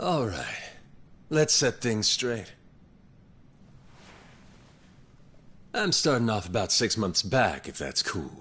All right. Let's set things straight. I'm starting off about 6 months back, if that's cool.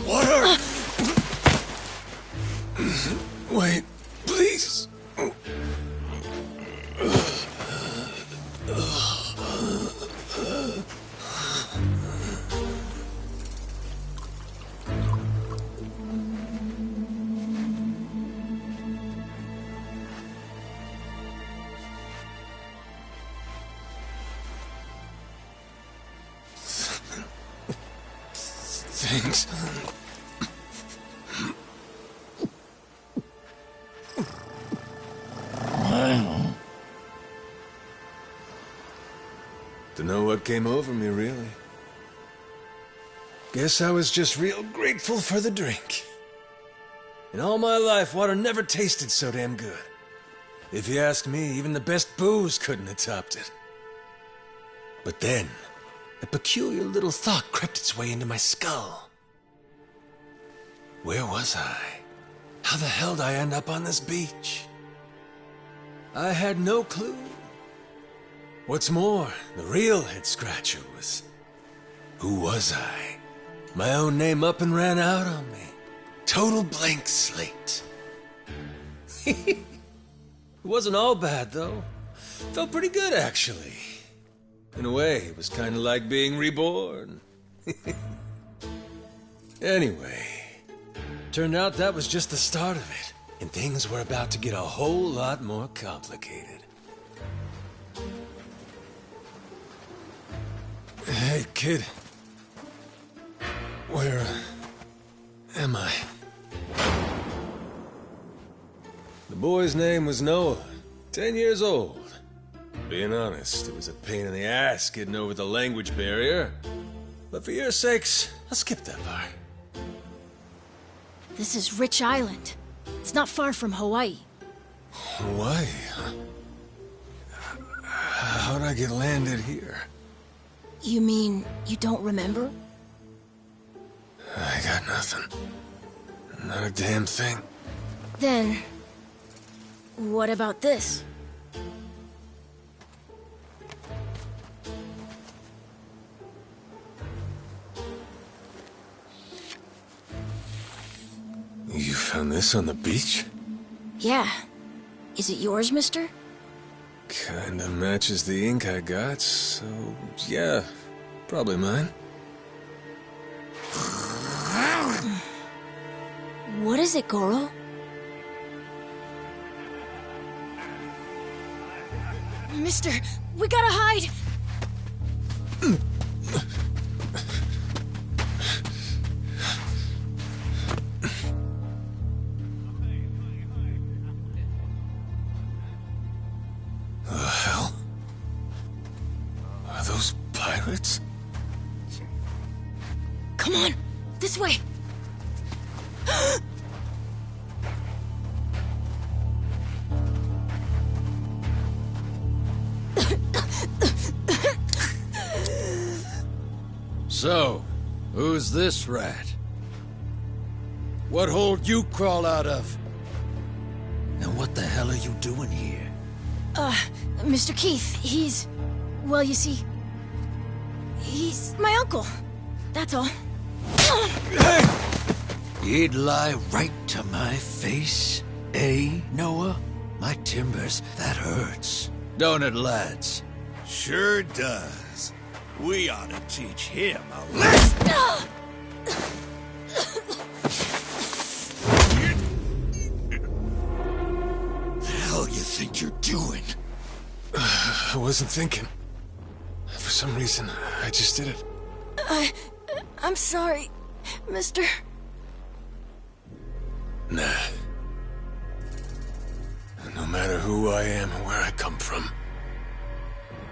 Water! Wait, please. Thanks. Dunno what came over me, really. Guess I was just real grateful for the drink. In all my life, water never tasted so damn good. If you ask me, even the best booze couldn't have topped it. But then, a peculiar little thought crept its way into my skull. Where was I? How the hell did I end up on this beach? I had no clue. What's more, the real head-scratcher was... who was I? My own name up and ran out on me. Total blank slate. It wasn't all bad, though. Felt pretty good, actually. In a way, it was kind of like being reborn. Anyway, turned out that was just the start of it, and things were about to get a whole lot more complicated. Hey, kid. Where am I? The boy's name was Noah, 10 years old. Being honest, it was a pain in the ass getting over the language barrier. But for your sakes, I'll skip that part. This is Rich Island. It's not far from Hawaii. Hawaii, huh? How'd I get landed here? You mean you don't remember? I got nothing. Not a damn thing. Then, what about this? You found this on the beach? Yeah. Is it yours, mister? Kinda matches the ink I got, so yeah, probably mine. What is it, Goro? Mister, we gotta hide! The hell? Are those pirates? Come on, this way! So, who's this rat? What hole you crawl out of? And what the hell are you doing here? Mr. Keith, he's... Well, you see... He's my uncle. That's all. Hey! You'd lie right to my face, eh, Noah? My timbers, that hurts. Don't it, lads? Sure does. We ought to teach him a lesson. The hell you think you're doing? I wasn't thinking. For some reason, I just did it. I'm sorry, mister. Nah. No matter who I am or where I come from,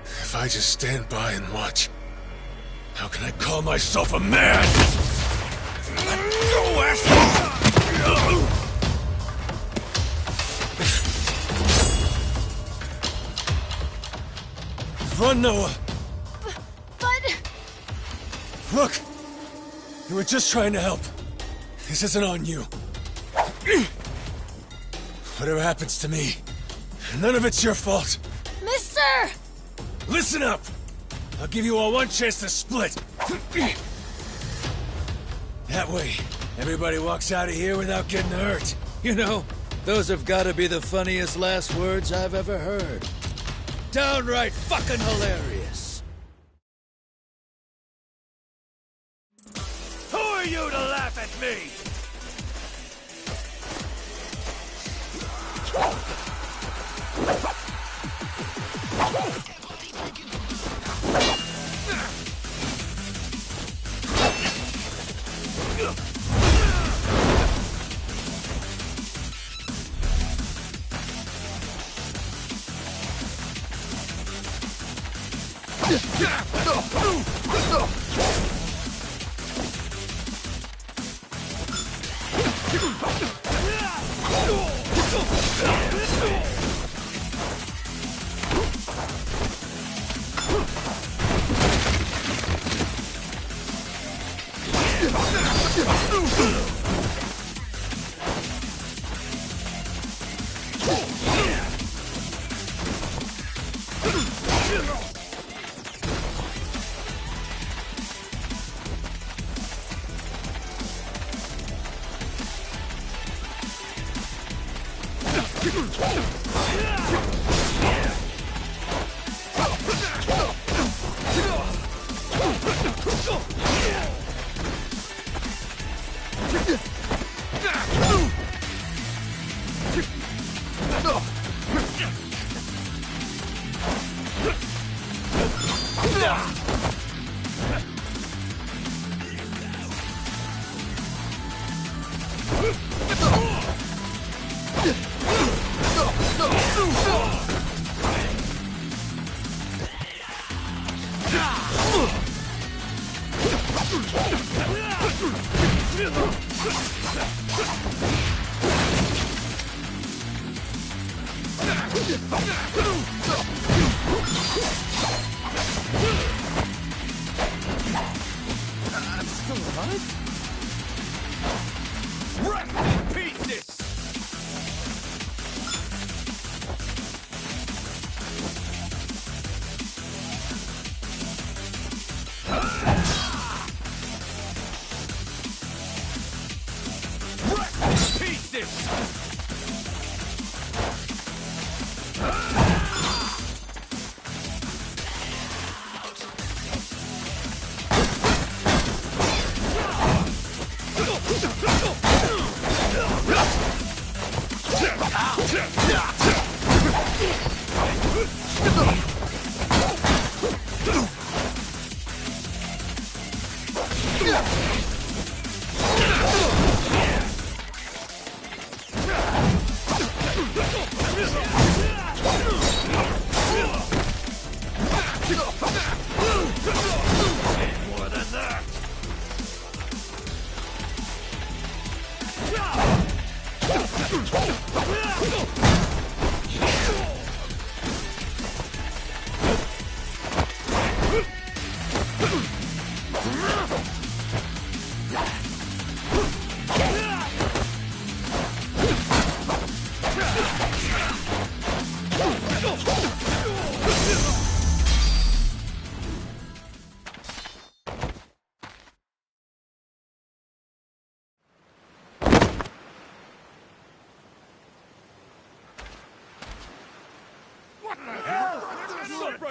if I just stand by and watch, how can I call myself a man? Let go, asshole! Run, Noah! But... Look! You were just trying to help. This isn't on you. Whatever happens to me, none of it's your fault. Mister! Listen up! I'll give you all one chance to split. That way, everybody walks out of here without getting hurt. You know, those have got to be the funniest last words I've ever heard. Downright fucking hilarious. Who are you to laugh at me?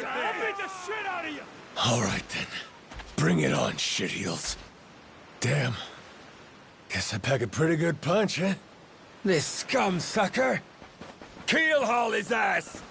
right there! I'll beat the shit out of you! All right, then. Bring it on, shitheels. Damn. Guess I pack a pretty good punch, eh? This scum sucker! Keel haul his ass!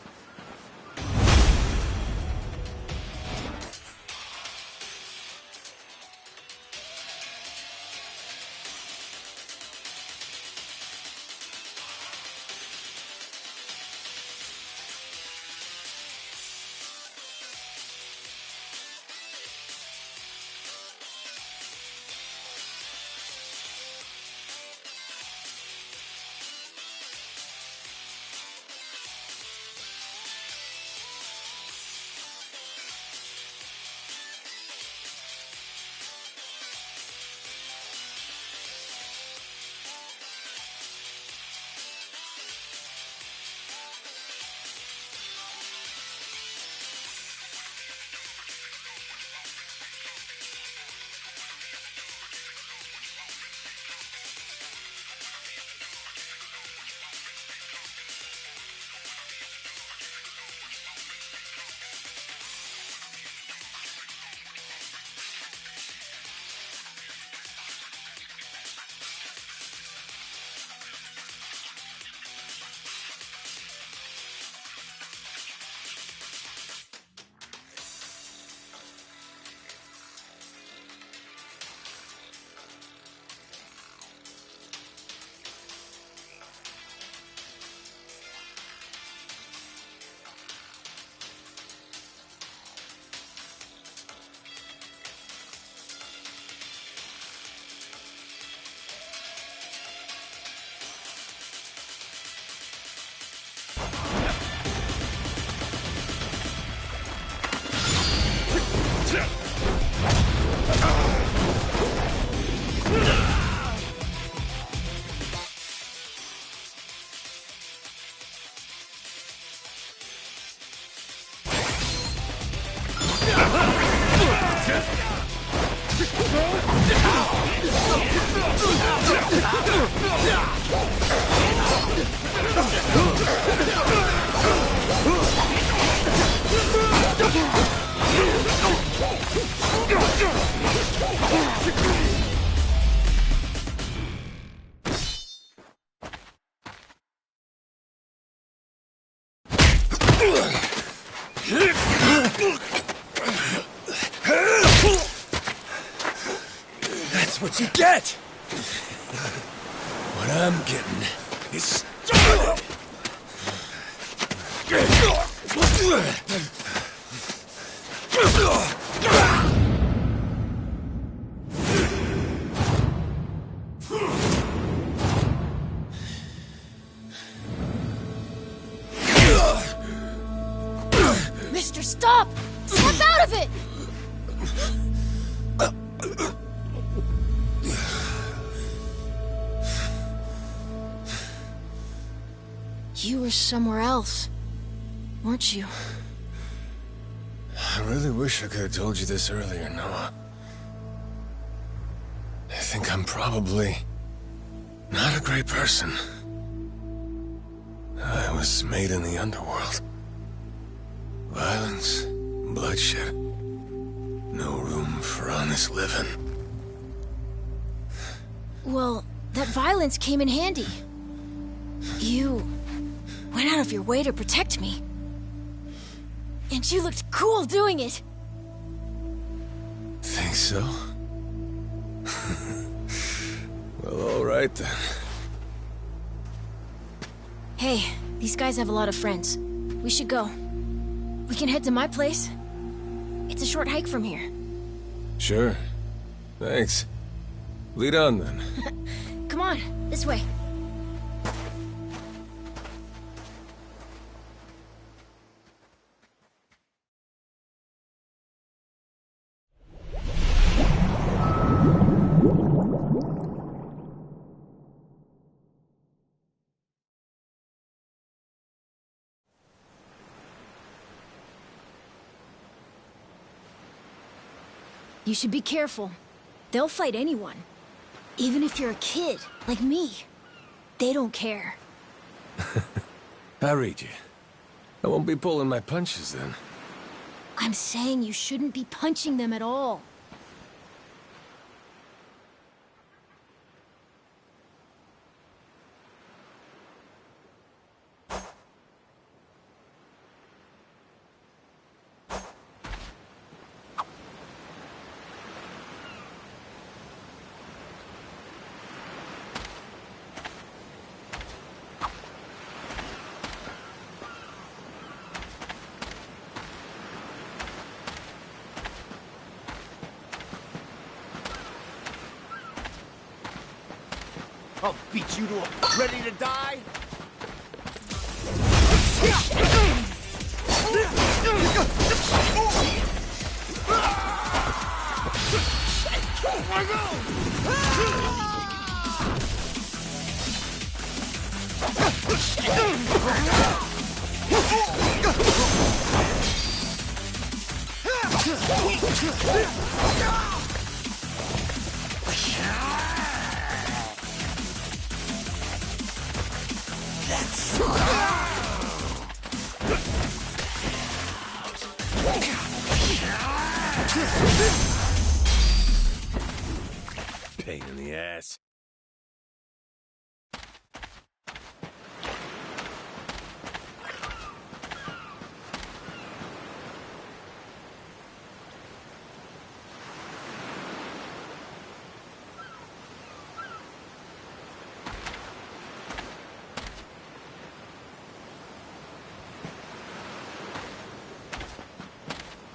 That's what you get! What I'm getting is started! Mister, stop! Step out of it! You were somewhere else, weren't you? I really wish I could have told you this earlier, Noah. I think I'm probably not a great person. I was made in the underworld. Violence, bloodshed. No room for honest living. Well, that violence came in handy. You went out of your way to protect me. And you looked cool doing it. Think so? Well, all right then. Hey, these guys have a lot of friends. We should go. We can head to my place. It's a short hike from here. Sure. Thanks. Lead on then. Come on, this way. You should be careful. They'll fight anyone. Even if you're a kid, like me. They don't care. I read you. I won't be pulling my punches then. I'm saying you shouldn't be punching them at all. I'll beat you to a ready to die. Pain in the ass.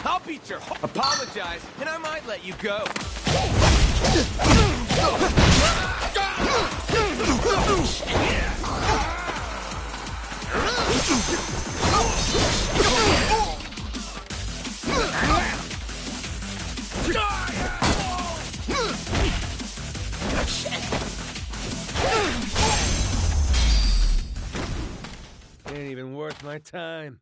I'll beat your apologize, and I might let you go. Ain't even worth my time.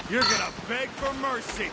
You're gonna beg for mercy.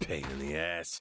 Pain in the ass.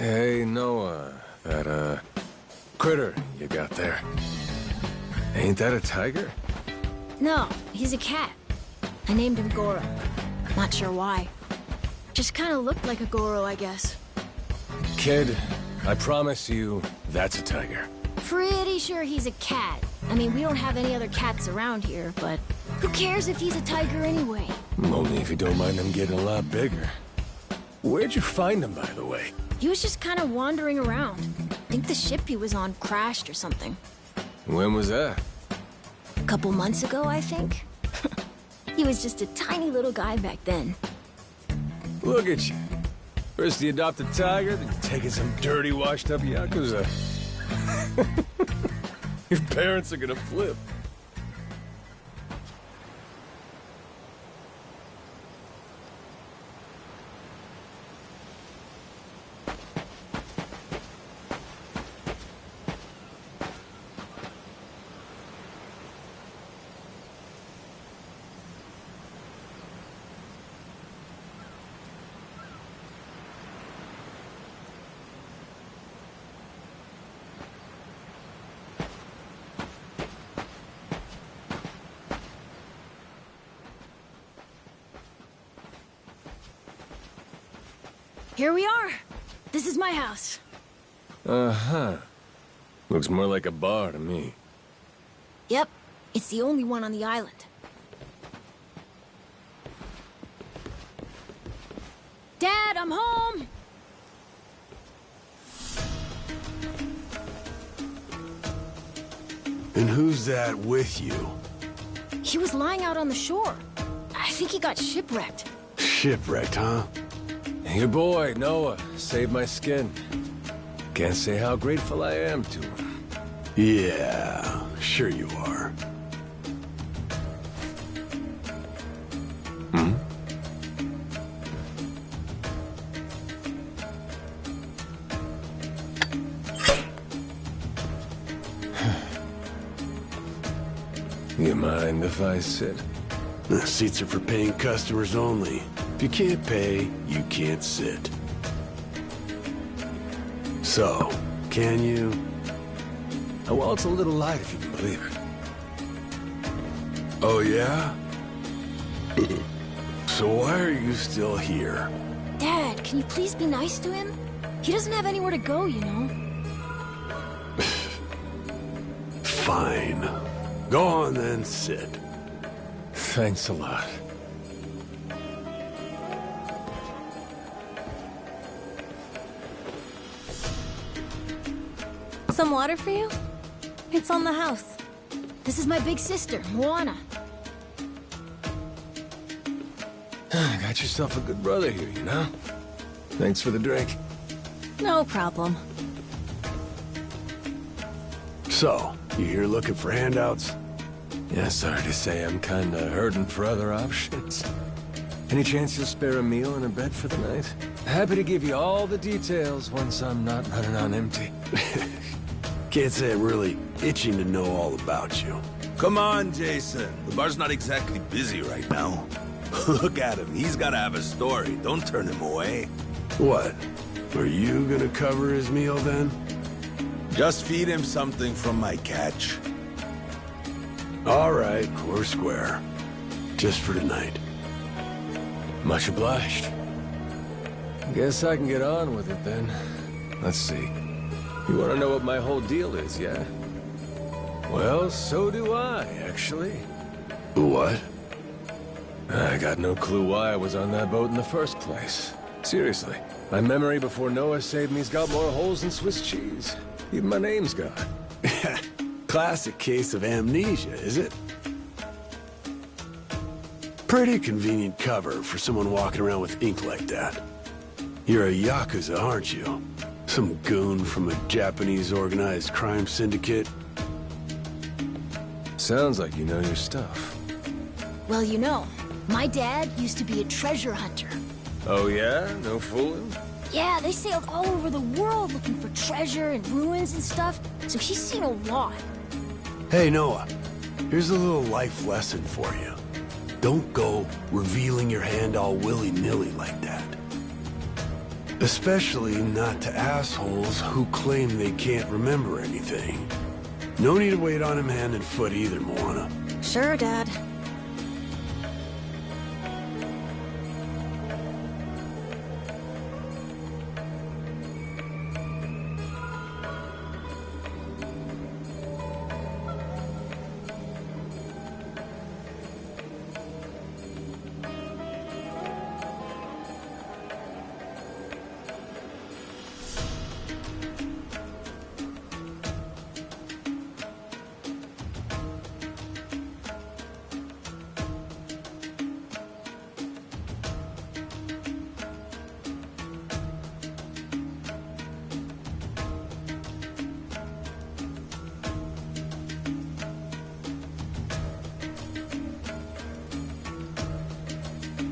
Hey, Noah, that, critter you got there. Ain't that a tiger? No, he's a cat. I named him Goro. Not sure why. Just kind of looked like a Goro, I guess. Kid, I promise you, that's a tiger. Pretty sure he's a cat. I mean, we don't have any other cats around here, but who cares if he's a tiger anyway? Only if you don't mind them getting a lot bigger. Where'd you find him, by the way? He was just kind of wandering around. I think the ship he was on crashed or something. When was that? A couple months ago, I think. He was just a tiny little guy back then. Look at you. First you adopt a tiger, then you're taking some dirty, washed-up Yakuza. Your parents are gonna flip. Here we are. This is my house. Uh-huh. Looks more like a bar to me. Yep, it's the only one on the island. Dad, I'm home! And who's that with you? He was lying out on the shore. I think he got shipwrecked. Shipwrecked, huh? Your boy, Noah, saved my skin. Can't say how grateful I am to him. Yeah, sure you are. Hmm? You mind if I sit? The seats are for paying customers only. If you can't pay, you can't sit. So, can you? Oh, well, it's a little light if you can believe it. Oh, yeah? So why are you still here? Dad, can you please be nice to him? He doesn't have anywhere to go, you know. Fine. Go on then, sit. Thanks a lot. Some water for you? It's on the house. This is my big sister, Moana. Got yourself a good brother here, you know? Thanks for the drink. No problem. So, you here looking for handouts? Yeah, sorry to say I'm kinda hurting for other options. Any chance you'll spare a meal and a bed for the night? Happy to give you all the details once I'm not running on empty. Can't say I'm really itching to know all about you. Come on, Jason. The bar's not exactly busy right now. Look at him. He's gotta have a story. Don't turn him away. What? Are you gonna cover his meal then? Just feed him something from my catch. All right, we're square. Just for tonight. Much obliged. Guess I can get on with it then. Let's see. You want to know what my whole deal is, yeah? Well, so do I, actually. What? I got no clue why I was on that boat in the first place. Seriously. My memory before Noah saved me's got more holes than Swiss cheese. Even my name's gone. Classic case of amnesia, is it? Pretty convenient cover for someone walking around with ink like that. You're a Yakuza, aren't you? Some goon from a Japanese organized crime syndicate? Sounds like you know your stuff. Well, you know, my dad used to be a treasure hunter. Oh yeah? No fooling? Yeah, they sailed all over the world looking for treasure and ruins and stuff, so he's seen a lot. Hey, Noah. Here's a little life lesson for you. Don't go revealing your hand all willy-nilly like that. Especially not to assholes who claim they can't remember anything. No need to wait on him hand and foot either, Moana. Sure, Dad.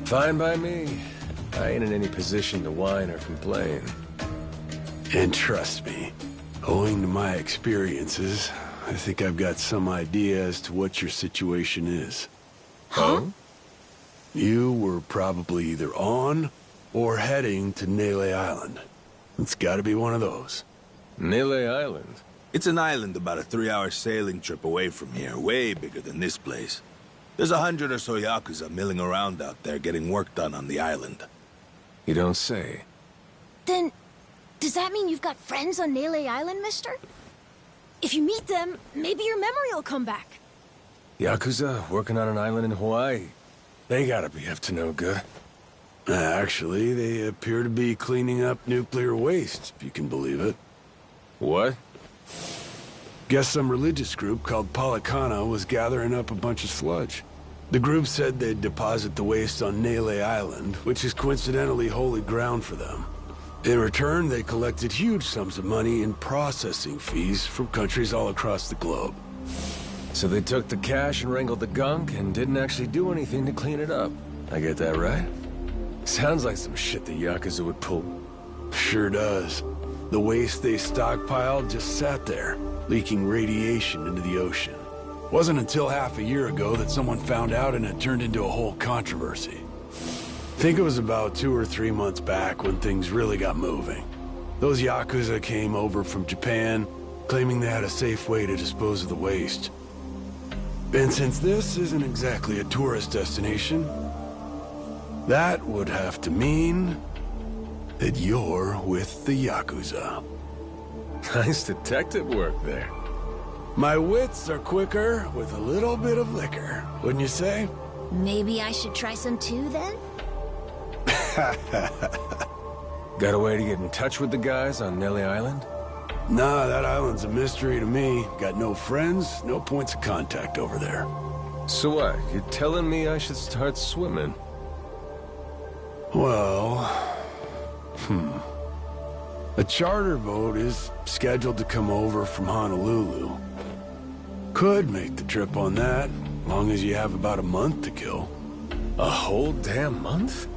Fine by me. I ain't in any position to whine or complain. And trust me, owing to my experiences, I think I've got some idea as to what your situation is. Huh? You were probably either on or heading to Nele Island. It's gotta be one of those. Nele Island? It's an island about a 3-hour sailing trip away from here, way bigger than this place. There's 100 or so Yakuza milling around out there getting work done on the island. You don't say. Then, does that mean you've got friends on Nele Island, mister? If you meet them, maybe your memory will come back. Yakuza working on an island in Hawaii. They gotta be up to no good. Actually, they appear to be cleaning up nuclear waste, if you can believe it. What? Guess some religious group called Policana was gathering up a bunch of sludge. The group said they'd deposit the waste on Nele Island, which is coincidentally holy ground for them. In return, they collected huge sums of money in processing fees from countries all across the globe. So they took the cash and wrangled the gunk and didn't actually do anything to clean it up. I get that right? Sounds like some shit the Yakuza would pull. Sure does. The waste they stockpiled just sat there, leaking radiation into the ocean. Wasn't until half a year ago that someone found out and it turned into a whole controversy. Think it was about 2 or 3 months back when things really got moving. Those Yakuza came over from Japan, claiming they had a safe way to dispose of the waste. And since this isn't exactly a tourist destination, that would have to mean that you're with the Yakuza. Nice detective work there. My wits are quicker with a little bit of liquor, wouldn't you say? Maybe I should try some too, then? Got a way to get in touch with the guys on Nele Island? Nah, that island's a mystery to me. Got no friends, no points of contact over there. So what? You're telling me I should start swimming? Well... A charter boat is scheduled to come over from Honolulu. Could make the trip on that, long as you have about a month to kill. A whole damn month?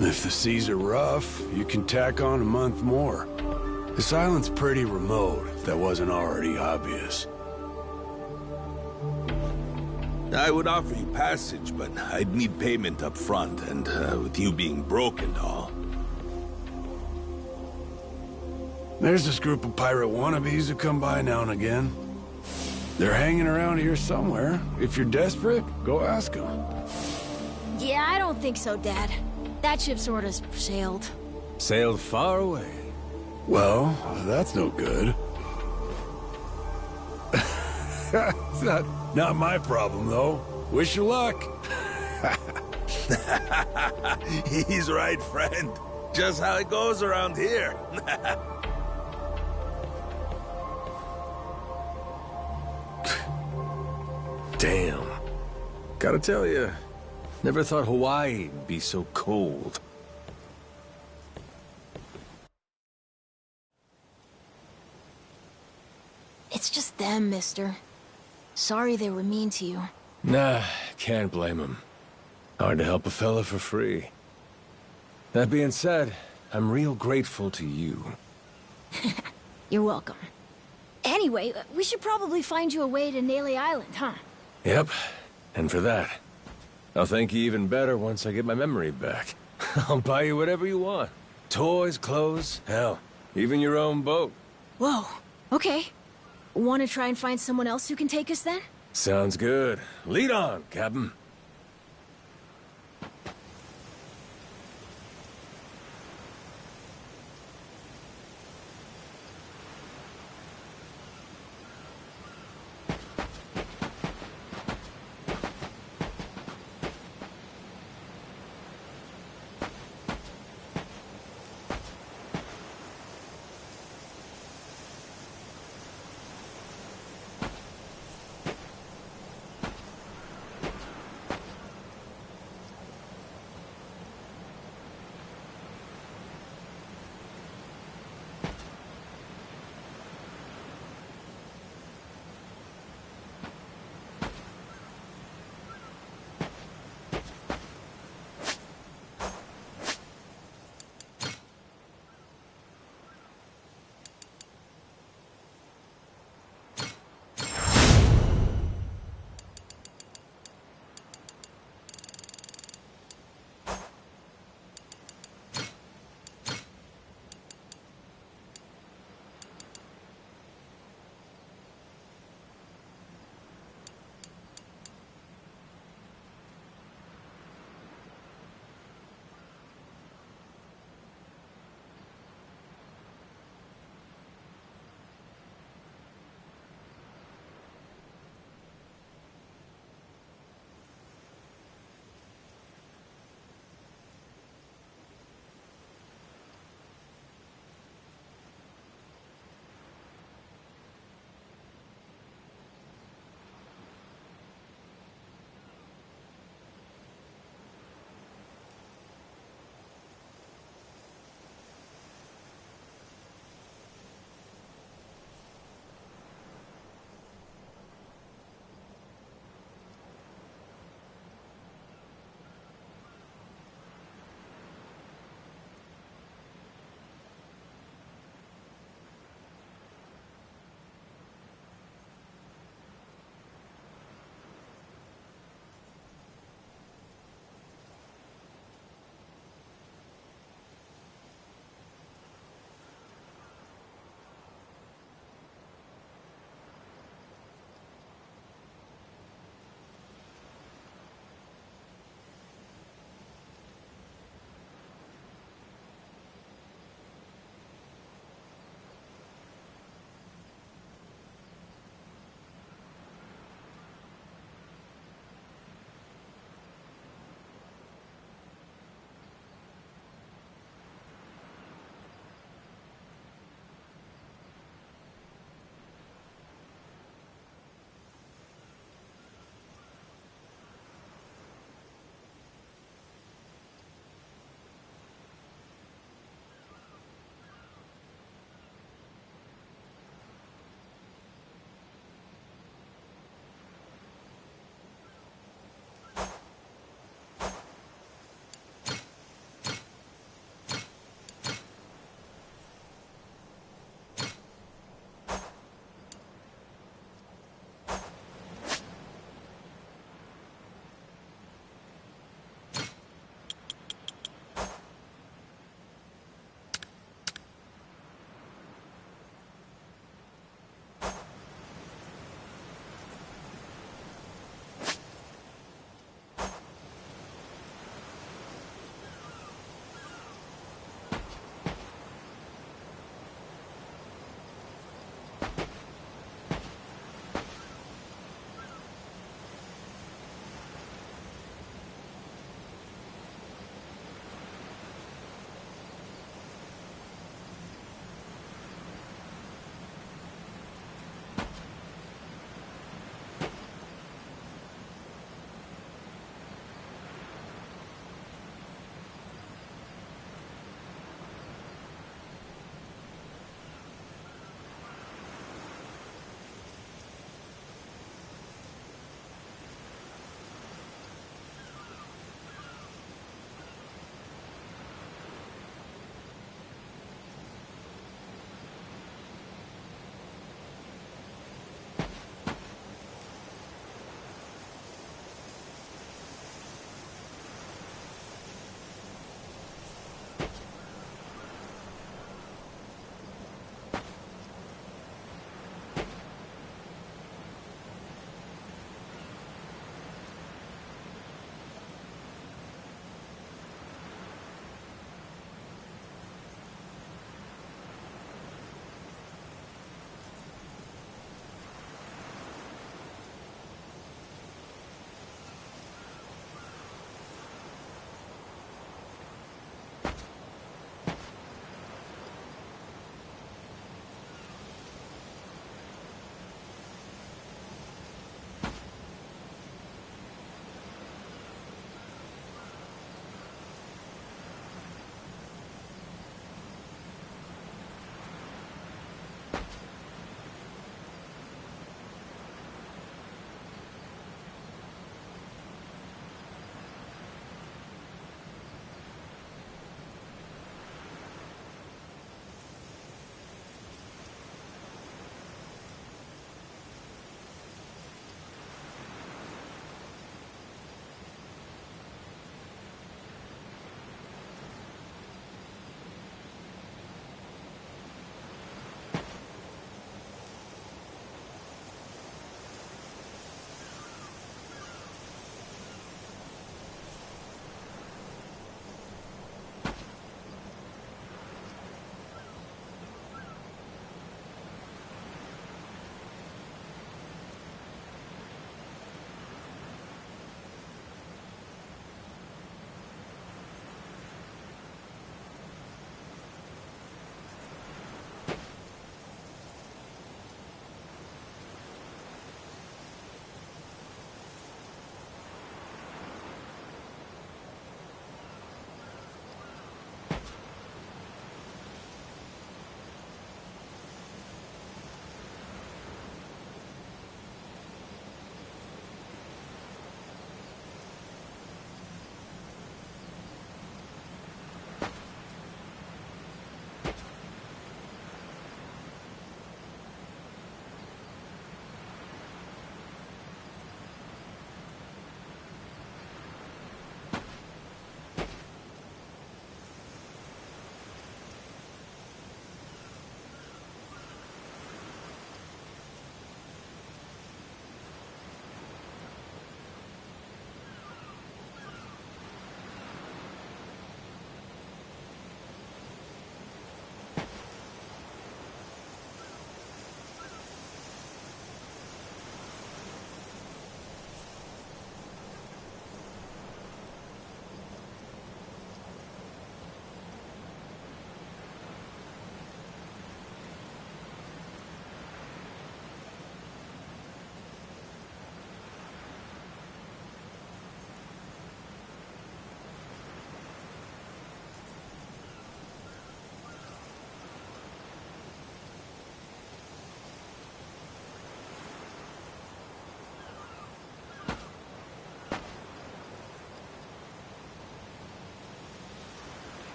If the seas are rough, you can tack on a month more. This island's pretty remote, if that wasn't already obvious. I would offer you passage, but I'd need payment up front, and with you being broke and all. There's this group of pirate wannabes who come by now and again. They're hanging around here somewhere. If you're desperate, go ask them. Yeah, I don't think so, Dad. That ship sort of sailed. Sailed far away. Well, that's no good. It's not my problem, though. Wish you luck. He's right, friend. Just how it goes around here. Damn. Gotta tell you, never thought Hawaii'd be so cold. It's just them, mister. Sorry they were mean to you. Nah, can't blame him. Hard to help a fella for free. That being said, I'm real grateful to you. You're welcome. Anyway, we should probably find you a way to Nele Island, huh? Yep, and for that, I'll thank you even better once I get my memory back. I'll buy you whatever you want. Toys, clothes, hell, even your own boat. Whoa, okay. Want to try and find someone else who can take us then? Sounds good. Lead on, Captain.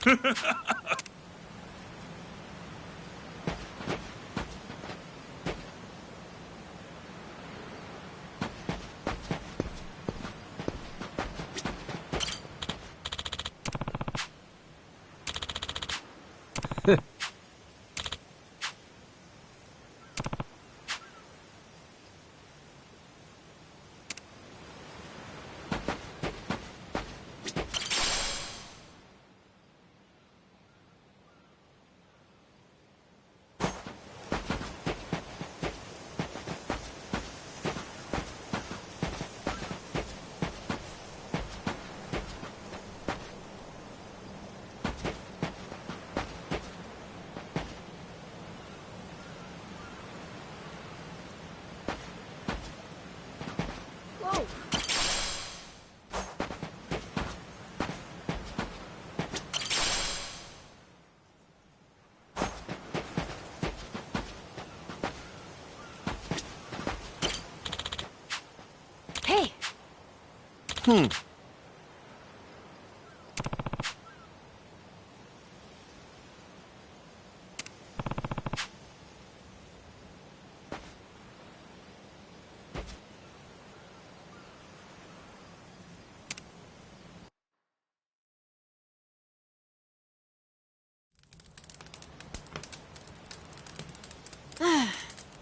Hey!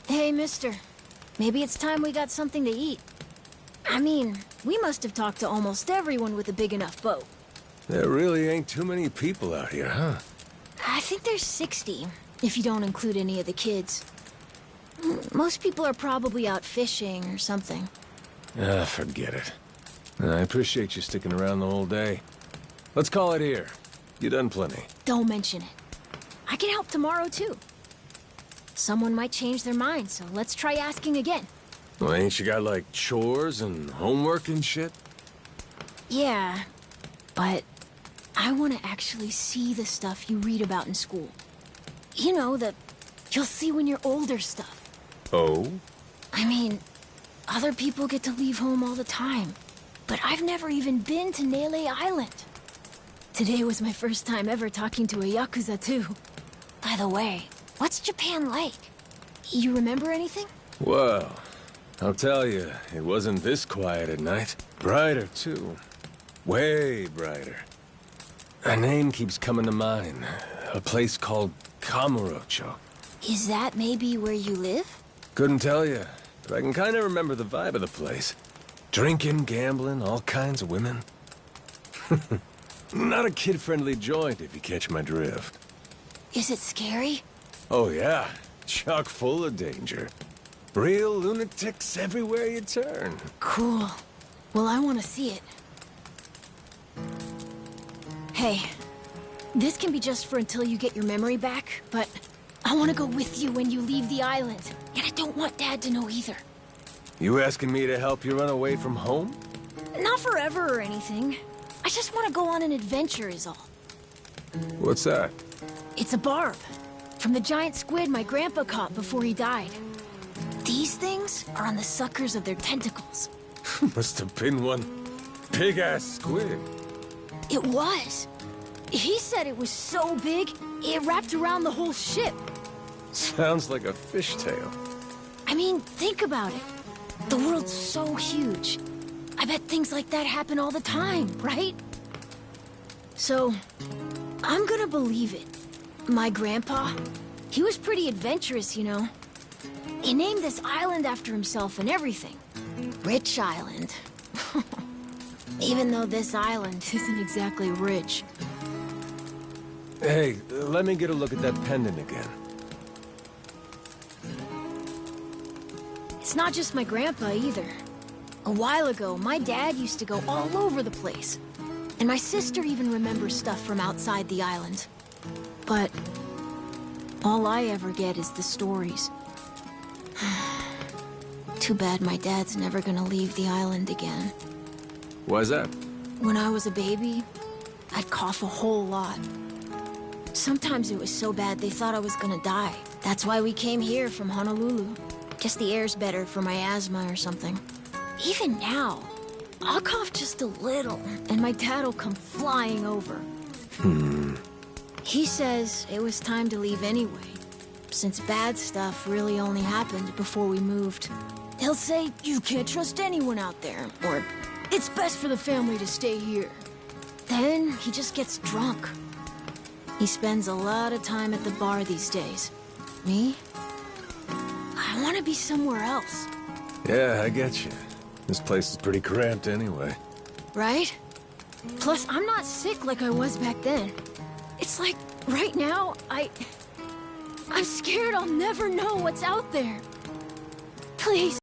Hey, mister. Maybe it's time we got something to eat. I mean, we must have talked to almost everyone with a big enough boat. There really ain't too many people out here, huh? I think there's 60, if you don't include any of the kids. Most people are probably out fishing or something. Ah, forget it. I appreciate you sticking around the whole day. Let's call it here. You done plenty. Don't mention it. I can help tomorrow, too. Someone might change their mind, so let's try asking again. Well, ain't you got, like, chores and homework and shit? Yeah, but I want to actually see the stuff you read about in school. You know, the you'll see when you're older stuff. Oh? I mean, other people get to leave home all the time, but I've never even been to Nele Island. Today was my first time ever talking to a Yakuza, too. By the way, what's Japan like? You remember anything? Well, I'll tell you, it wasn't this quiet at night. Brighter, too. Way brighter. A name keeps coming to mind. A place called Kamurocho. Is that maybe where you live? Couldn't tell you, but I can kind of remember the vibe of the place. Drinking, gambling, all kinds of women. Not a kid-friendly joint, if you catch my drift. Is it scary? Oh, yeah. Chock full of danger. Real lunatics everywhere you turn. Cool. Well, I want to see it. Hey, this can be just for until you get your memory back, but I want to go with you when you leave the island. And I don't want Dad to know either. You asking me to help you run away from home? Not forever or anything. I just want to go on an adventure is all. What's that? It's a barb. From the giant squid my grandpa caught before he died. These things are on the suckers of their tentacles. Must have been one big-ass squid. It was. He said it was so big, it wrapped around the whole ship. Sounds like a fishtail. I mean, think about it. The world's so huge. I bet things like that happen all the time, right? So, I'm gonna believe it. My grandpa, he was pretty adventurous, you know. He named this island after himself and everything. Rich Island. Even though this island isn't exactly rich. Hey, let me get a look at that pendant again. It's not just my grandpa either. A while ago, my dad used to go all over the place. And my sister even remembers stuff from outside the island. But all I ever get is the stories. Too bad my dad's never gonna leave the island again. Why's that? When I was a baby, I'd cough a whole lot. Sometimes it was so bad they thought I was gonna die. That's why we came here from Honolulu. Guess the air's better for my asthma or something. Even now, I'll cough just a little, and my dad'll come flying over. He says it was time to leave anyway, since bad stuff really only happened before we moved. He'll say, you can't trust anyone out there, or it's best for the family to stay here. Then he just gets drunk. He spends a lot of time at the bar these days. Me? I want to be somewhere else. Yeah, I get you. This place is pretty cramped anyway. Right? Plus, I'm not sick like I was back then. It's like, right now, I'm scared I'll never know what's out there. Please.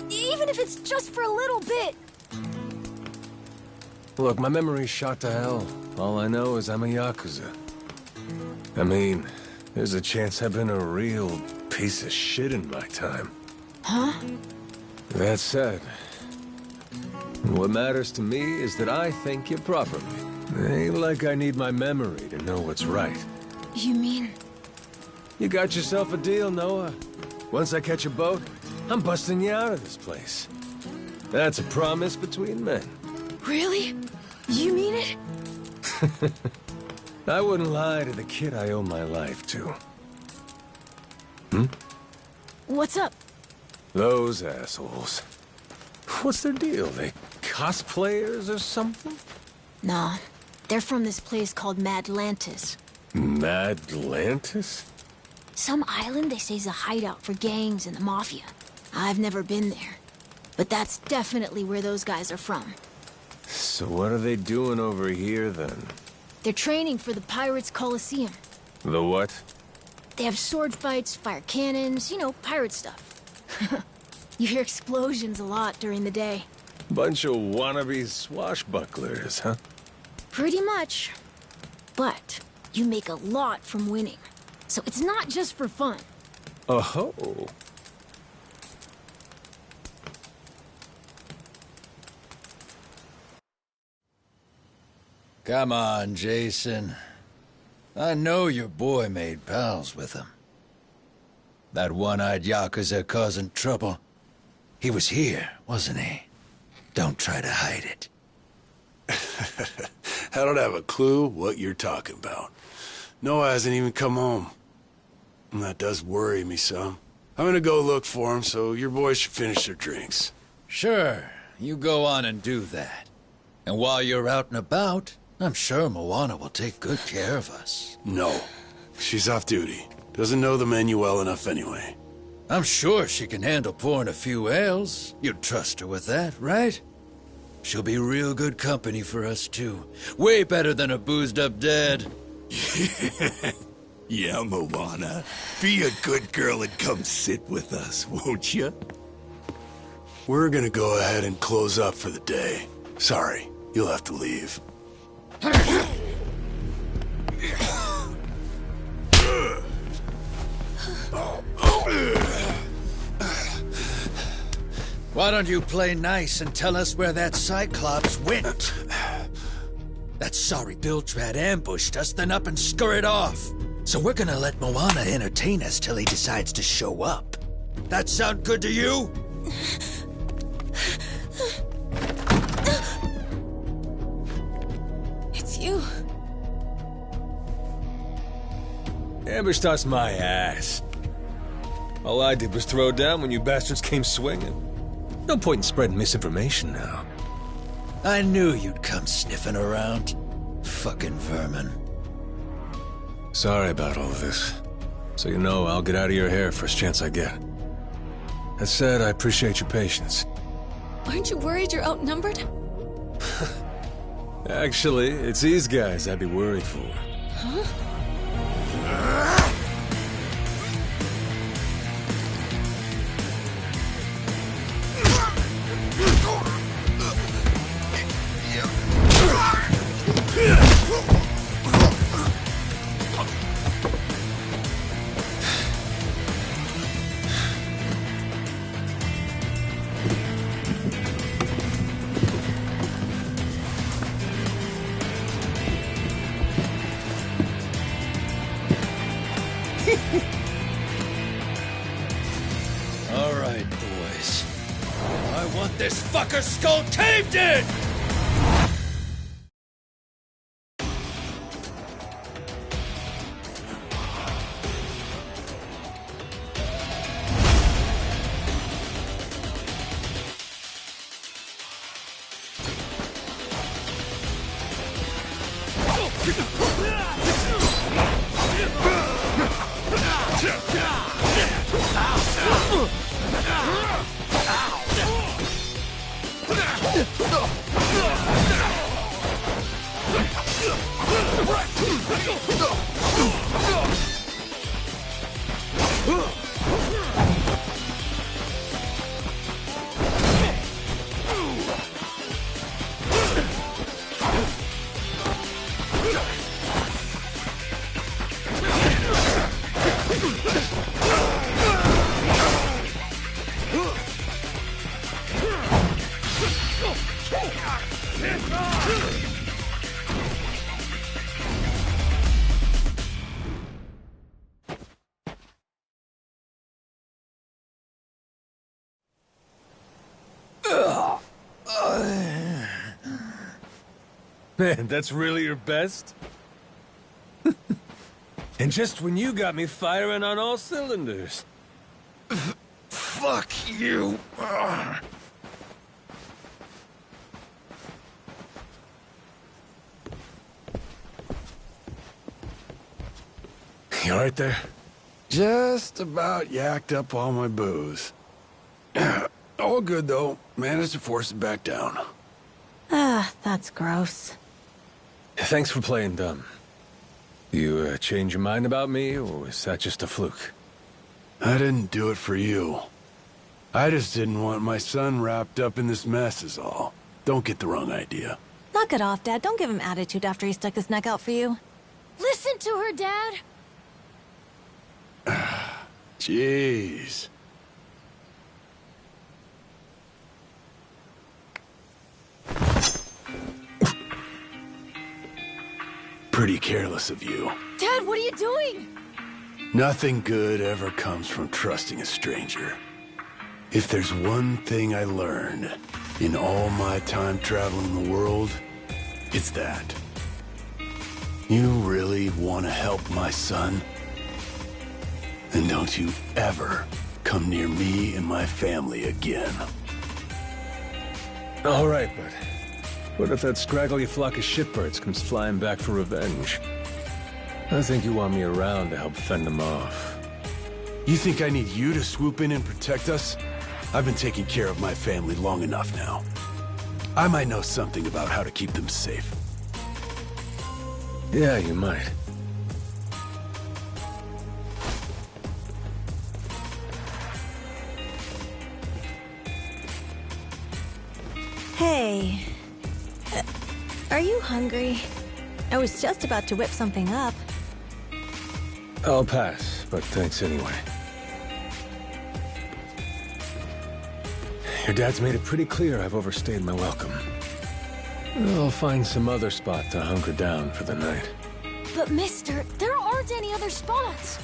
Even if it's just for a little bit. Look, my memory's shot to hell. All I know is I'm a Yakuza. I mean, there's a chance I've been a real piece of shit in my time. Huh? That said, what matters to me is that I think you properly. Ain't like I need my memory to know what's right. You mean? You got yourself a deal, Noah. Once I catch a boat, I'm busting you out of this place. That's a promise between men. Really? You mean it? I wouldn't lie to the kid I owe my life to. What's up? Those assholes. What's their deal? They cosplayers or something? Nah, they're from this place called Madlantis. Madlantis? Some island they say's a hideout for gangs and the mafia. I've never been there. But that's definitely where those guys are from. So what are they doing over here, then? They're training for the Pirates Coliseum. The what? They have sword fights, fire cannons, you know, pirate stuff. You hear explosions a lot during the day. Bunch of wannabe swashbucklers, huh? Pretty much. But you make a lot from winning. So it's not just for fun. Oh. Come on, Jason. I know your boy made pals with him. That one-eyed Yakuza causing trouble. He was here, wasn't he? Don't try to hide it. I don't have a clue what you're talking about. Noah hasn't even come home. And that does worry me some. I'm gonna go look for him, so your boys should finish their drinks. Sure, you go on and do that. And while you're out and about, I'm sure Moana will take good care of us. No. She's off duty. Doesn't know the menu well enough anyway. I'm sure she can handle pouring a few ales. You'd trust her with that, right? She'll be real good company for us, too. Way better than a boozed-up dad. Yeah, Moana. Be a good girl and come sit with us, won't you? We're gonna go ahead and close up for the day. Sorry, you'll have to leave. Why don't you play nice and tell us where that Cyclops went? That sorry Biltrad ambushed us, then up and scurried off. So we're gonna let Moana entertain us till he decides to show up. That sound good to you? It's you. Ambushed us my ass. All I did was throw down when you bastards came swinging. No point in spreading misinformation now. I knew you'd come sniffing around. Fucking vermin. Sorry about all of this. So you know, I'll get out of your hair first chance I get. That said, I appreciate your patience. Aren't you worried you're outnumbered? Actually, it's these guys I'd be worried for. Huh? All right, boys. I want this fucker skull caved in! Man, that's really your best? And just when you got me firing on all cylinders. Fuck you! You alright there? Just about yacked up all my booze. All good, though. Managed to force it back down. Ah, that's gross. Thanks for playing dumb. You change your mind about me, or was that just a fluke? I didn't do it for you. I just didn't want my son wrapped up in this mess is all. Don't get the wrong idea. Knock it off, Dad. Don't give him attitude after he stuck his neck out for you. Listen to her, Dad. Jeez. Pretty careless of you. Dad, what are you doing? Nothing good ever comes from trusting a stranger. If there's one thing I learned in all my time traveling the world, it's that. You really want to help my son? Then don't you ever come near me and my family again. All right, but what if that scraggly flock of shitbirds comes flying back for revenge? I think you want me around to help fend them off. You think I need you to swoop in and protect us? I've been taking care of my family long enough now. I might know something about how to keep them safe. Yeah, you might. Hey. Are you hungry? I was just about to whip something up. I'll pass, but thanks anyway. Your dad's made it pretty clear I've overstayed my welcome. I'll find some other spot to hunker down for the night. But mister, there aren't any other spots.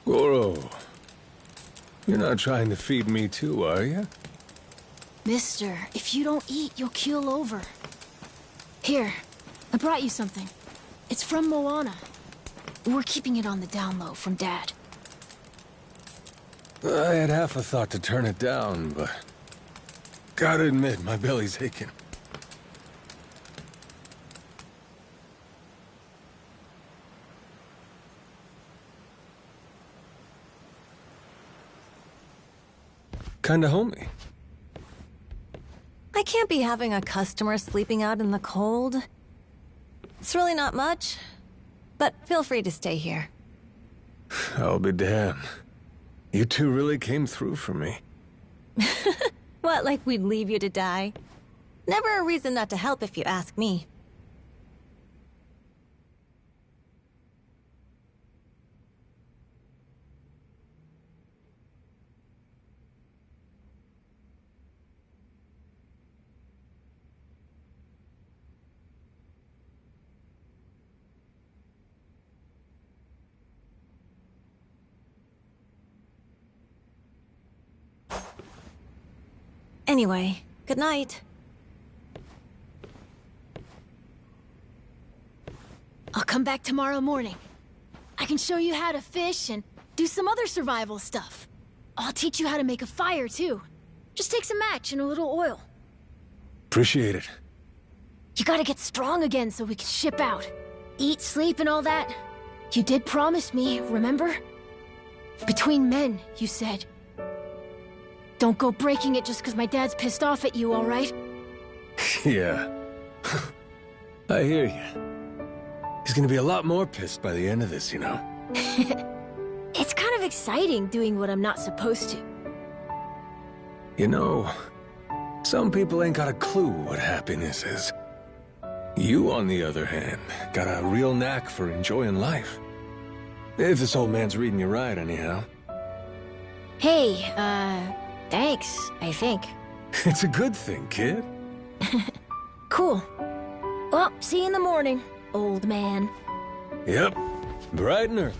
Goro, you're not trying to feed me too, are you? Mister, if you don't eat, you'll keel over. Here, I brought you something. It's from Moana. We're keeping it on the down low from Dad. I had half a thought to turn it down, but gotta admit, my belly's aching. Kinda homey. I can't be having a customer sleeping out in the cold. It's really not much, but feel free to stay here. I'll be damned. You two really came through for me. What, like we'd leave you to die? Never a reason not to help if you ask me. Anyway, good night. I'll come back tomorrow morning. I can show you how to fish and do some other survival stuff. I'll teach you how to make a fire, too. Just takes a match and a little oil. Appreciate it. You gotta get strong again so we can ship out. Eat, sleep, and all that. You did promise me, remember? Between men, you said. Don't go breaking it just because my dad's pissed off at you, all right? Yeah. I hear you. He's gonna be a lot more pissed by the end of this, you know. It's kind of exciting doing what I'm not supposed to. You know, some people ain't got a clue what happiness is. You, on the other hand, got a real knack for enjoying life. If this old man's reading you right, anyhow. Hey, thanks, I think. It's a good thing, kid. Cool. Well, see you in the morning, old man. Yep, bright and early.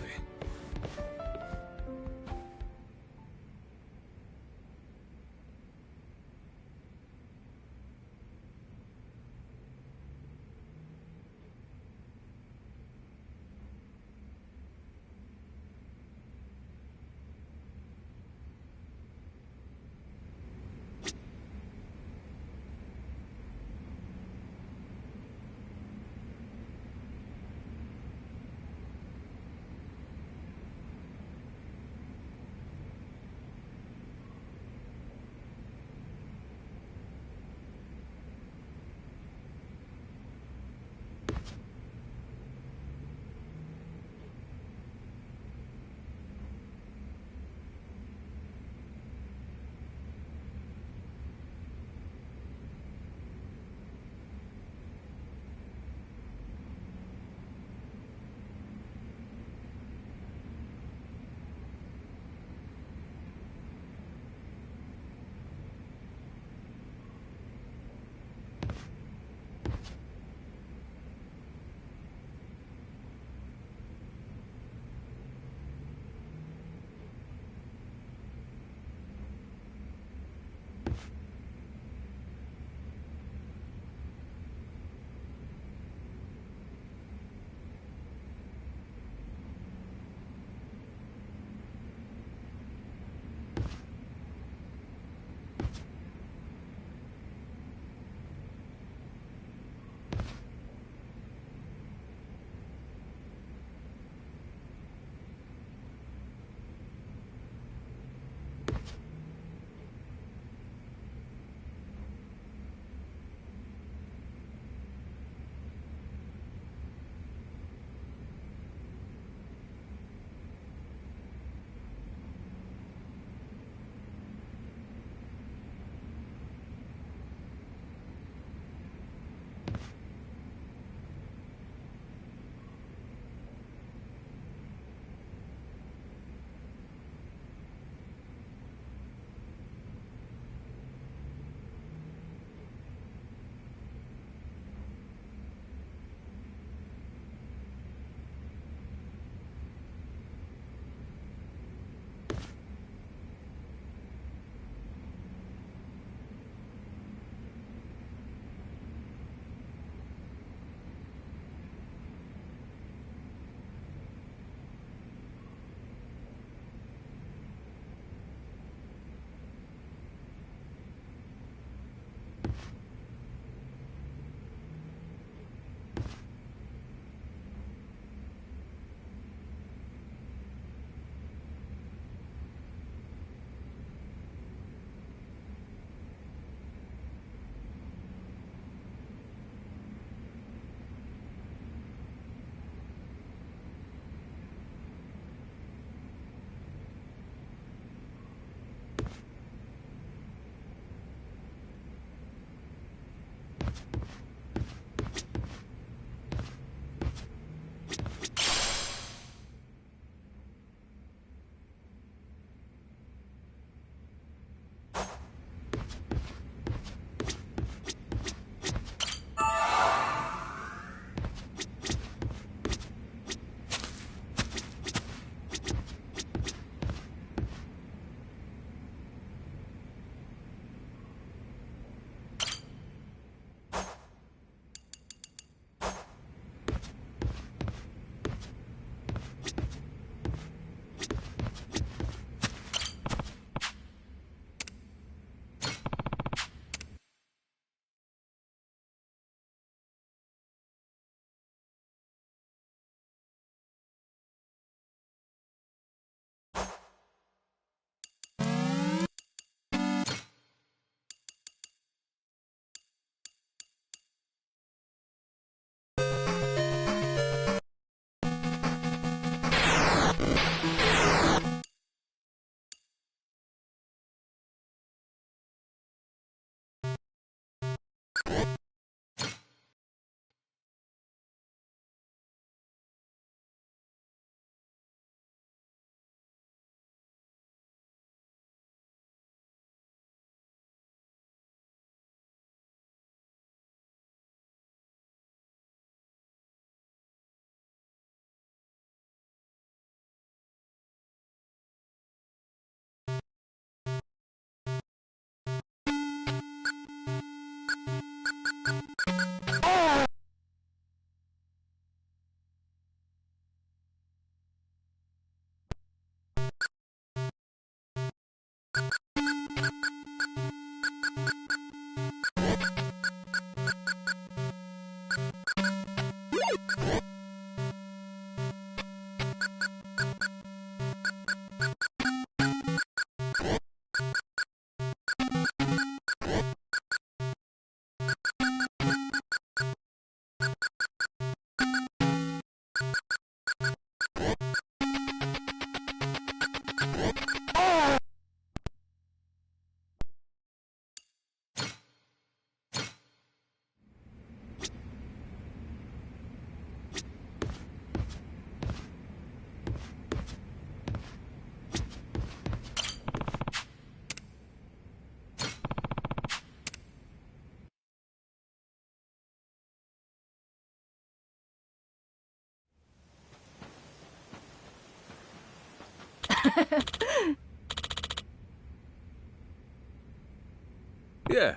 Yeah.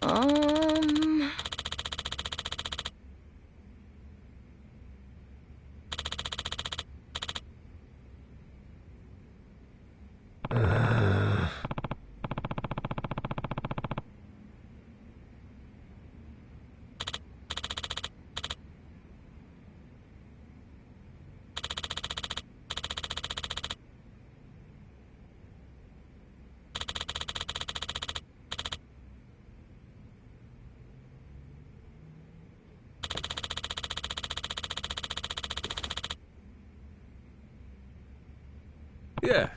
Um... Yeah.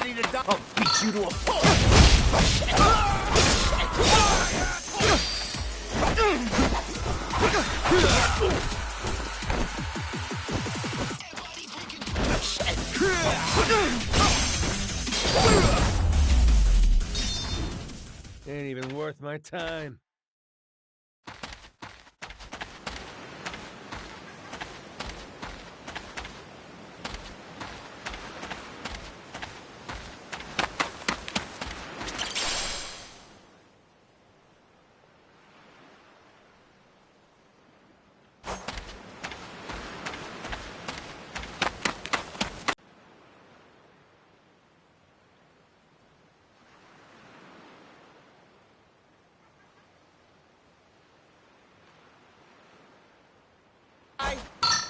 ready to die. I'll beat you to a pulp. Ain't even worth my time.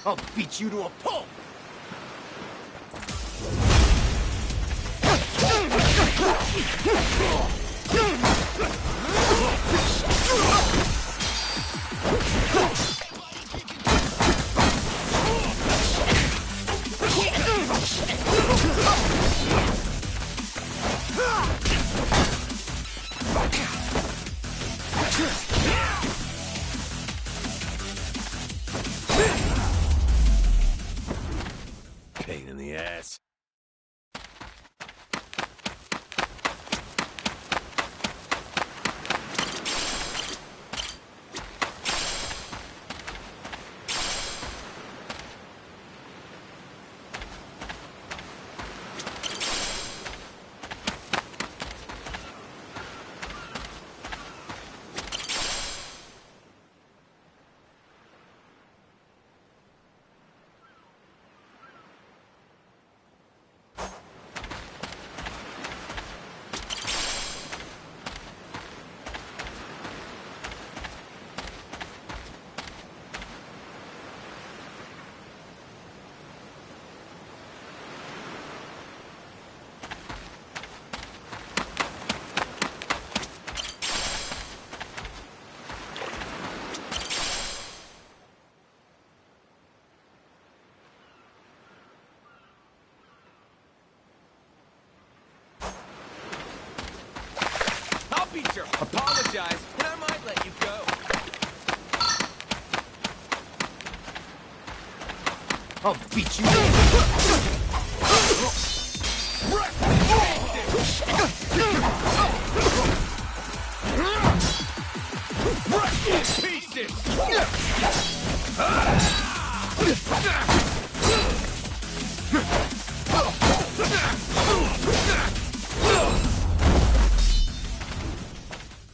I'll beat you to a pulp. Pain in the ass. I'll beat you. Apologize, and I might let you go. I'll beat you.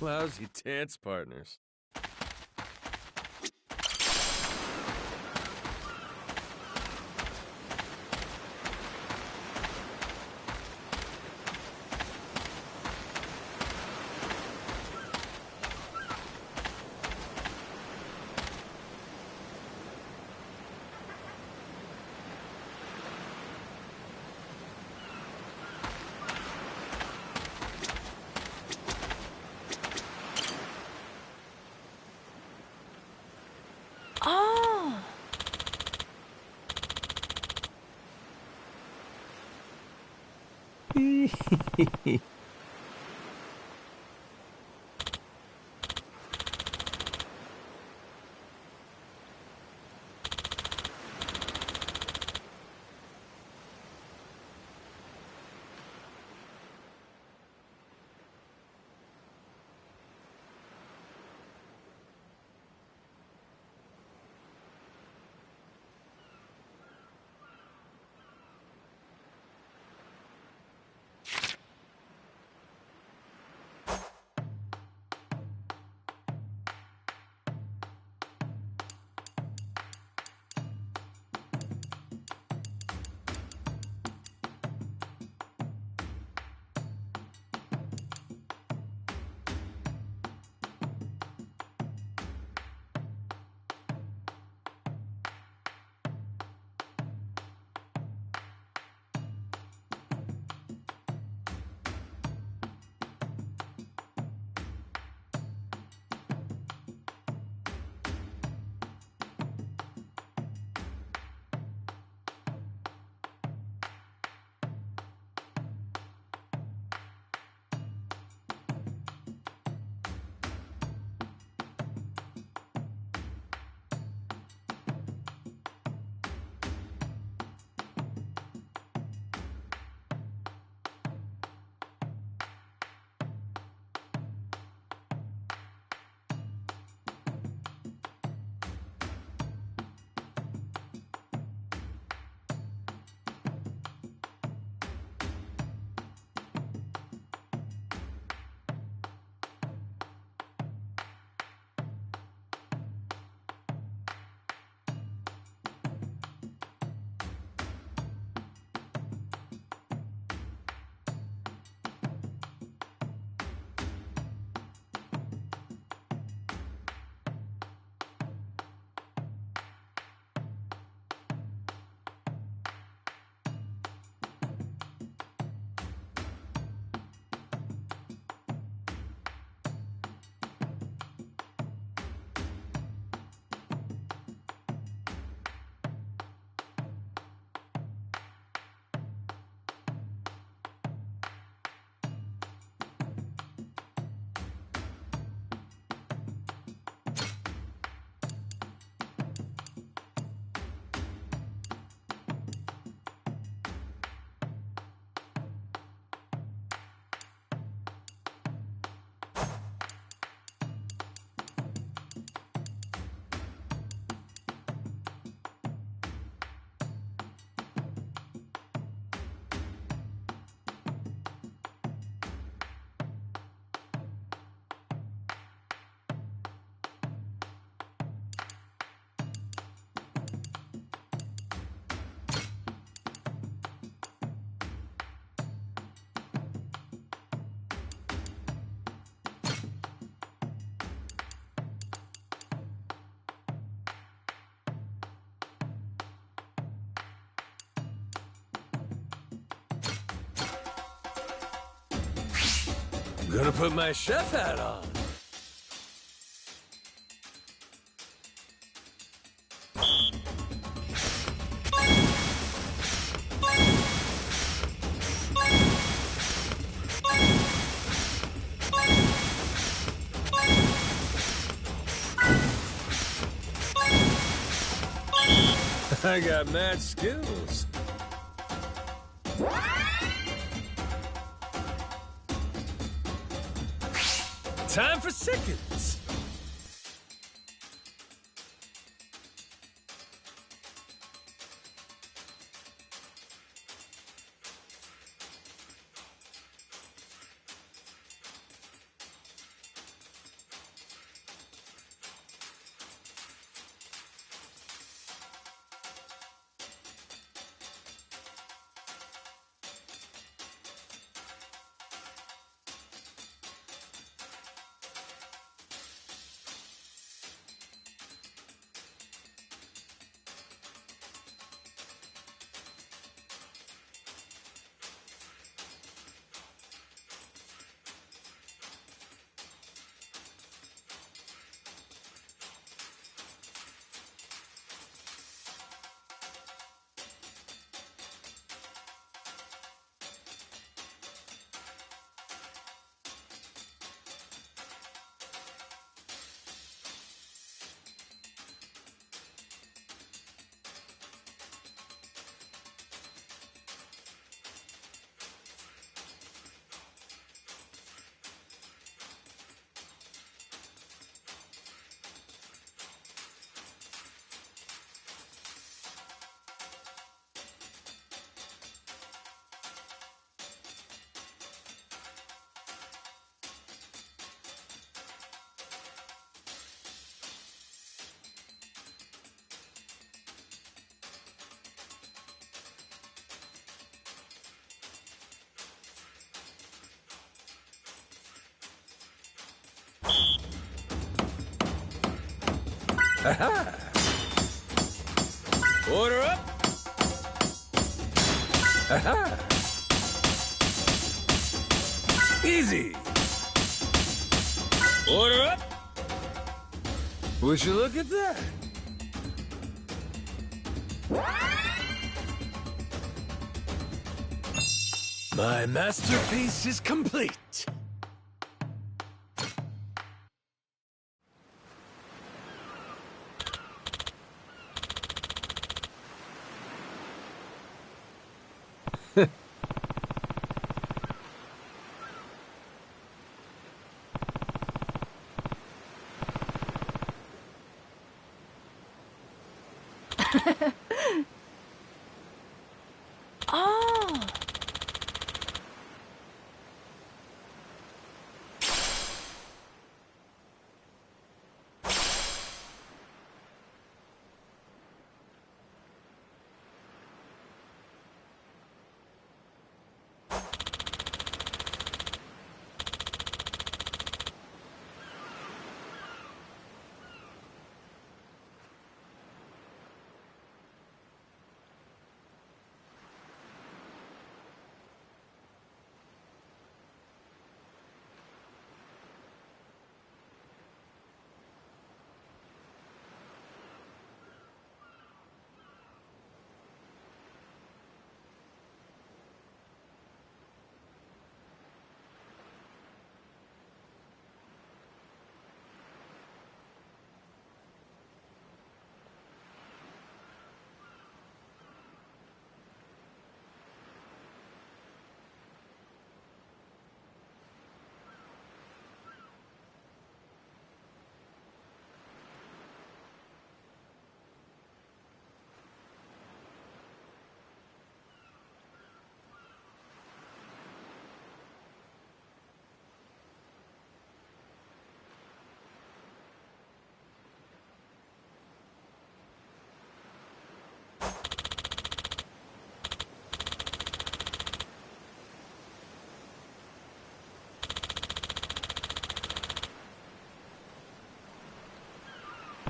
Lousy dance partners. Oh. Gonna put my chef hat on. I got mad skills. Time for seconds. Aha! Order up! Aha! Easy! Order up! Would you look at that? My masterpiece is complete. Oh.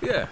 Yeah.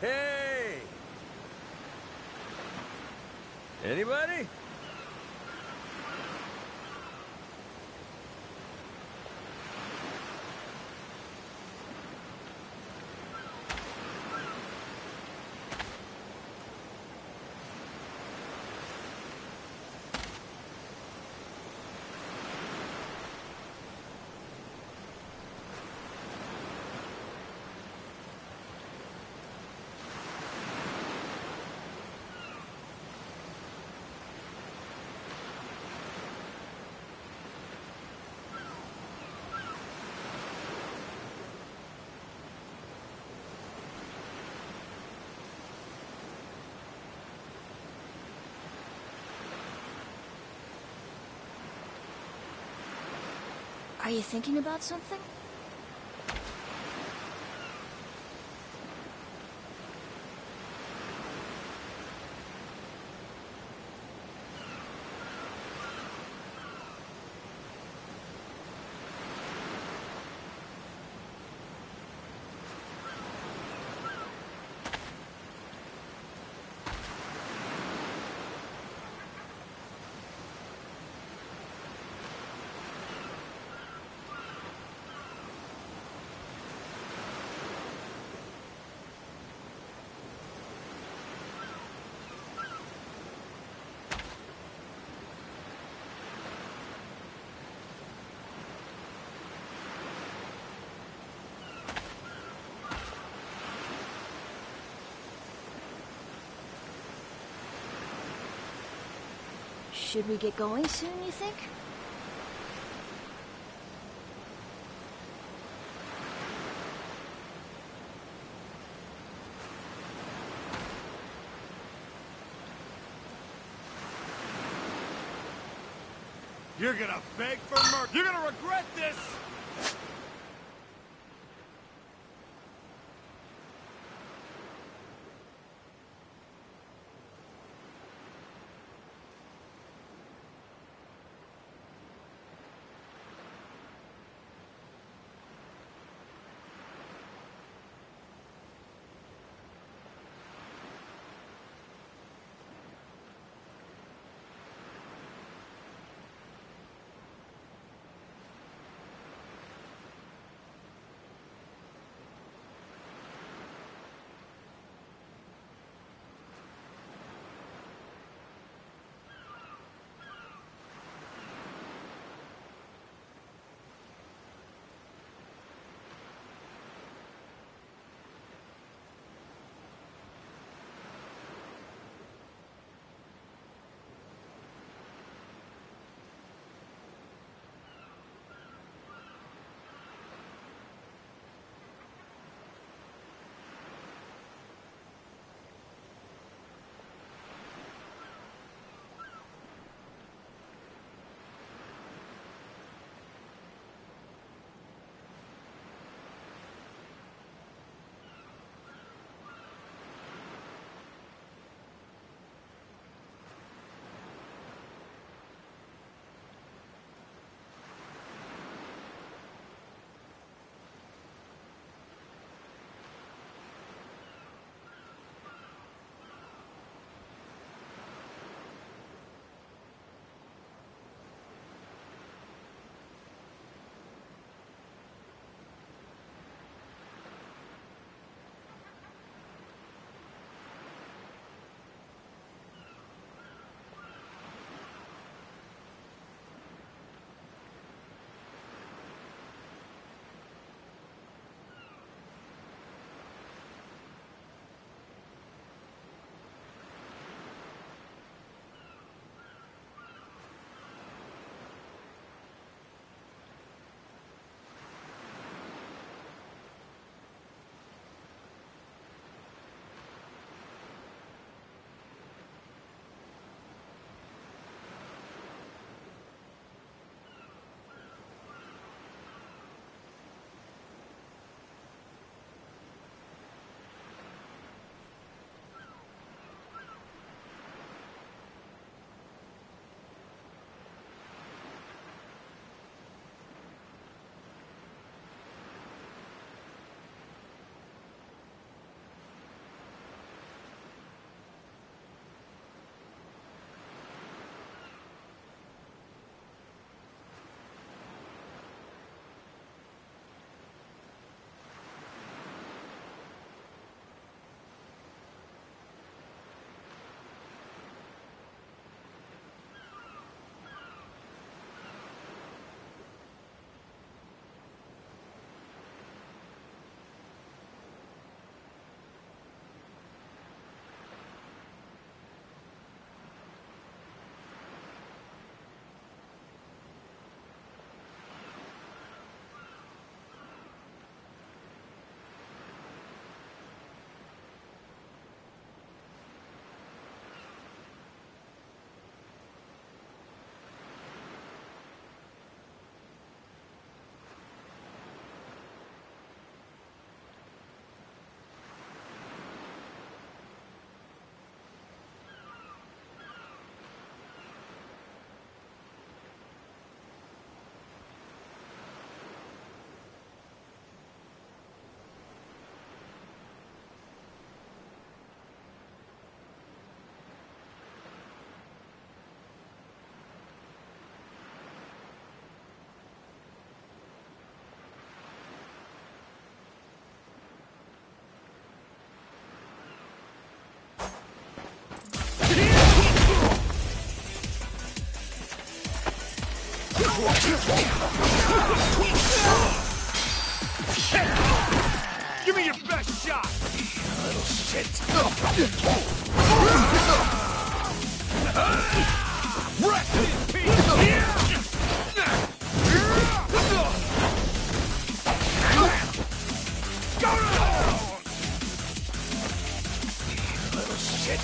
Hey! Anybody? Are you thinking about something? Should we get going soon, you think? You're gonna beg for mercy. You're gonna regret this! Give me your best shot! Little shit. Rest in peace! Little shit.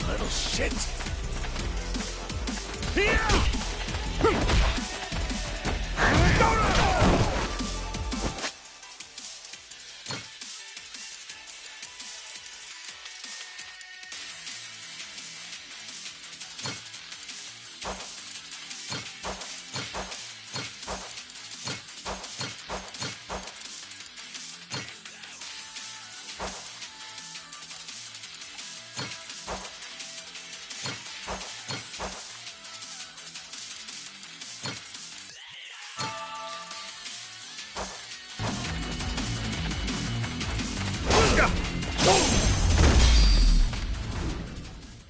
Little shit.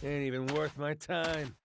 Ain't even worth my time.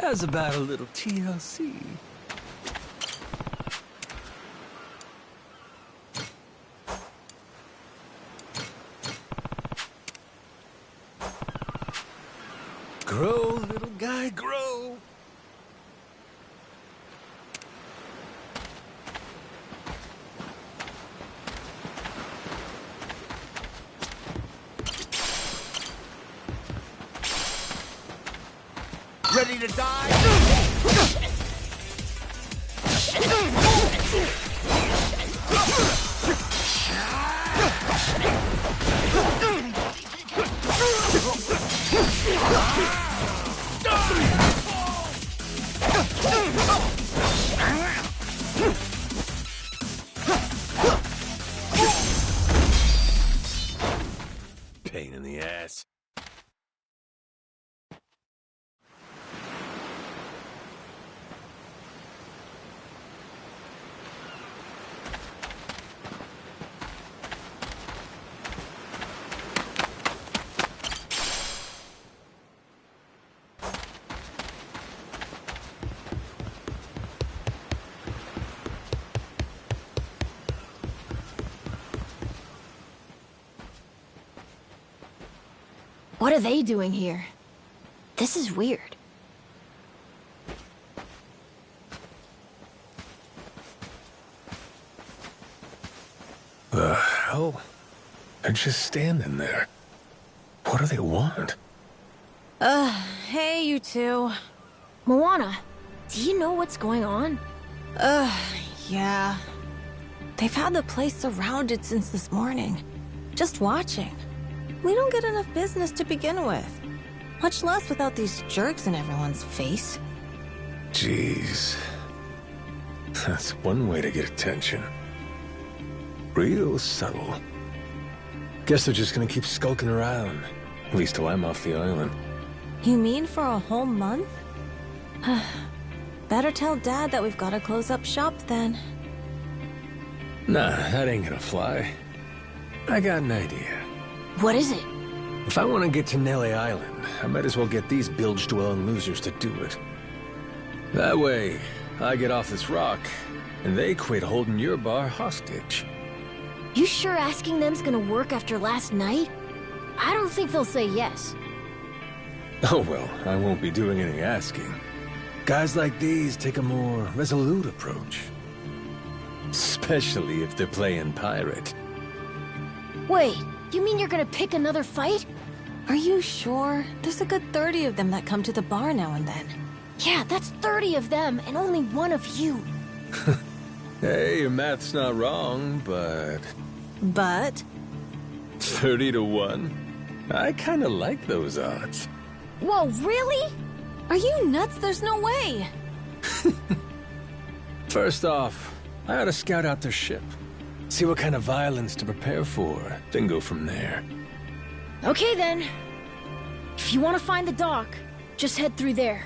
How's about a little TLC? Grow, little guy, grow. Ready to die? Pain in the ass. What are they doing here? This is weird. The hell? They're just standing there. What do they want? Hey, you two. Moana, do you know what's going on? Yeah. They've had the place surrounded since this morning. Just watching. We don't get enough business to begin with. Much less without these jerks in everyone's face. Jeez. That's one way to get attention. Real subtle. Guess they're just gonna keep skulking around. At least till I'm off the island. You mean for a whole month? Better tell Dad that we've got to close up shop then. Nah, that ain't gonna fly. I got an idea. What is it? If I want to get to Nelly Island, I might as well get these bilge-dwelling losers to do it. That way, I get off this rock, and they quit holding your bar hostage. You sure asking them's gonna work after last night? I don't think they'll say yes. Oh well, I won't be doing any asking. Guys like these take a more resolute approach. Especially if they're playing pirate. Wait, you mean you're gonna pick another fight? Are you sure? There's a good 30 of them that come to the bar now and then. Yeah, that's 30 of them and only one of you. Hey, your math's not wrong, but... But? 30 to 1? I kinda like those odds. Whoa, really? Are you nuts? There's no way. First off, I ought to scout out their ship. See what kind of violence to prepare for, then go from there. Okay then. If you want to find the dock, just head through there.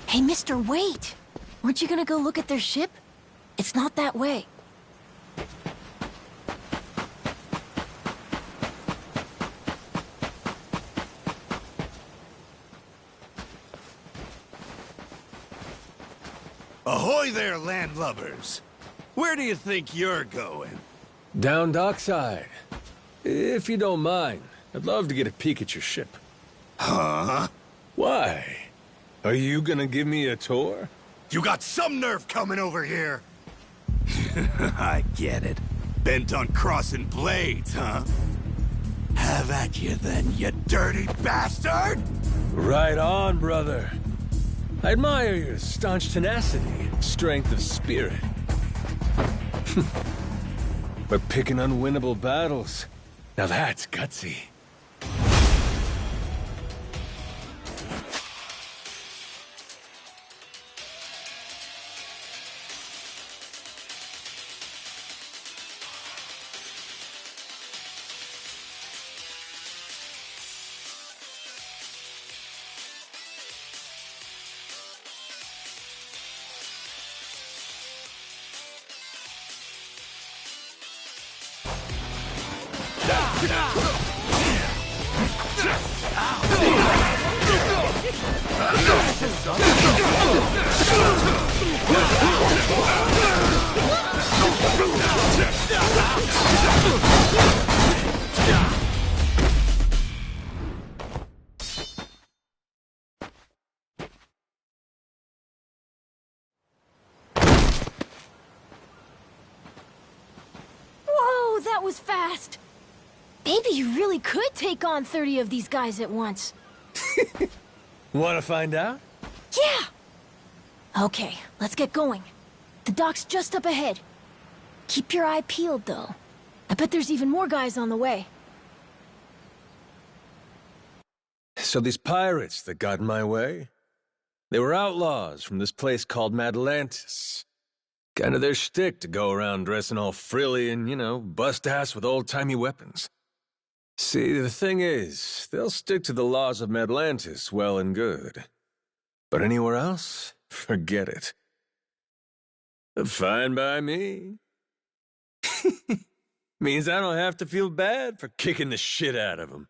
Hey, mister, wait! Weren't you gonna go look at their ship? It's not that way. Ahoy there, landlubbers! Where do you think you're going? Down dockside. If you don't mind, I'd love to get a peek at your ship. Huh? Why? Are you gonna give me a tour? You got some nerve coming over here! I get it. Bent on crossing blades, huh? Have at you then, you dirty bastard! Right on, brother. I admire your staunch tenacity and strength of spirit. But picking unwinnable battles, now that's gutsy. Whoa, that was fast! Maybe you really could take on 30 of these guys at once. Wanna find out? Yeah! Okay, let's get going. The dock's just up ahead. Keep your eye peeled, though. I bet there's even more guys on the way. So these pirates that got in my way, they were outlaws from this place called Madlantis. Kind of their shtick to go around dressing all frilly and, you know, bust ass with old-timey weapons. See, the thing is, they'll stick to the laws of Madlantis well and good. But anywhere else, forget it. Fine by me. Means I don't have to feel bad for kicking the shit out of them.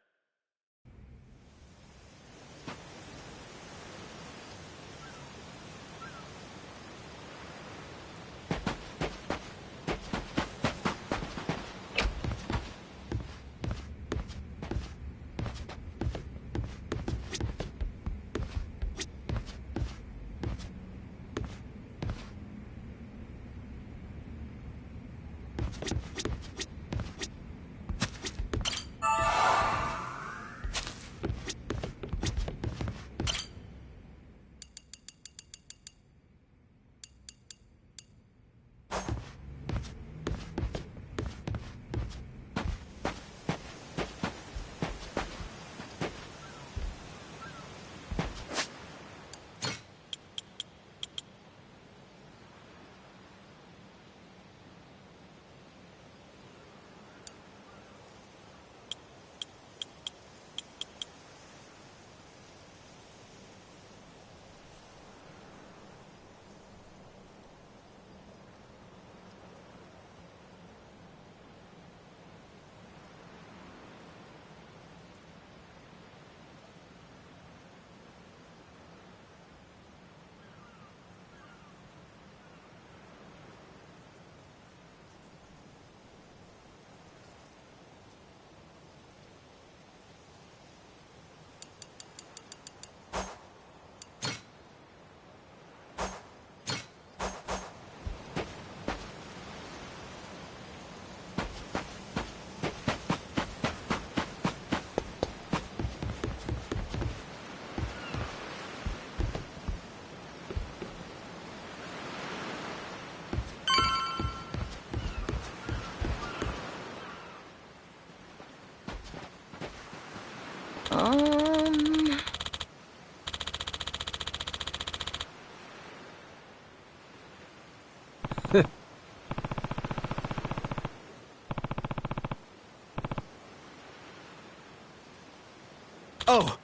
Oh!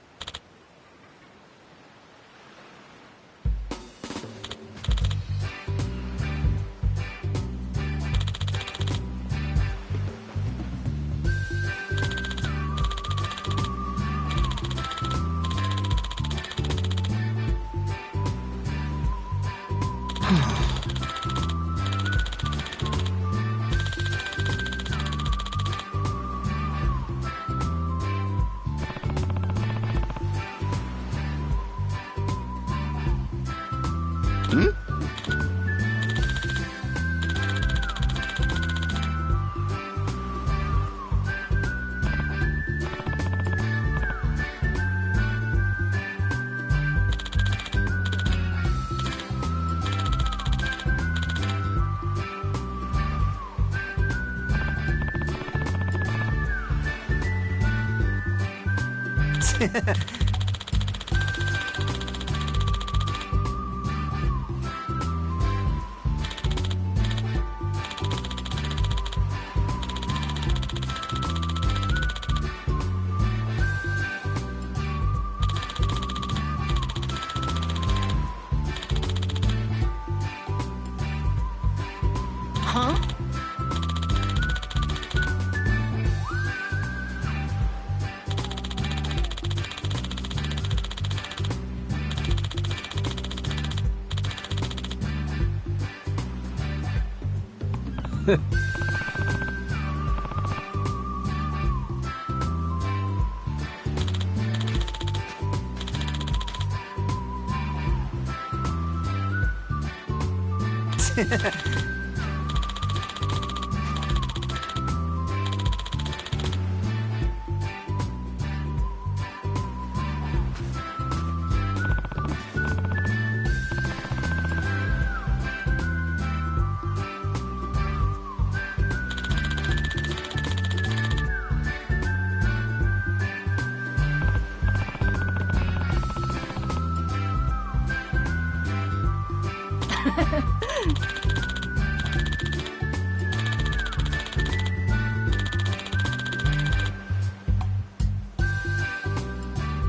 Huh?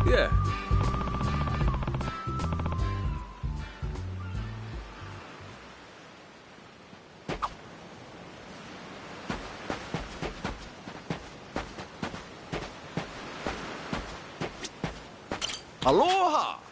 Yeah. Aloha!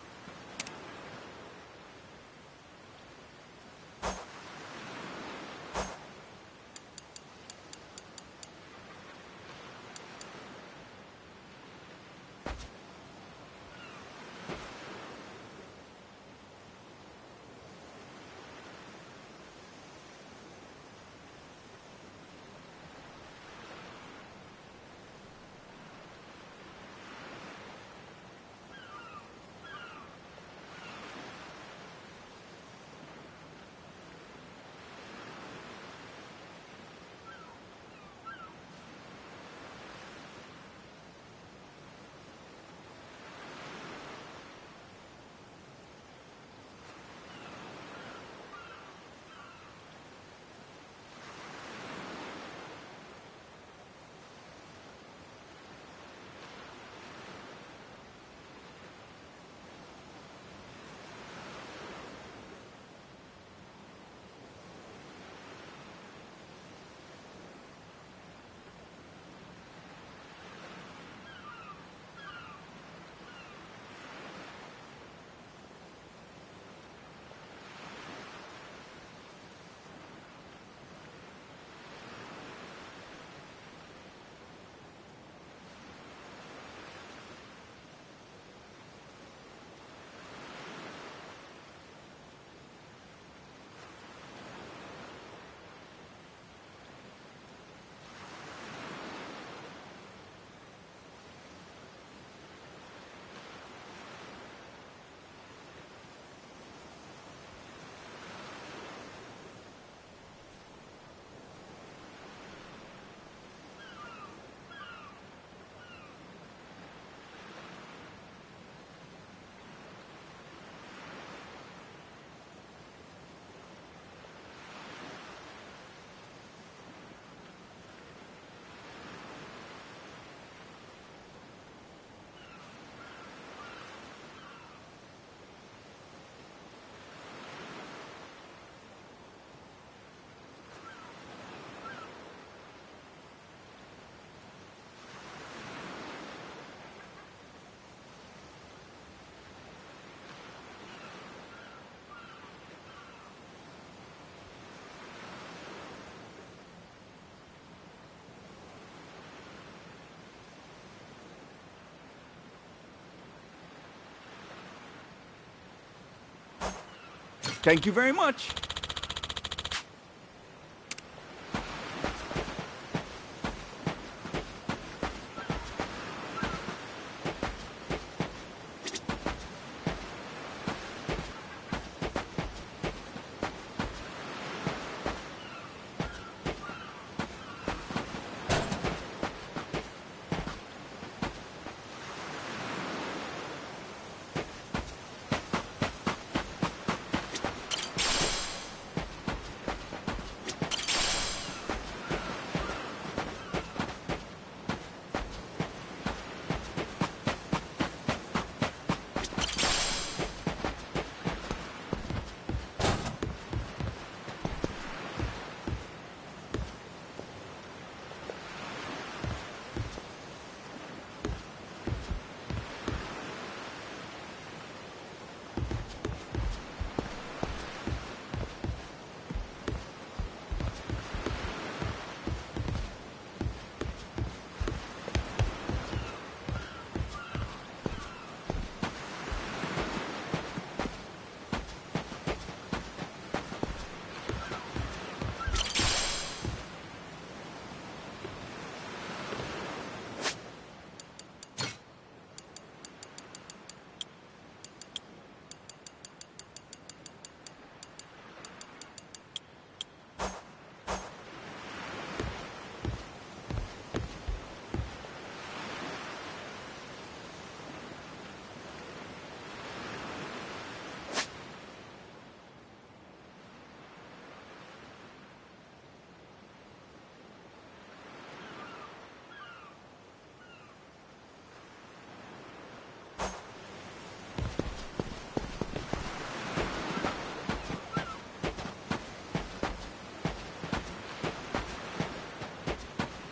Thank you very much.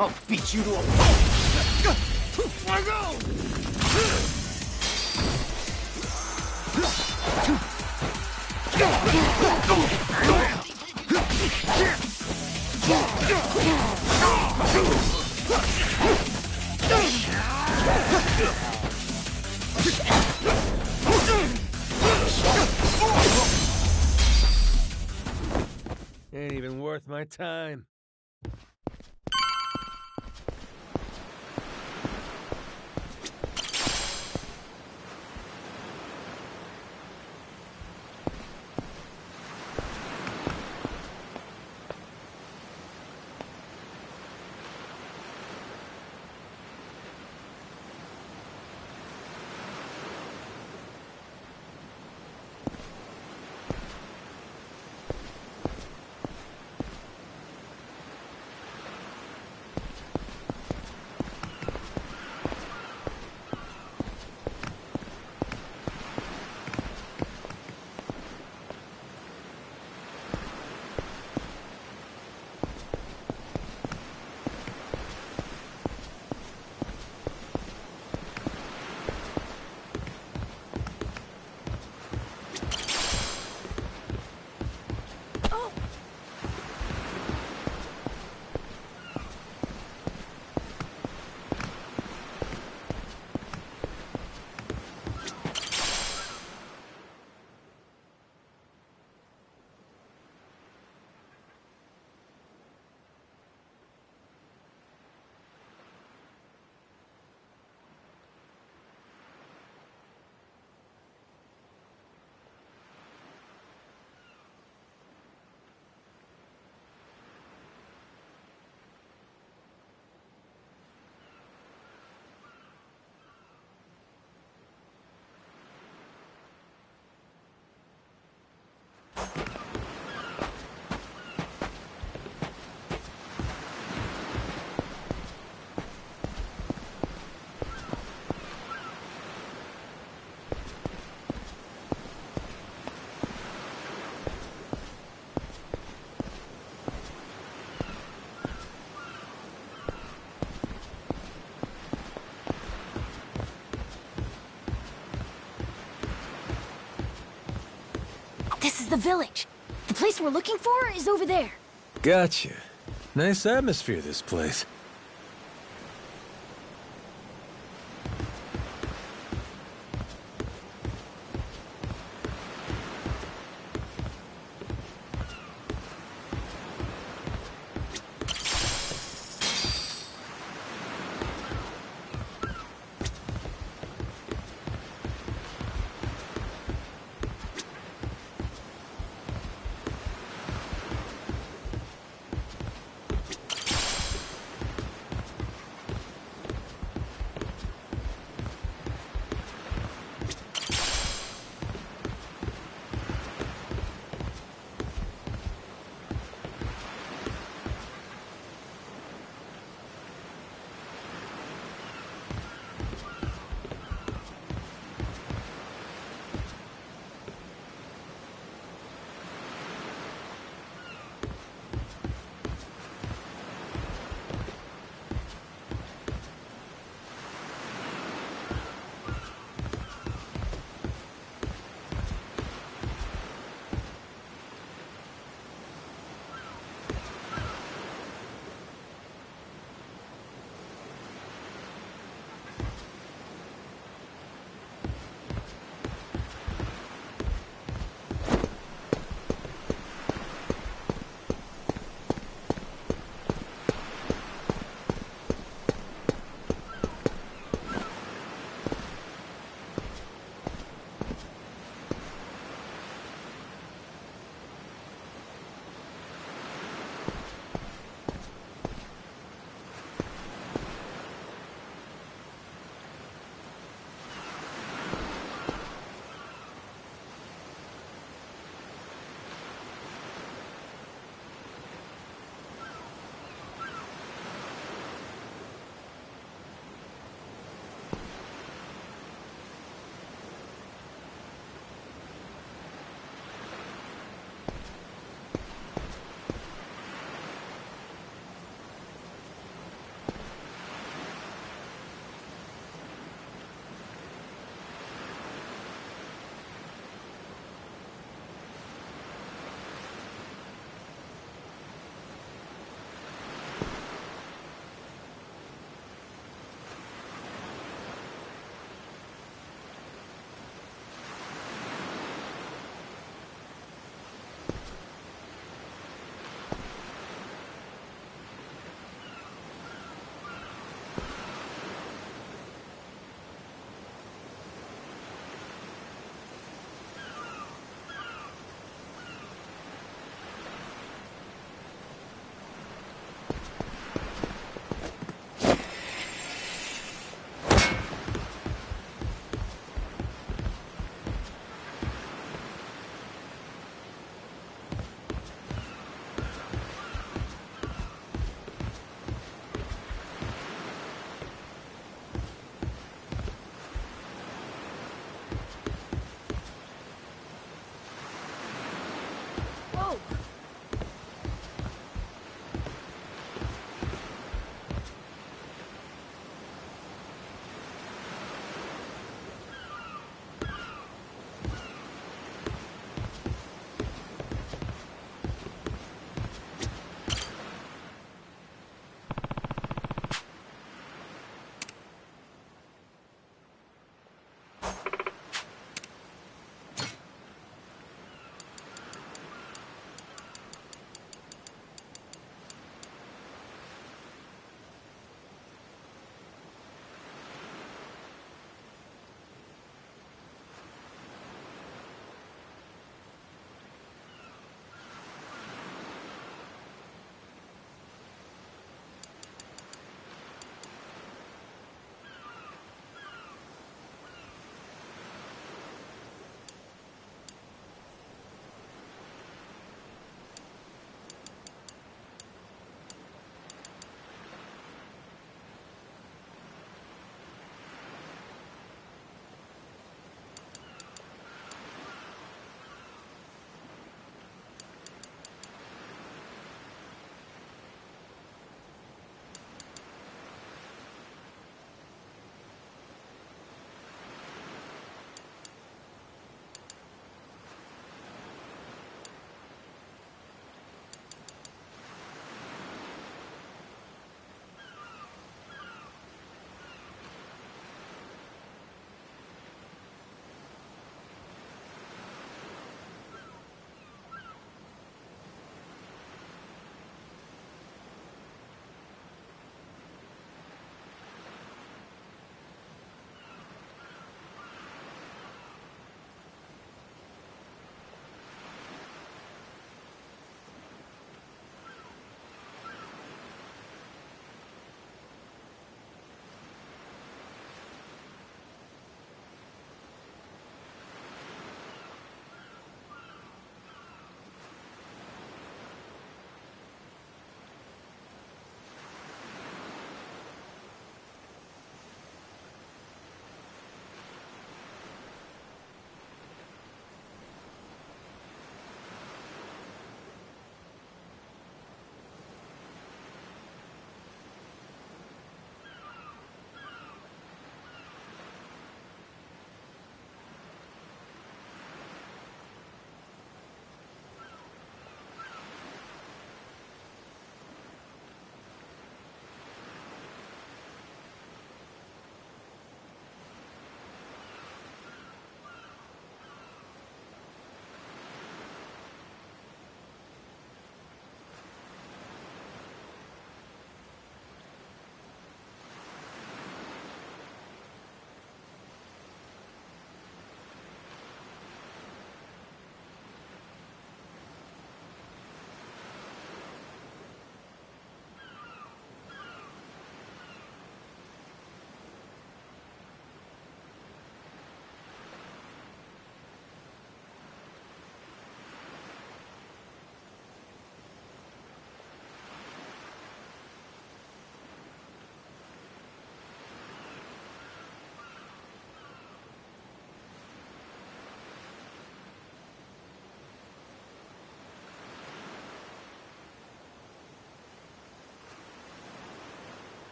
I'll beat you to a pulp! Let go! Ain't even worth my time. This is the village. The place we're looking for is over there. Gotcha. Nice atmosphere, this place.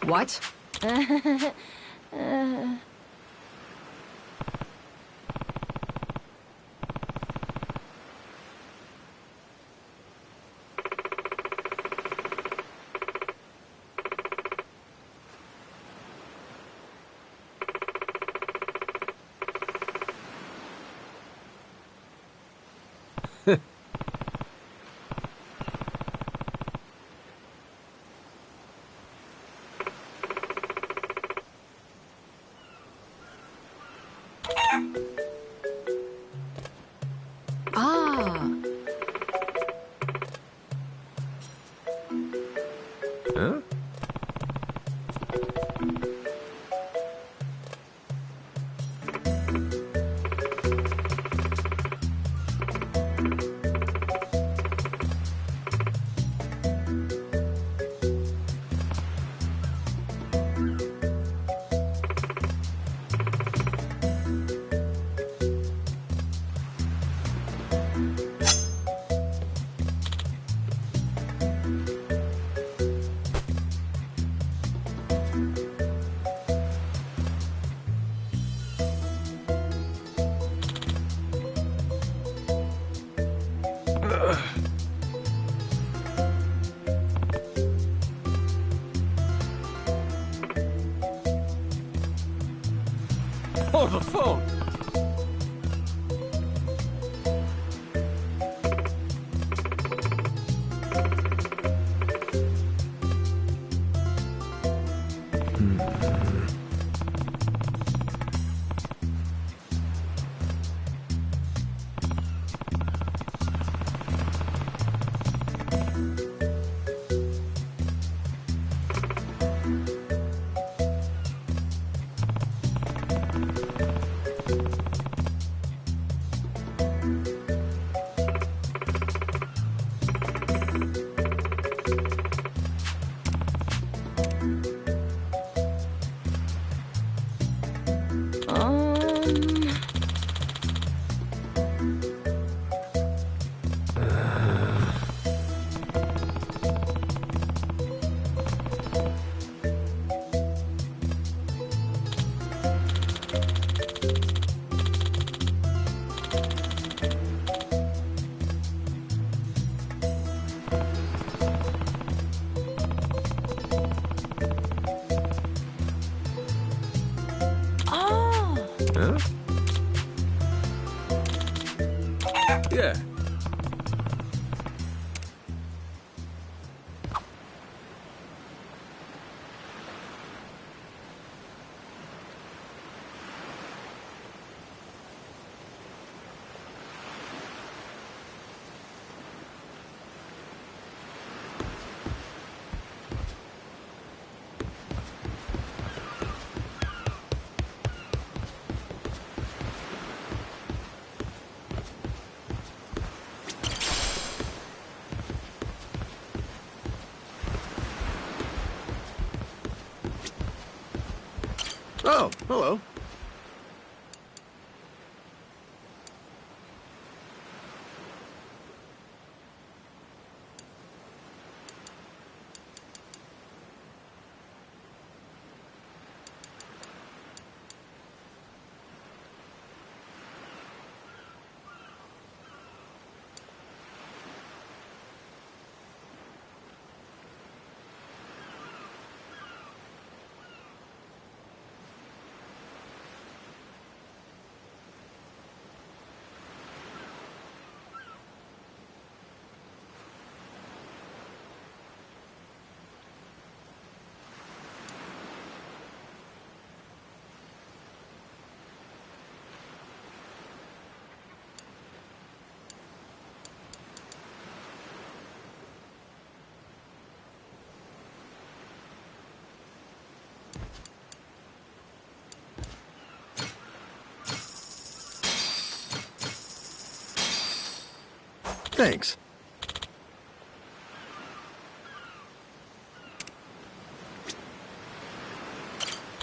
What? Ah. Huh? Oh, the phone! Oh! Huh? Yeah. Oh, hello. Thanks.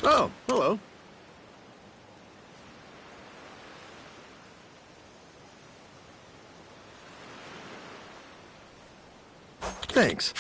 Oh, hello. Thanks.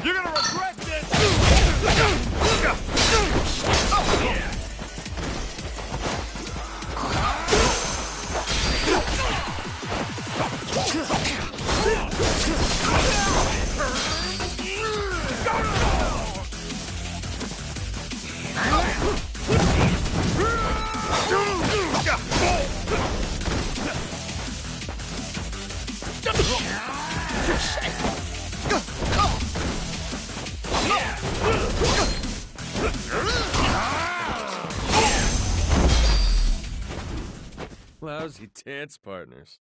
You're gonna regret this! Lousy dance partners.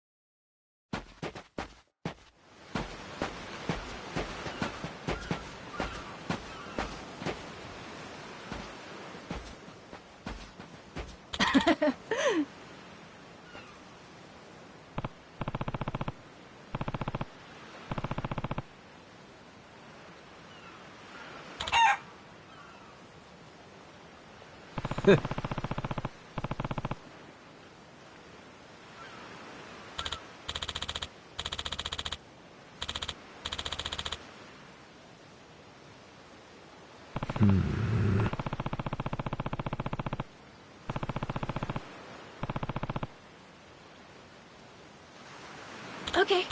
Okay.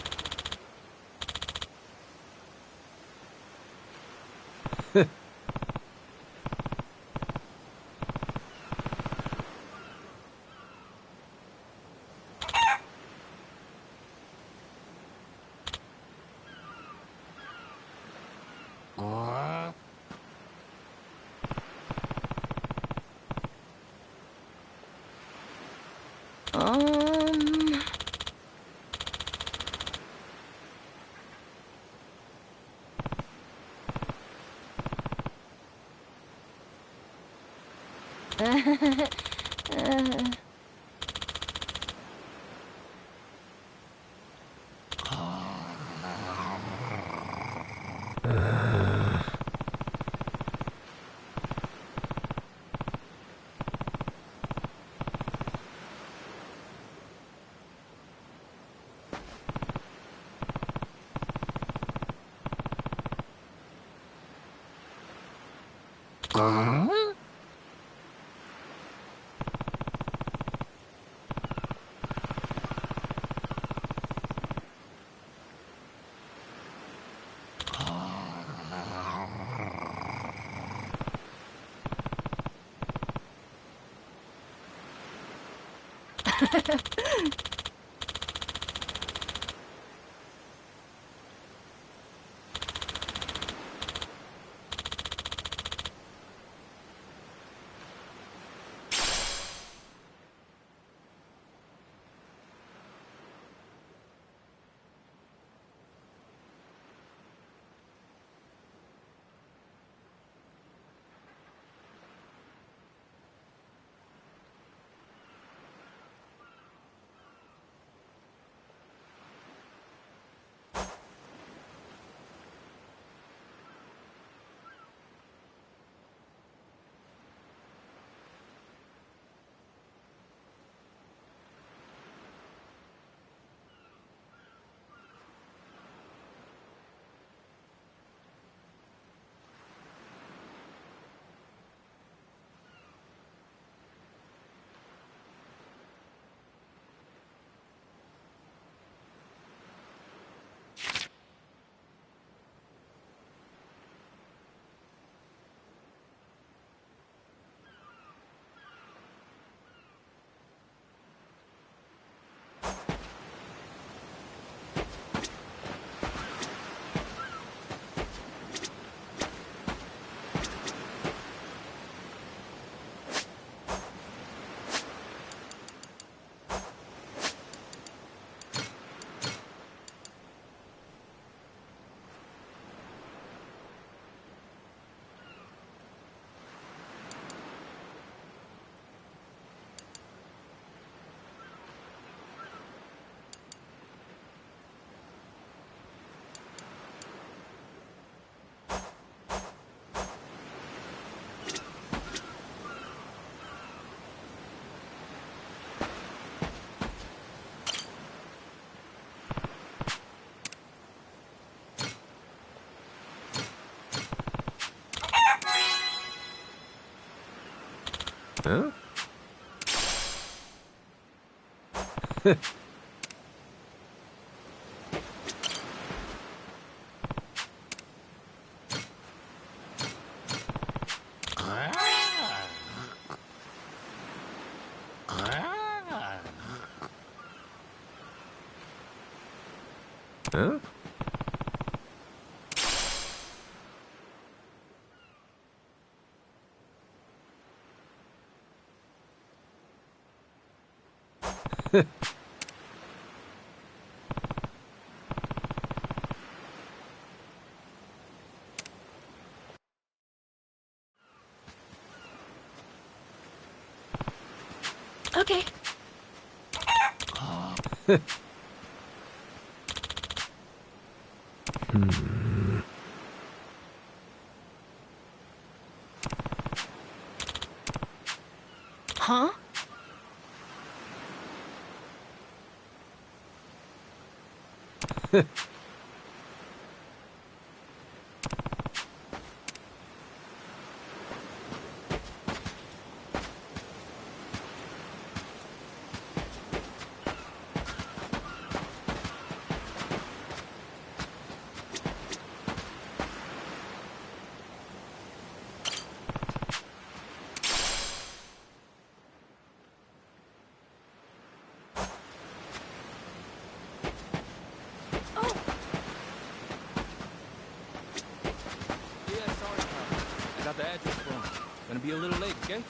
Um... Huh? Okay. Huh? Yeah, sorry, pal. I got the address wrong. Gonna be a little late, okay?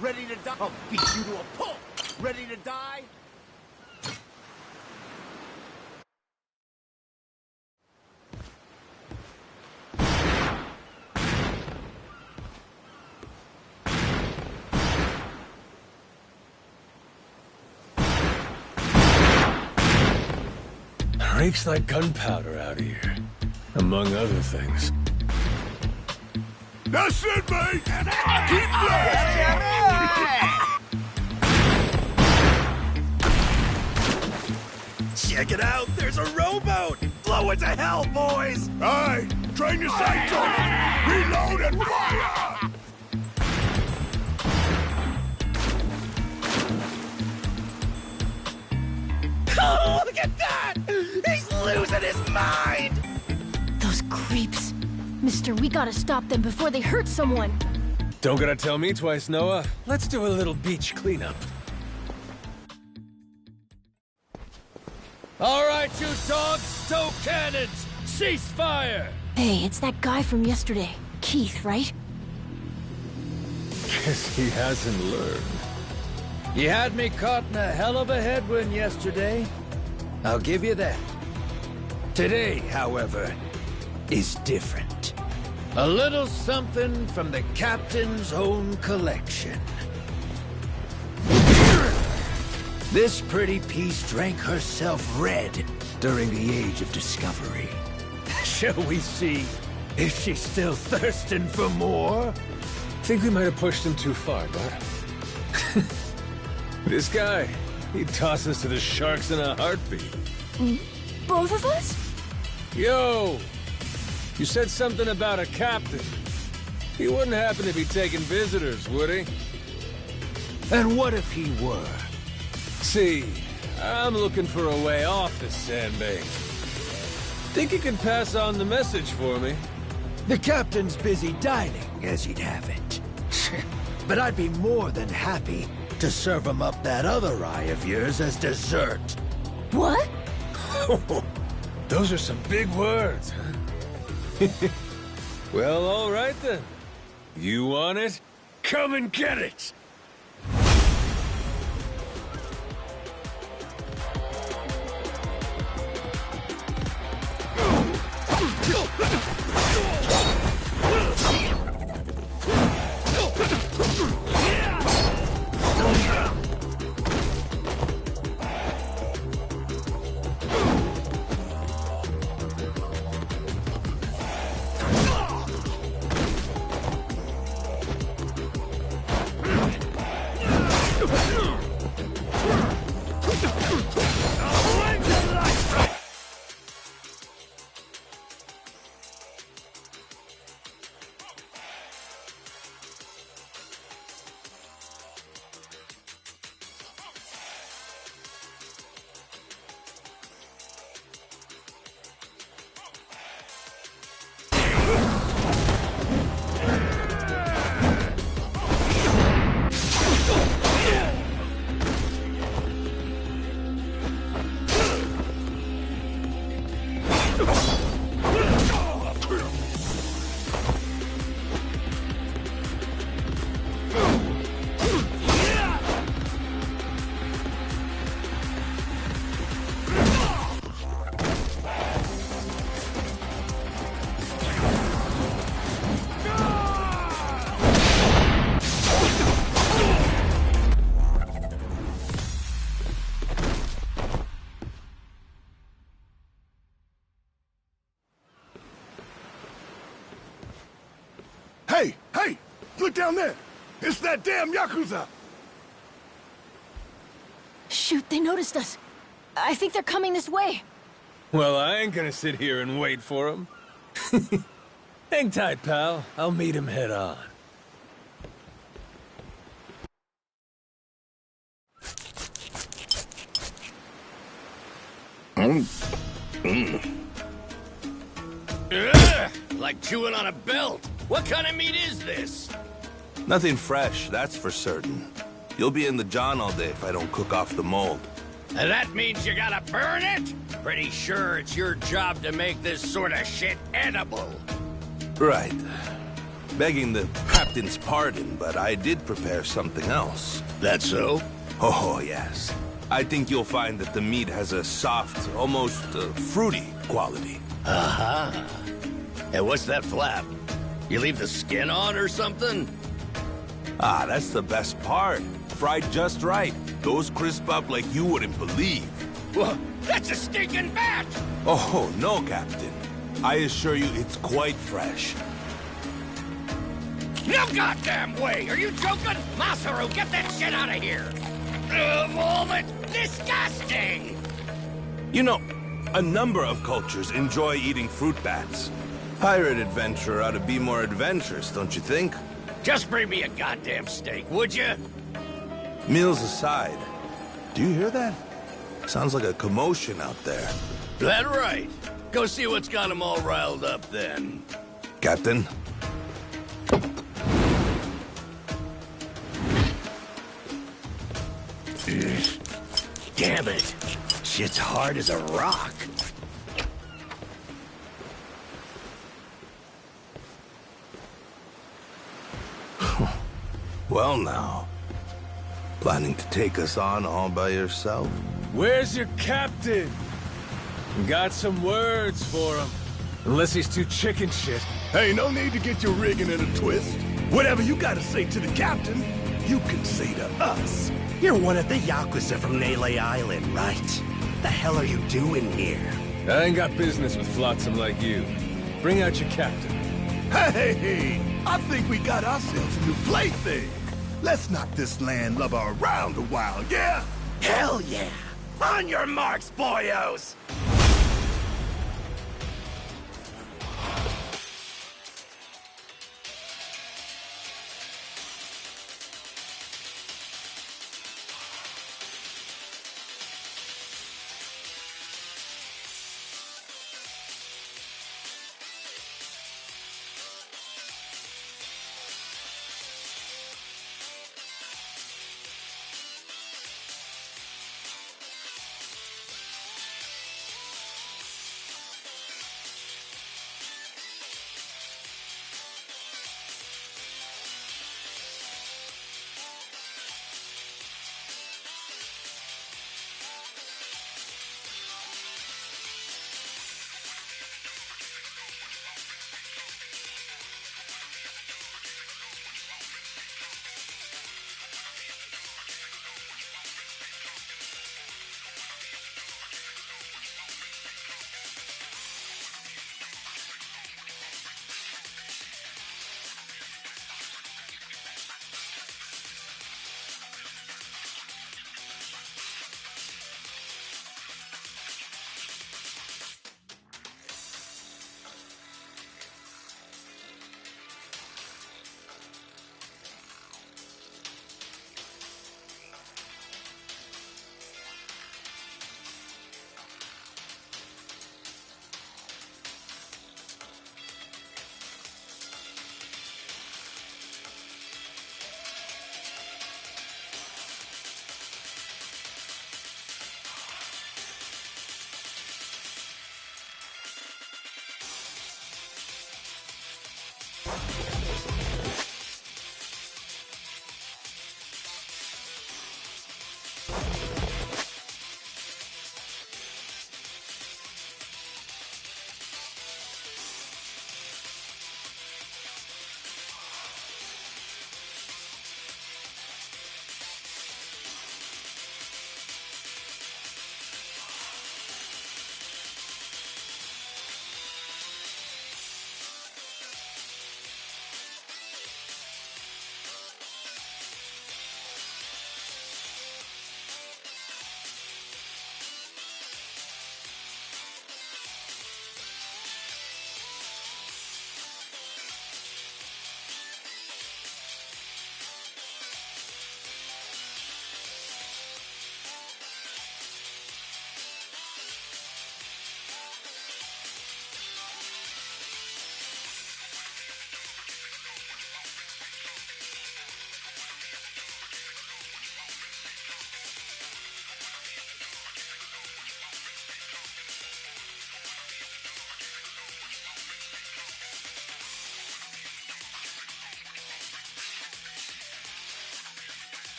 Ready to die? I'll beat you to a pulp! Ready to die? Reeks like gunpowder out here, among other things. That's it, mate! Keep Check it out! There's a rowboat! Blow it to hell, boys! Aye! Train your sights on it! Reload and fire! Oh, look at that! He's losing his mind! Those creeps. Mister, we gotta stop them before they hurt someone. Don't gotta tell me twice, Noah. Let's do a little beach cleanup. All right, you dogs, stow cannons! Cease fire! Hey, it's that guy from yesterday. Keith, right? Guess he hasn't learned. You had me caught in a hell of a headwind yesterday. I'll give you that. Today, however, is different. A little something from the captain's own collection. This pretty piece drank herself red during the Age of Discovery. Shall we see if she's still thirsting for more? Think we might have pushed him too far, bud. This guy, he'd toss us to the sharks in a heartbeat. Both of us? Yo! You said something about a captain. He wouldn't happen to be taking visitors, would he? And what if he were? See, I'm looking for a way off this sandbank. Think you could pass on the message for me? The captain's busy dining, as he'd have it. But I'd be more than happy to serve him up that other eye of yours as dessert. What? Those are some big words, huh? Well, all right then. You want it? Come and get it! Hey! Hey! Look down there! It's that damn Yakuza! Shoot, they noticed us. I think they're coming this way. Well, I ain't gonna sit here and wait for him. Hang tight, pal. I'll meet him head on. Ugh, like chewing on a belt. What kind of meat is this? Nothing fresh, that's for certain. You'll be in the John all day if I don't cook off the mold. And that means you gotta burn it? Pretty sure it's your job to make this sort of shit edible. Right. Begging the captain's pardon, but I did prepare something else. That so? Oh, yes. I think you'll find that the meat has a soft, almost fruity quality. Uh-huh. And what's that flap? You leave the skin on or something? Ah, that's the best part. Fried just right. Those crisp up like you wouldn't believe. Well, that's a stinking bat! Oh, no, Captain. I assure you it's quite fresh. No goddamn way! Are you joking? Masaru, get that shit out of here! Oh, that's disgusting! You know, a number of cultures enjoy eating fruit bats. Pirate adventurer ought to be more adventurous, don't you think? Just bring me a goddamn steak, would you? Meals aside, do you hear that? Sounds like a commotion out there. That right. Go see what's got them all riled up then. Captain? Damn it. Shit's hard as a rock. Well now. Planning to take us on all by yourself? Where's your captain? Got some words for him. Unless he's too chicken shit. Hey, no need to get your rigging in a twist. Whatever you gotta say to the captain, you can say to us. You're one of the Yakuza from Nele Island, right? The hell are you doing here? I ain't got business with flotsam like you. Bring out your captain. Hey, I think we got ourselves a new plaything. Let's knock this landlubber around a while, yeah? Hell yeah! On your marks, boyos!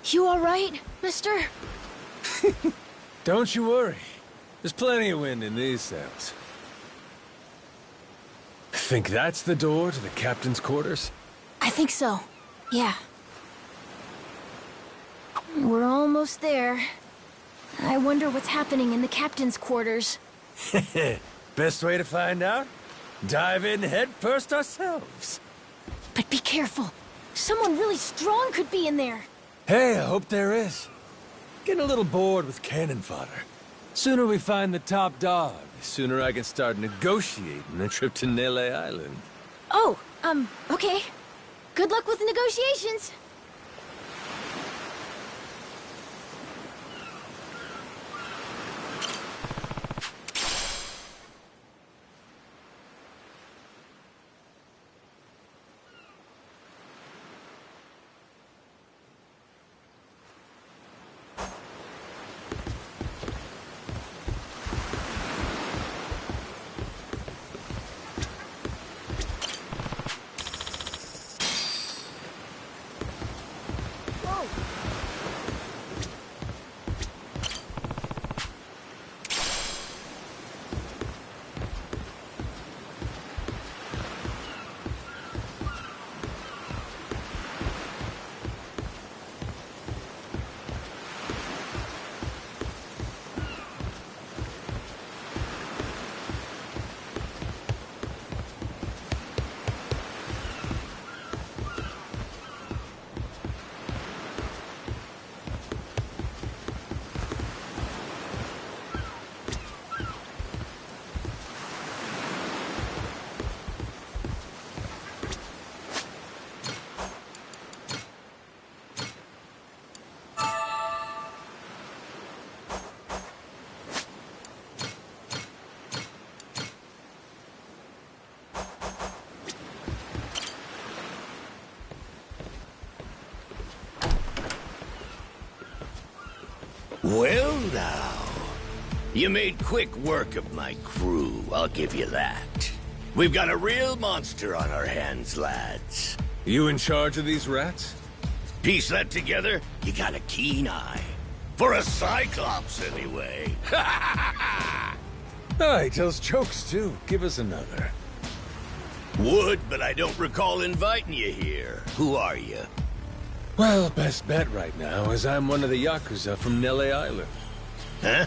You all right, mister? Don't you worry. There's plenty of wind in these sails. Think that's the door to the captain's quarters? I think so. Yeah. We're almost there. I wonder what's happening in the captain's quarters. Best way to find out? Dive in head first ourselves. But be careful. Someone really strong could be in there. Hey, I hope there is. Getting a little bored with cannon fodder. Sooner we find the top dog, the sooner I can start negotiating a trip to Nele Island. Oh, okay. Good luck with the negotiations. Well now, you made quick work of my crew, I'll give you that. We've got a real monster on our hands, lads. You in charge of these rats? Piece that together, you got a keen eye. For a Cyclops, anyway. Oh, he tells jokes too. Give us another. Would, but I don't recall inviting you here. Who are you? Well, best bet right now is I'm one of the Yakuza from Nele Island. Huh?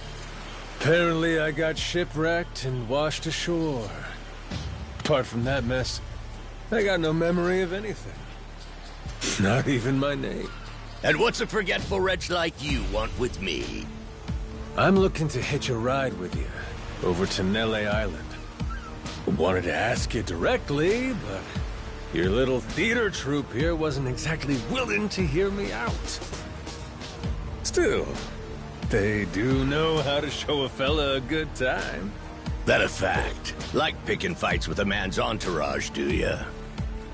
Apparently I got shipwrecked and washed ashore. Apart from that mess, I got no memory of anything. Not even my name. And what's a forgetful wretch like you want with me? I'm looking to hitch a ride with you over to Nele Island. Wanted to ask you directly, but your little theater troupe here wasn't exactly willing to hear me out. Still, they do know how to show a fella a good time. That a fact? Like picking fights with a man's entourage, do ya?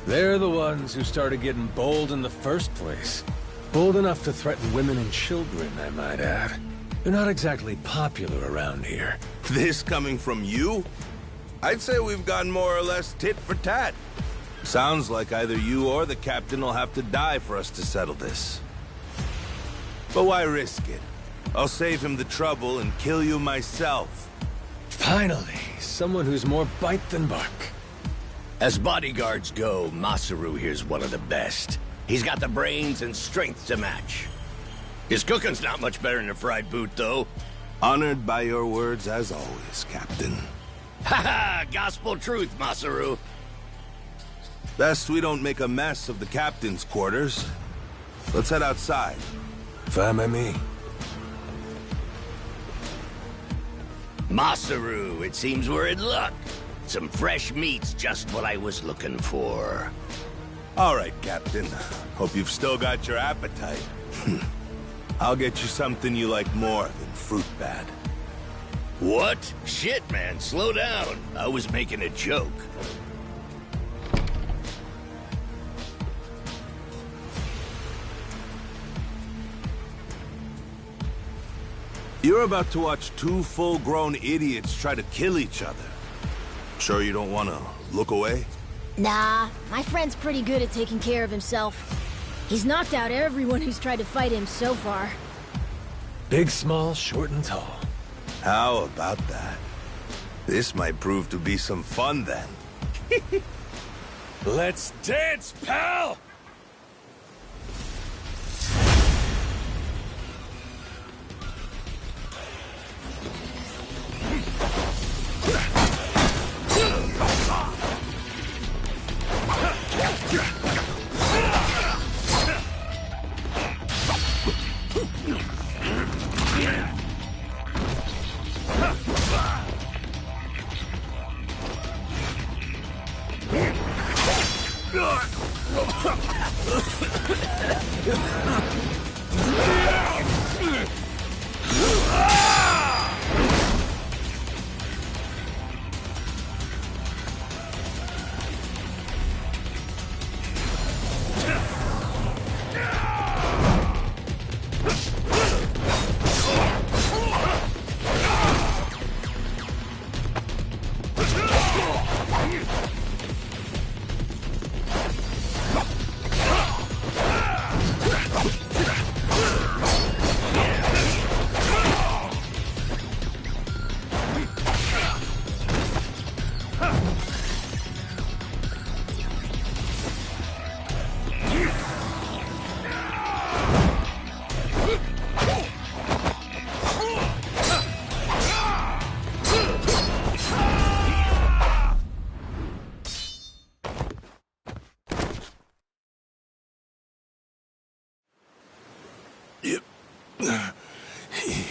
They're the ones who started getting bold in the first place. Bold enough to threaten women and children, I might add. They're not exactly popular around here. This coming from you? I'd say we've gone more or less tit for tat. Sounds like either you or the captain will have to die for us to settle this. But why risk it? I'll save him the trouble and kill you myself. Finally, someone who's more bite than bark. As bodyguards go, Masaru here's one of the best. He's got the brains and strength to match. His cooking's not much better than a fried boot, though. Honored by your words as always, Captain. Ha-ha! Gospel truth, Masaru. Best we don't make a mess of the captain's quarters. Let's head outside. Fine by me. Masaru, it seems we're in luck. Some fresh meat's just what I was looking for. All right, Captain. Hope you've still got your appetite. I'll get you something you like more than fruit bat. What? Shit, man, slow down. I was making a joke. You're about to watch two full-grown idiots try to kill each other. Sure you don't want to look away? Nah, my friend's pretty good at taking care of himself. He's knocked out everyone who's tried to fight him so far. Big, small, short, and tall. How about that? This might prove to be some fun then. Let's dance, pal!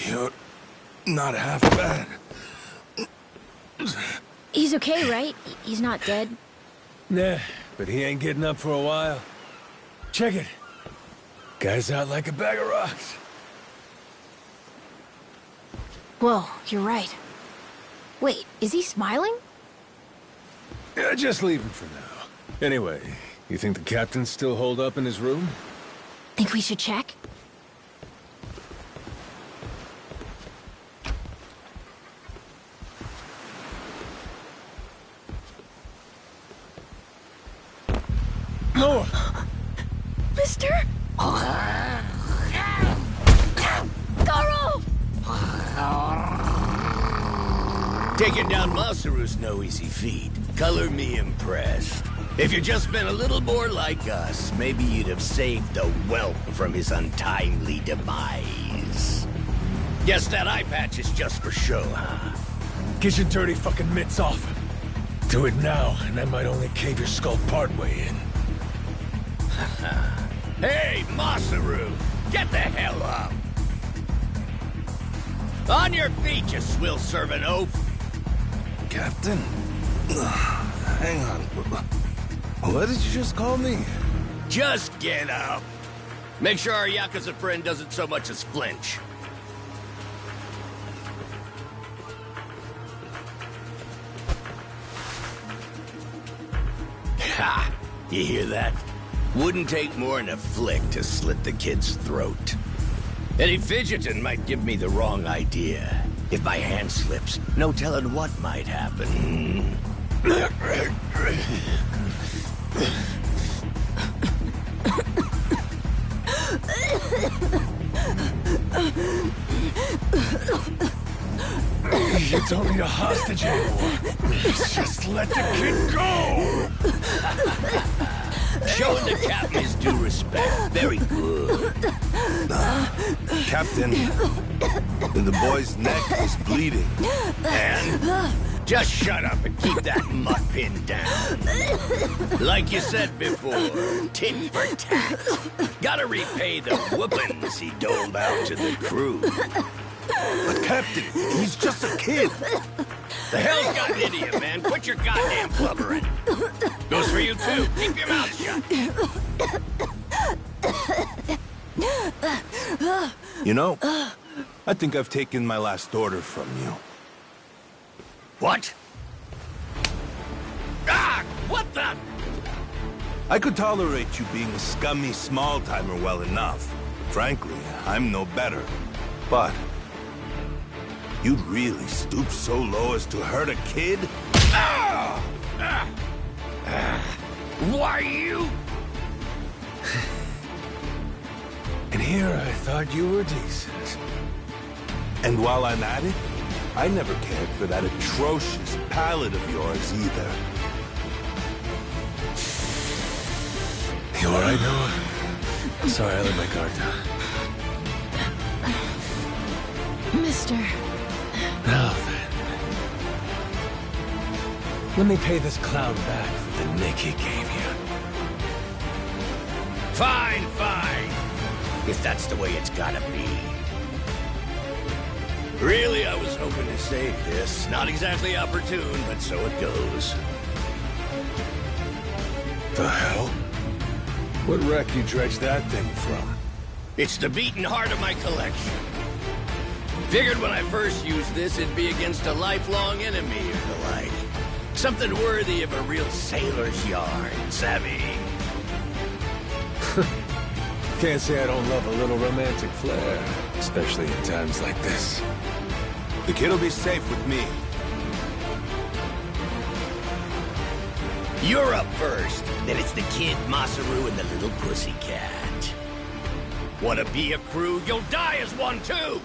You're not half bad. He's okay, right? He's not dead? Nah, but he ain't getting up for a while. Check it. Guy's out like a bag of rocks. Whoa, you're right. Wait, is he smiling? Yeah, just leave him for now. Anyway, you think the captain's still holed up in his room? Think we should check? No! Mister? Garo! Taking down Masaru's no easy feat. Color me impressed. If you'd just been a little more like us, maybe you'd have saved the whelp from his untimely demise. Guess that eye patch is just for show, huh? Get your dirty fucking mitts off. Do it now, and I might only cave your skull partway in. Hey, Masaru! Get the hell up! On your feet, you swill-serving oaf! Captain? Hang on. What did you just call me? Just get up! Make sure our Yakuza friend doesn't so much as flinch. Ha! You hear that? Wouldn't take more than a flick to slit the kid's throat. Any fidgeting might give me the wrong idea. If my hand slips, no telling what might happen. You don't need a hostage anymore. Just let the kid go! Showing the captain his due respect. Very good. Captain, the boy's neck is bleeding. And just shut up and keep that mutt pinned down. Like you said before, tit for tat. Gotta repay the whoopings he doled out to the crew. But Captain, he's just a kid. The hell's gotten into you, man? Quit your goddamn blubbering. Goes for you, too. Keep your mouth shut. You know, I think I've taken my last order from you. What? Ah! What the? I could tolerate you being a scummy small-timer well enough. Frankly, I'm no better. But you'd really stoop so low as to hurt a kid? Why you? And here I thought you were decent. And while I'm at it, I never cared for that atrocious palate of yours either. You alright, Noah? Sorry, I let my guard down. Mister. Now then. Let me pay this clown back for the nick he gave you. Fine, fine. If that's the way it's gotta be. Really, I was hoping to save this. Not exactly opportune, but so it goes. The hell? What wreck you dredged that thing from? It's the beating heart of my collection. Figured when I first used this, it'd be against a lifelong enemy or the like. Something worthy of a real sailor's yarn, savvy? Can't say I don't love a little romantic flair, especially in times like this. The kid'll be safe with me. You're up first. Then it's the kid, Masaru, and the little pussycat. Wanna be a crew? You'll die as one, too!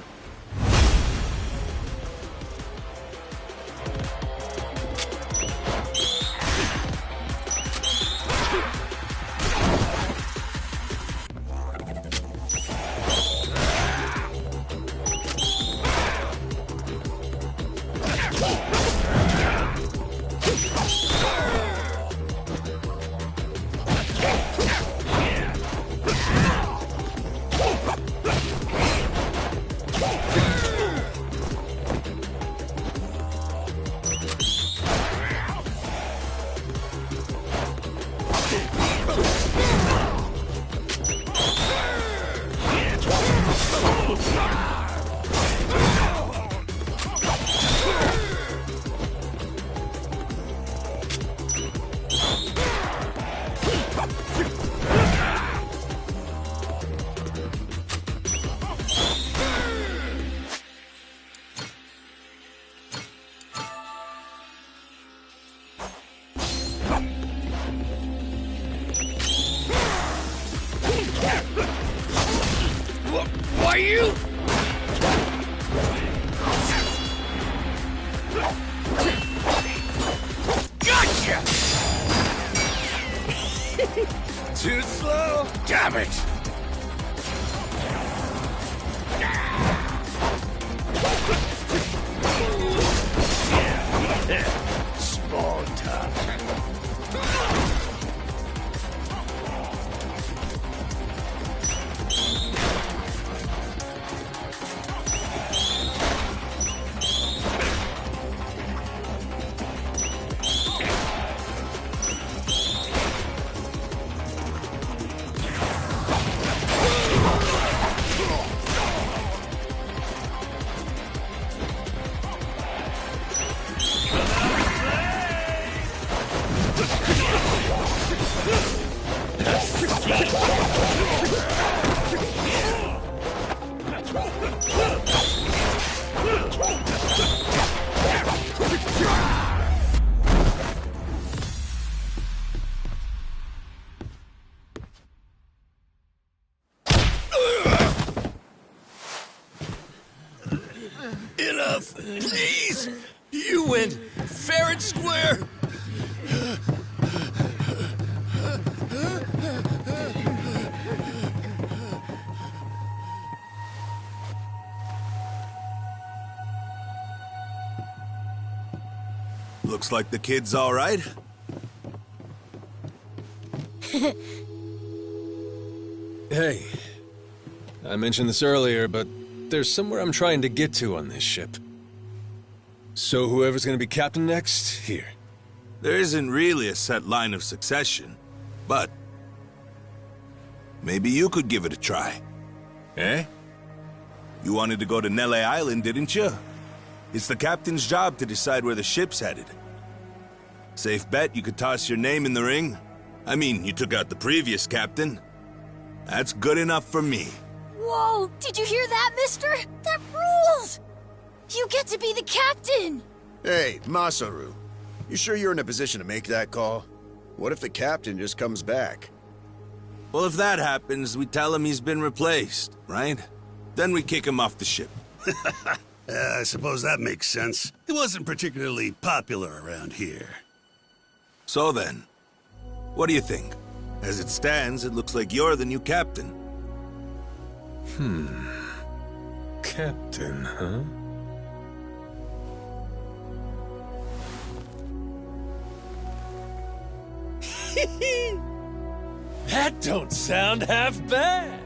Why you? Gotcha! Too slow? Damn it! Small talk. Enough, please! You went fair and square! Looks like the kid's all right. Hey, I mentioned this earlier, but there's somewhere I'm trying to get to on this ship. So whoever's gonna be captain next, here. There isn't really a set line of succession, but maybe you could give it a try. Eh? You wanted to go to Nele Island, didn't you? It's the captain's job to decide where the ship's headed. Safe bet you could toss your name in the ring. I mean, you took out the previous captain. That's good enough for me. Whoa! Did you hear that, mister? That rules! You get to be the captain! Hey, Masaru. You sure you're in a position to make that call? What if the captain just comes back? Well, if that happens, we tell him he's been replaced, right? Then we kick him off the ship. I suppose that makes sense. He wasn't particularly popular around here. So then, what do you think? As it stands, it looks like you're the new captain. Captain, huh? That don't sound half bad.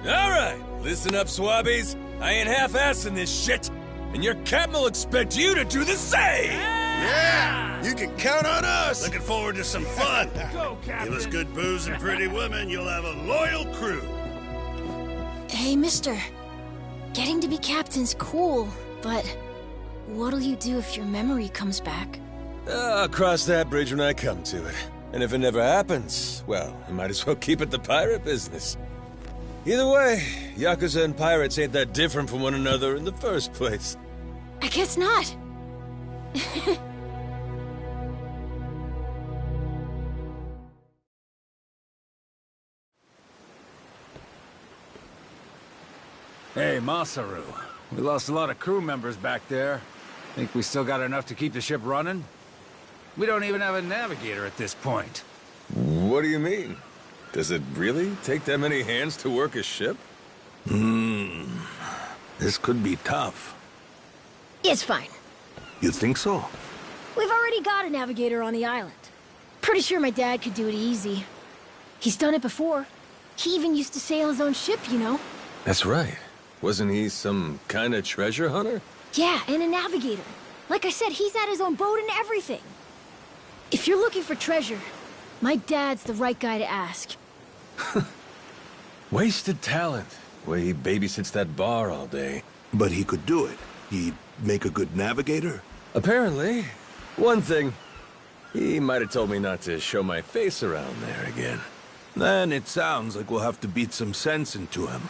All right, listen up, swabbies. I ain't half-assing this shit, and your captain will expect you to do the same. Yeah! You can count on us! Looking forward to some fun. Go, Captain! Give us good booze and pretty women, you'll have a loyal crew. Hey, mister. Getting to be captain's cool, but what'll you do if your memory comes back? I'll cross that bridge when I come to it. And if it never happens, well, I might as well keep it the pirate business. Either way, Yakuza and pirates ain't that different from one another in the first place. I guess not. Hey, Masaru. We lost a lot of crew members back there. Think we still got enough to keep the ship running? We don't even have a navigator at this point. What do you mean? Does it really take that many hands to work a ship? This could be tough. It's fine. You think so? We've already got a navigator on the island. Pretty sure my dad could do it easy. He's done it before. He even used to sail his own ship, you know? That's right. Wasn't he some kind of treasure hunter? Yeah, and a navigator. Like I said, he's had his own boat and everything. If you're looking for treasure, my dad's the right guy to ask. Wasted talent. Way he babysits that bar all day. But he could do it. He'd make a good navigator. Apparently. One thing. He might have told me not to show my face around there again. Then it sounds like we'll have to beat some sense into him.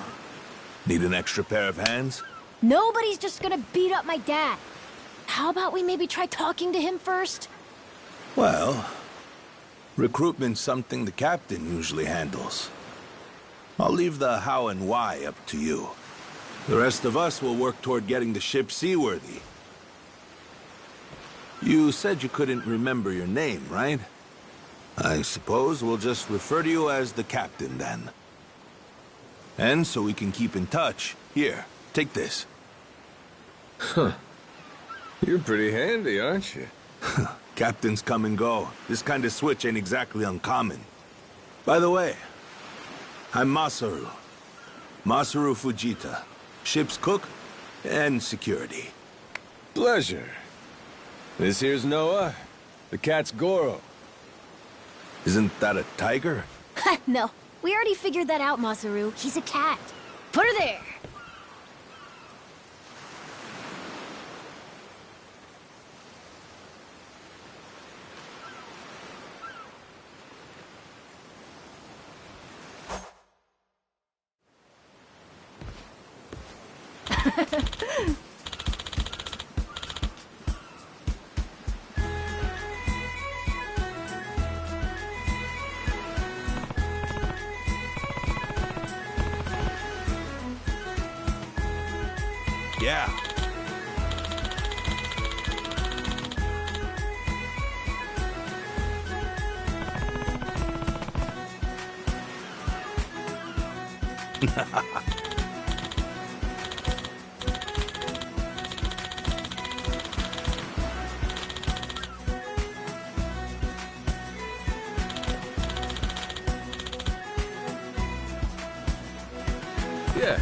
Need an extra pair of hands? Nobody's just gonna beat up my dad. How about we maybe try talking to him first? Well, recruitment's something the captain usually handles. I'll leave the how and why up to you. The rest of us will work toward getting the ship seaworthy. You said you couldn't remember your name, right? I suppose we'll just refer to you as the captain, then. And so we can keep in touch, here, take this. Huh. You're pretty handy, aren't you? Captains come and go. This kind of switch ain't exactly uncommon. By the way, I'm Masaru. Masaru Fujita. Ship's cook and security. Pleasure. This here's Noah. The cat's Goro. Isn't that a tiger? No, we already figured that out, Masaru. He's a cat. Put her there. Yeah. Yeah.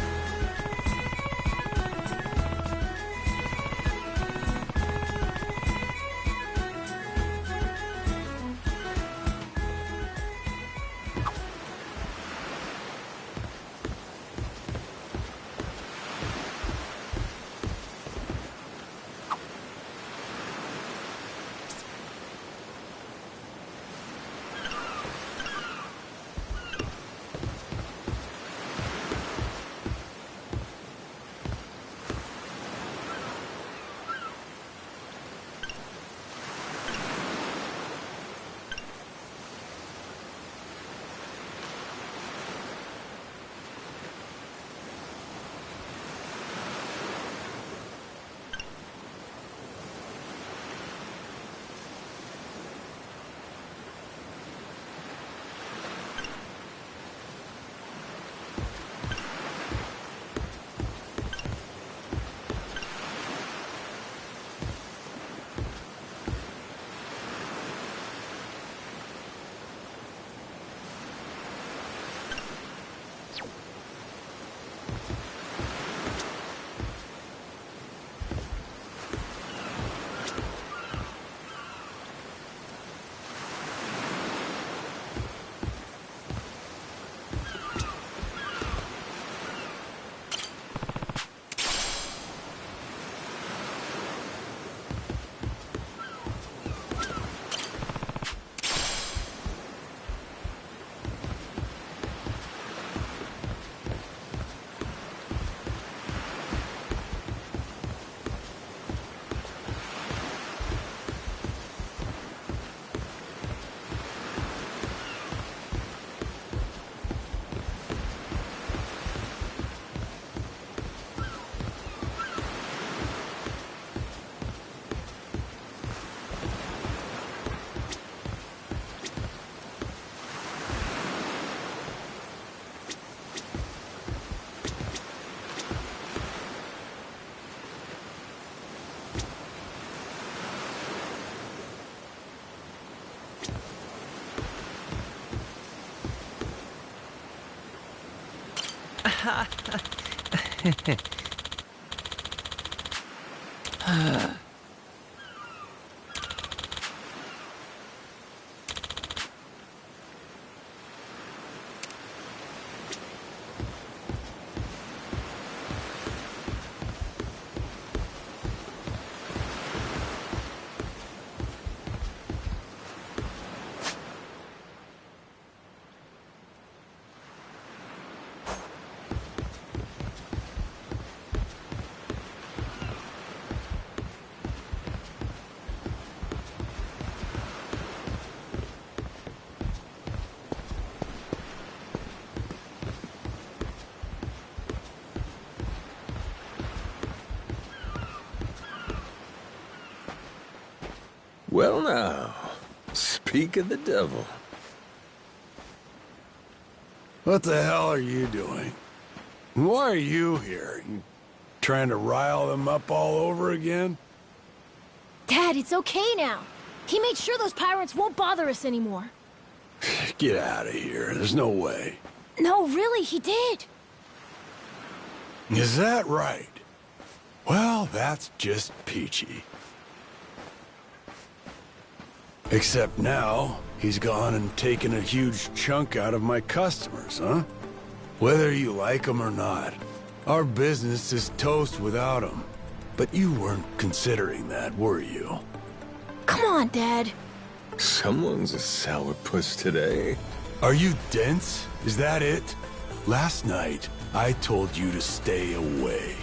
Well now, speak of the devil. What the hell are you doing? Why are you here? You trying to rile them up all over again? Dad, it's okay now. He made sure those pirates won't bother us anymore. Get out of here. There's no way. No, really, he did. Is that right? Well, that's just peachy. Except now, he's gone and taken a huge chunk out of my customers, huh? Whether you like them or not, our business is toast without them. But you weren't considering that, were you? Come on, Dad. Someone's a sourpuss today. Are you dense? Is that it? Last night, I told you to stay away.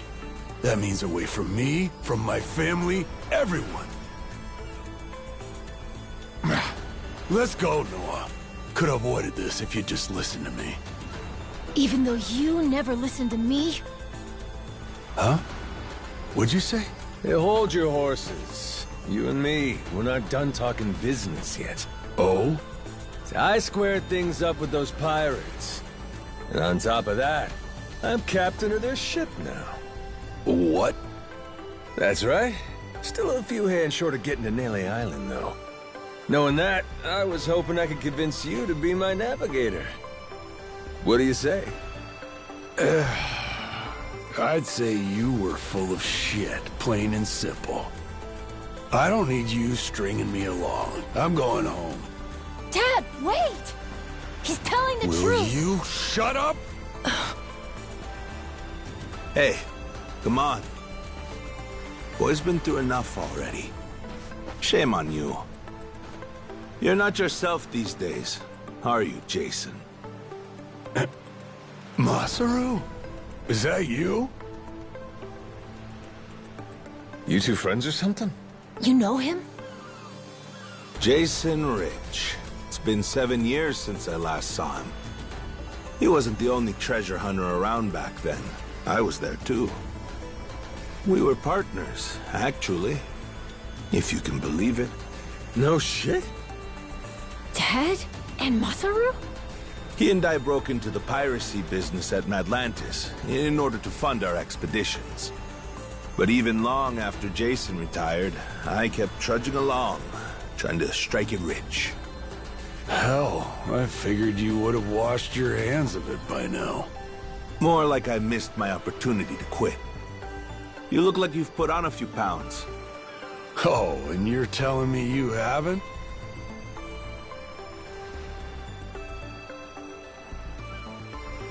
That means away from me, from my family, everyone. Let's go, Noah. Could have avoided this if you'd just listened to me. Even though you never listened to me? Huh? What'd you say? Hey, hold your horses. You and me, we're not done talking business yet. Oh? See, I squared things up with those pirates. And on top of that, I'm captain of their ship now. What? That's right. Still a few hands short of getting to Nelly Island, though. Knowing that, I was hoping I could convince you to be my navigator. What do you say? I'd say you were full of shit, plain and simple. I don't need you stringing me along. I'm going home. Dad, wait! He's telling the Will truth. you shut up? Hey, come on. Boy's been through enough already. Shame on you. You're not yourself these days, are you, Jason? Masaru? Is that you? You two friends or something? You know him? Jason Ridge. It's been 7 years since I last saw him. He wasn't the only treasure hunter around back then. I was there too. We were partners, actually. If you can believe it. No shit? Dad? And Masaru? He and I broke into the piracy business at Madlantis in order to fund our expeditions. But even long after Jason retired, I kept trudging along, trying to strike it rich. Hell, I figured you would have washed your hands of it by now. More like I missed my opportunity to quit. You look like you've put on a few pounds. Oh, and you're telling me you haven't?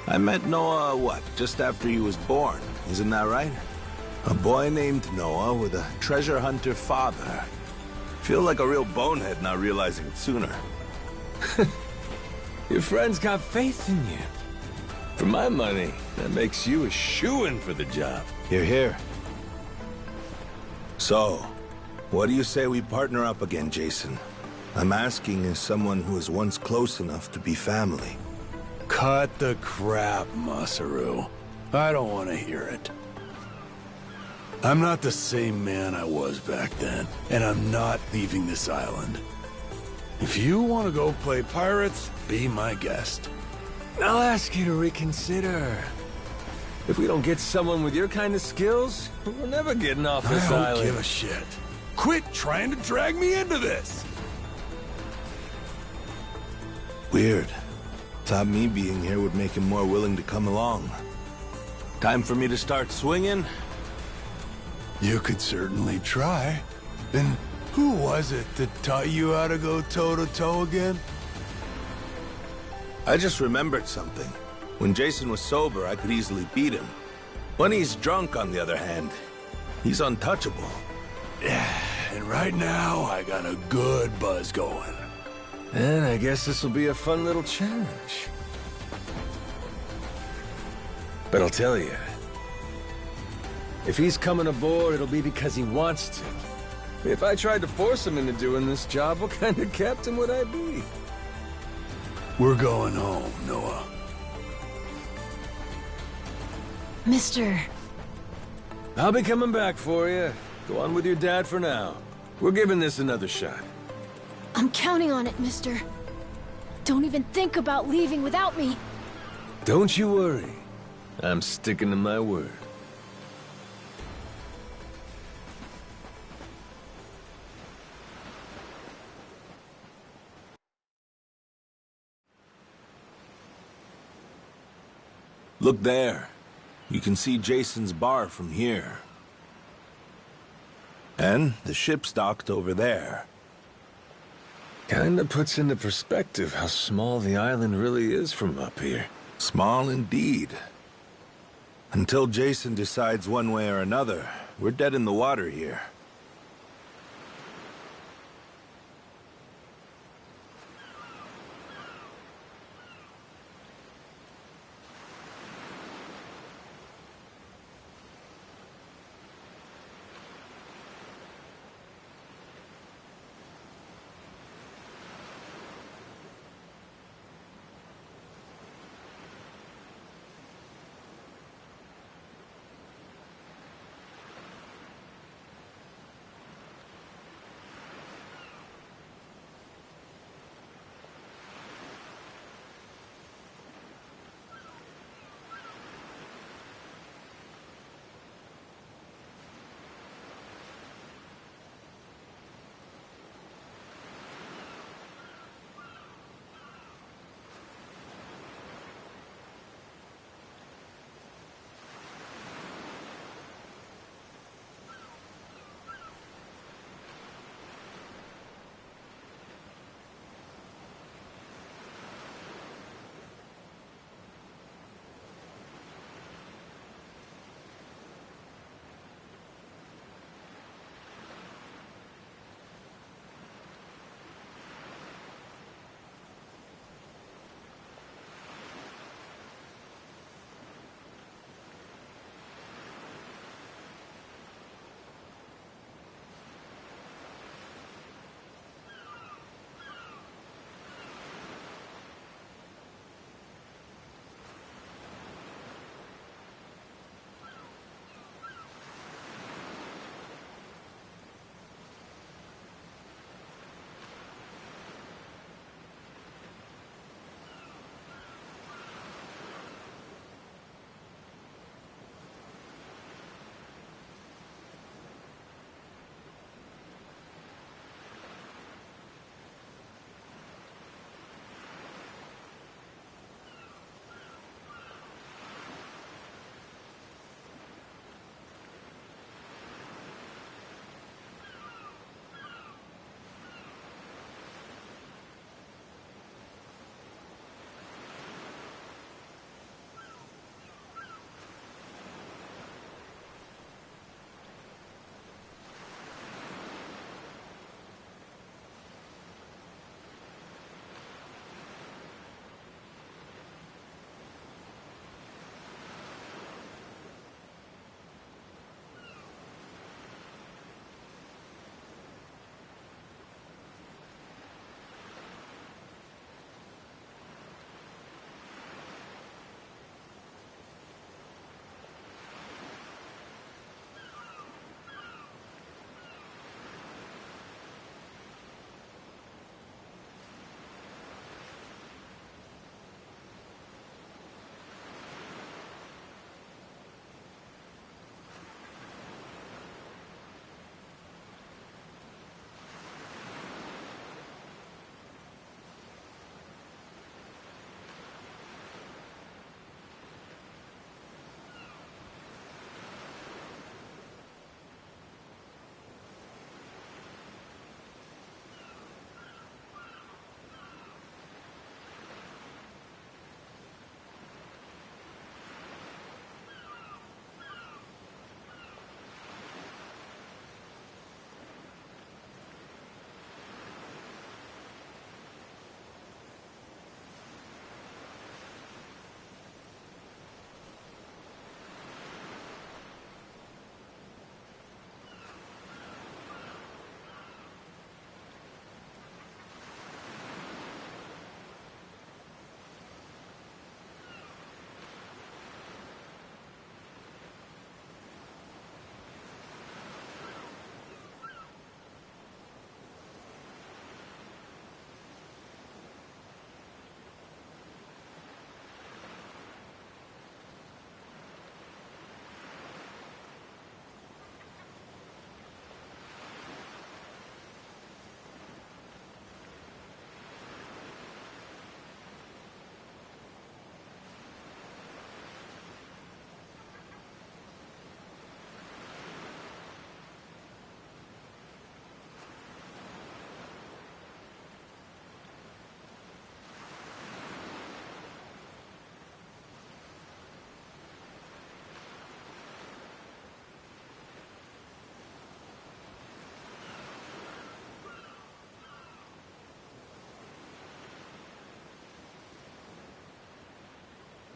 I met Noah, what, just after he was born, isn't that right? A boy named Noah with a treasure hunter father. Feel like a real bonehead not realizing it sooner. Your friends got faith in you. For my money, that makes you a shoo-in for the job. You're here. So, what do you say we partner up again, Jason? I'm asking as someone who was once close enough to be family. Cut the crap, Masaru. I don't want to hear it. I'm not the same man I was back then, and I'm not leaving this island. If you want to go play pirates, be my guest. I'll ask you to reconsider. If we don't get someone with your kind of skills, we're never getting off this I don't island. give a shit. Quit trying to drag me into this! Weird. Thought me being here would make him more willing to come along. Time for me to start swinging? You could certainly try. And who was it that taught you how to go toe-to-toe again? I just remembered something. When Jason was sober, I could easily beat him. When he's drunk, on the other hand, he's untouchable. Yeah, and right now, I got a good buzz going. And I guess this will be a fun little challenge. But I'll tell you, if he's coming aboard, it'll be because he wants to. If I tried to force him into doing this job, what kind of captain would I be? We're going home, Noah. Mister... I'll be coming back for you. Go on with your dad for now. We're giving this another shot. I'm counting on it, mister. Don't even think about leaving without me. Don't you worry. I'm sticking to my word. Look there. You can see Jason's bar from here. And the ship's docked over there. Kinda puts into perspective how small the island really is from up here. Small indeed. Until Jason decides one way or another, we're dead in the water here.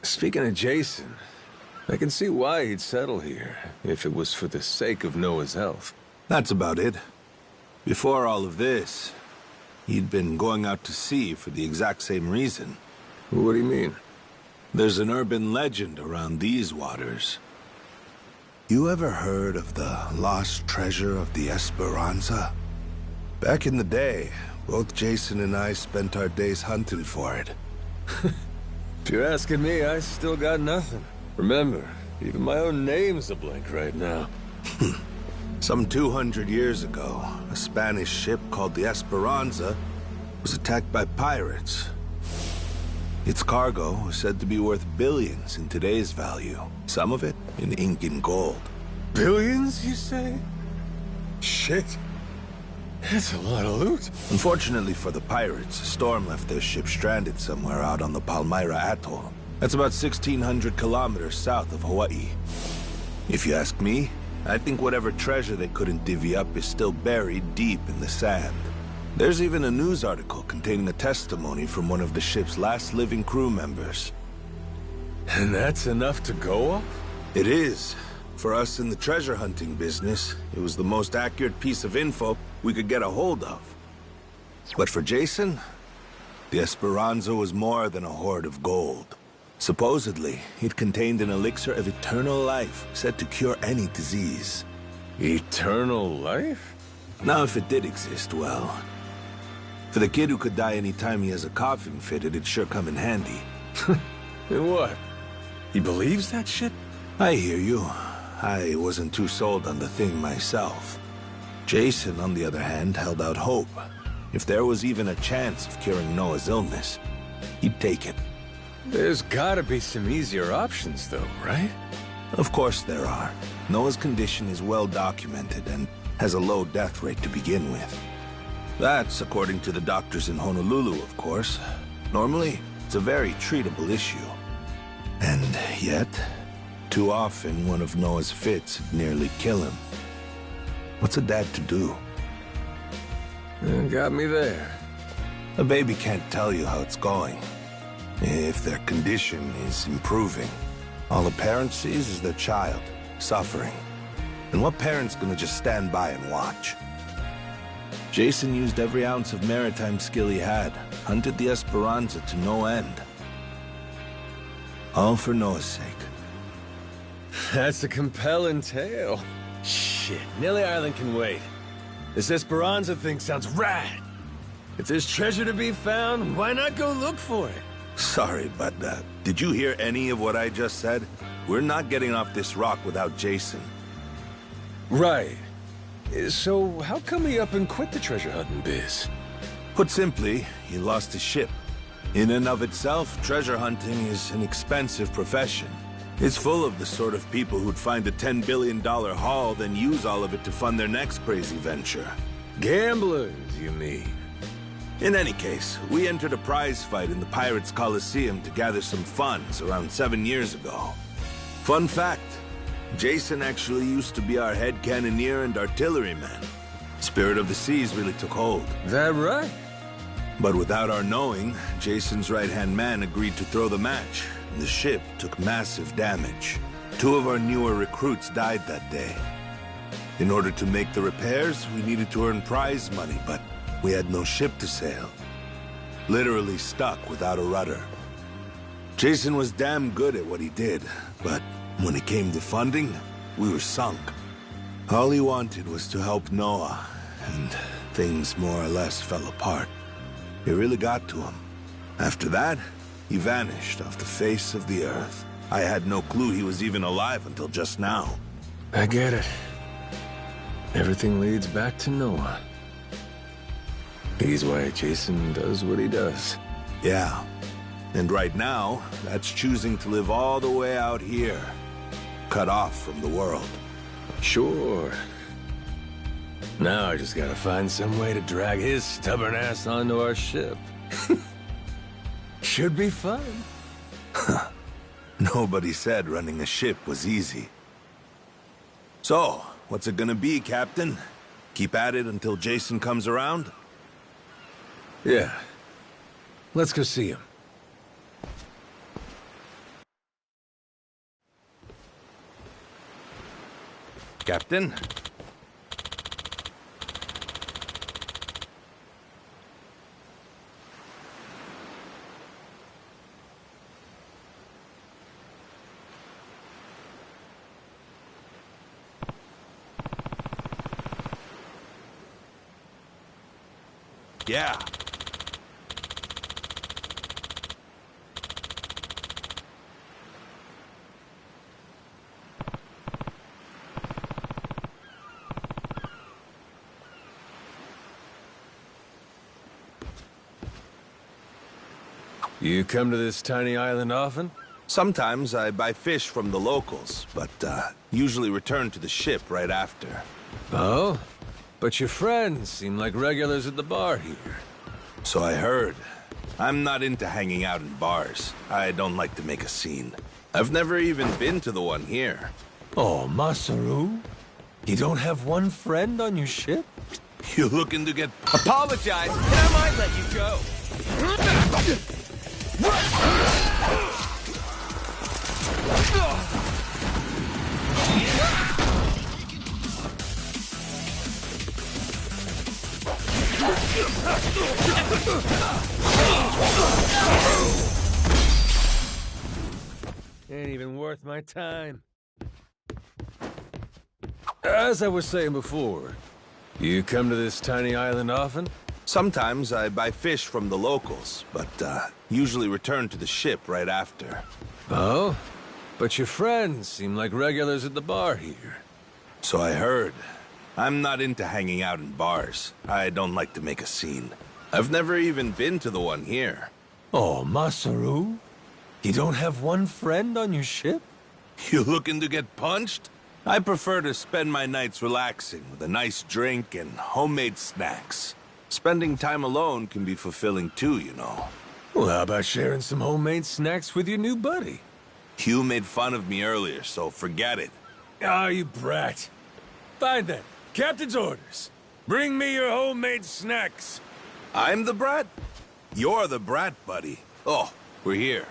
Speaking of Jason, I can see why he'd settle here, if it was for the sake of Noah's health. That's about it. Before all of this, he'd been going out to sea for the exact same reason. What do you mean? There's an urban legend around these waters. You ever heard of the lost treasure of the Esperanza? Back in the day, both Jason and I spent our days hunting for it. If you're asking me, I still got nothing. Remember, even my own name's a blank right now. Some 200 years ago, a Spanish ship called the Esperanza was attacked by pirates. Its cargo was said to be worth billions in today's value, some of it in ink and gold. Billions, you say? Shit. That's a lot of loot. Unfortunately for the pirates, a storm left their ship stranded somewhere out on the Palmyra Atoll. That's about 1,600 kilometers south of Hawaii. If you ask me, I think whatever treasure they couldn't divvy up is still buried deep in the sand. There's even a news article containing a testimony from one of the ship's last living crew members. And that's enough to go off? It is. For us in the treasure hunting business, it was the most accurate piece of info we could get a hold of. But for Jason, the Esperanza was more than a hoard of gold. Supposedly, it contained an elixir of eternal life, said to cure any disease. Eternal life? Now, if it did exist, well... For the kid who could die any time he has a coffin fitted, it'd sure come in handy. And what? He believes that shit? I hear you. I wasn't too sold on the thing myself. Jason, on the other hand, held out hope. If there was even a chance of curing Noah's illness, he'd take it. There's gotta be some easier options, though, right? Of course there are. Noah's condition is well documented and has a low death rate to begin with. That's according to the doctors in Honolulu, of course. Normally, it's a very treatable issue. And yet, too often one of Noah's fits nearly kill him. What's a dad to do? Got me there. A baby can't tell you how it's going. If their condition is improving, all a parent sees is their child suffering. And what parent's gonna just stand by and watch? Jason used every ounce of maritime skill he had, hunted the Esperanza to no end. All for Noah's sake. That's a compelling tale. Shit, Nelly Island can wait. This Esperanza thing sounds rad. If there's treasure to be found, why not go look for it? Sorry, but did you hear any of what I just said? We're not getting off this rock without Jason. Right. So how come he up and quit the treasure hunting biz? Put simply, he lost his ship. In and of itself, treasure hunting is an expensive profession. It's full of the sort of people who'd find a $10 billion haul, then use all of it to fund their next crazy venture. Gamblers, you mean? In any case, we entered a prize fight in the Pirates Coliseum to gather some funds around 7 years ago. Fun fact, Jason actually used to be our head cannoneer and artilleryman. Spirit of the Seas really took hold. That right? But without our knowing, Jason's right-hand man agreed to throw the match, and the ship took massive damage. 2 of our newer recruits died that day. In order to make the repairs, we needed to earn prize money, but we had no ship to sail. Literally stuck without a rudder. Jason was damn good at what he did, but when it came to funding, we were sunk. All he wanted was to help Noah, and things more or less fell apart. It really got to him. After that, he vanished off the face of the earth. I had no clue he was even alive until just now. I get it. Everything leads back to Noah. He's why Jason does what he does. Yeah. And right now, that's choosing to live all the way out here, cut off from the world. Sure. Now I just gotta find some way to drag his stubborn ass onto our ship. Should be fun. Nobody said running a ship was easy. So, what's it gonna be, Captain? Keep at it until Jason comes around? Yeah. Let's go see him. Captain? Yeah. You come to this tiny island often? Sometimes I buy fish from the locals, but usually return to the ship right after. Oh? But your friends seem like regulars at the bar here. So I heard. I'm not into hanging out in bars. I don't like to make a scene. I've never even been to the one here. Oh, Masaru? You don't have one friend on your ship? You looking to get... Apologize, and I might let you go. Ain't even worth my time. As I was saying before, you come to this tiny island often? Sometimes I buy fish from the locals, but usually return to the ship right after. Oh? But your friends seem like regulars at the bar here. So I heard. I'm not into hanging out in bars. I don't like to make a scene. I've never even been to the one here. Oh, Masaru? You don't have one friend on your ship? You looking to get punched? I prefer to spend my nights relaxing with a nice drink and homemade snacks. Spending time alone can be fulfilling too, you know. Well, how about sharing some homemade snacks with your new buddy? You made fun of me earlier, so forget it. Ah, you brat. Fine then. Captain's orders. Bring me your homemade snacks. I'm the brat? You're the brat, buddy. Oh, we're here.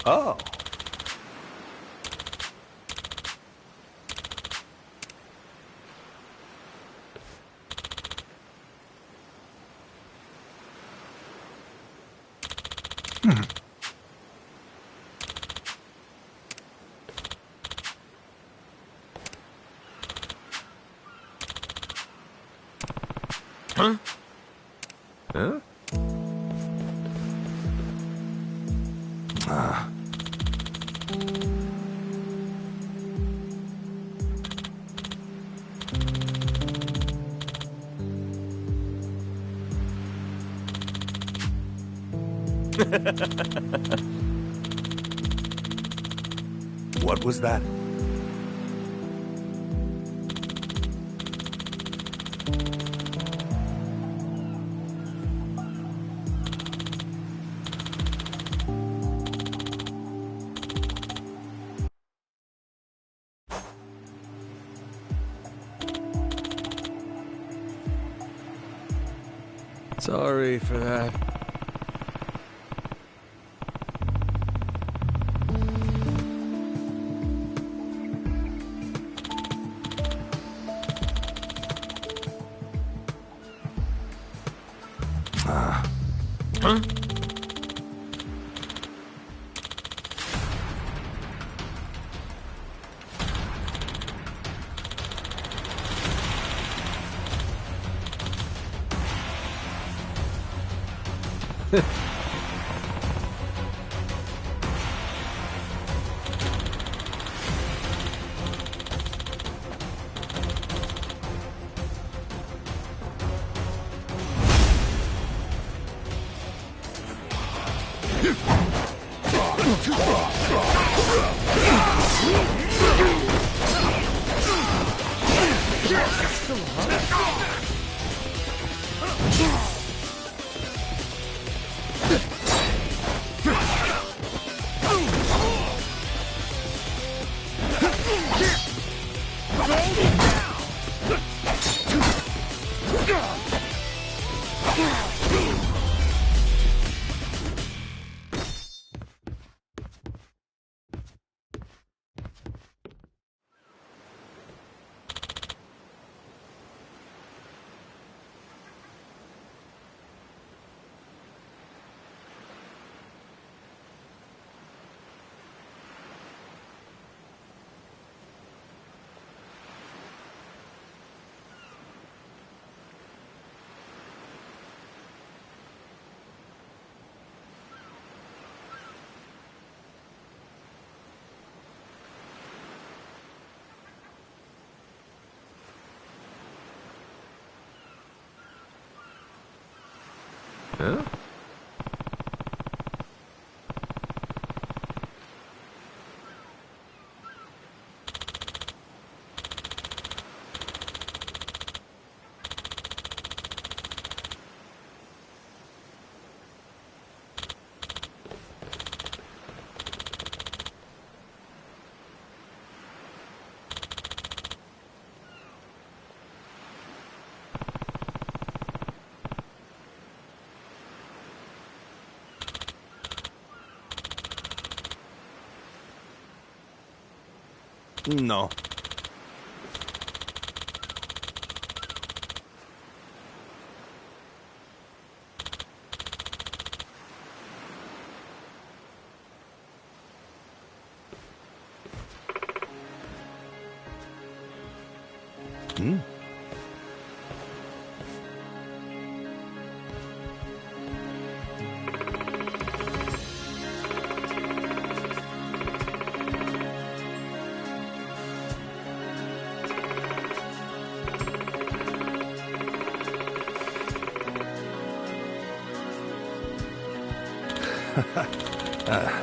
Oh. Huh? Huh? Ah. What was that? Sorry for that. Huh? Huh? No. Hmm? Huh?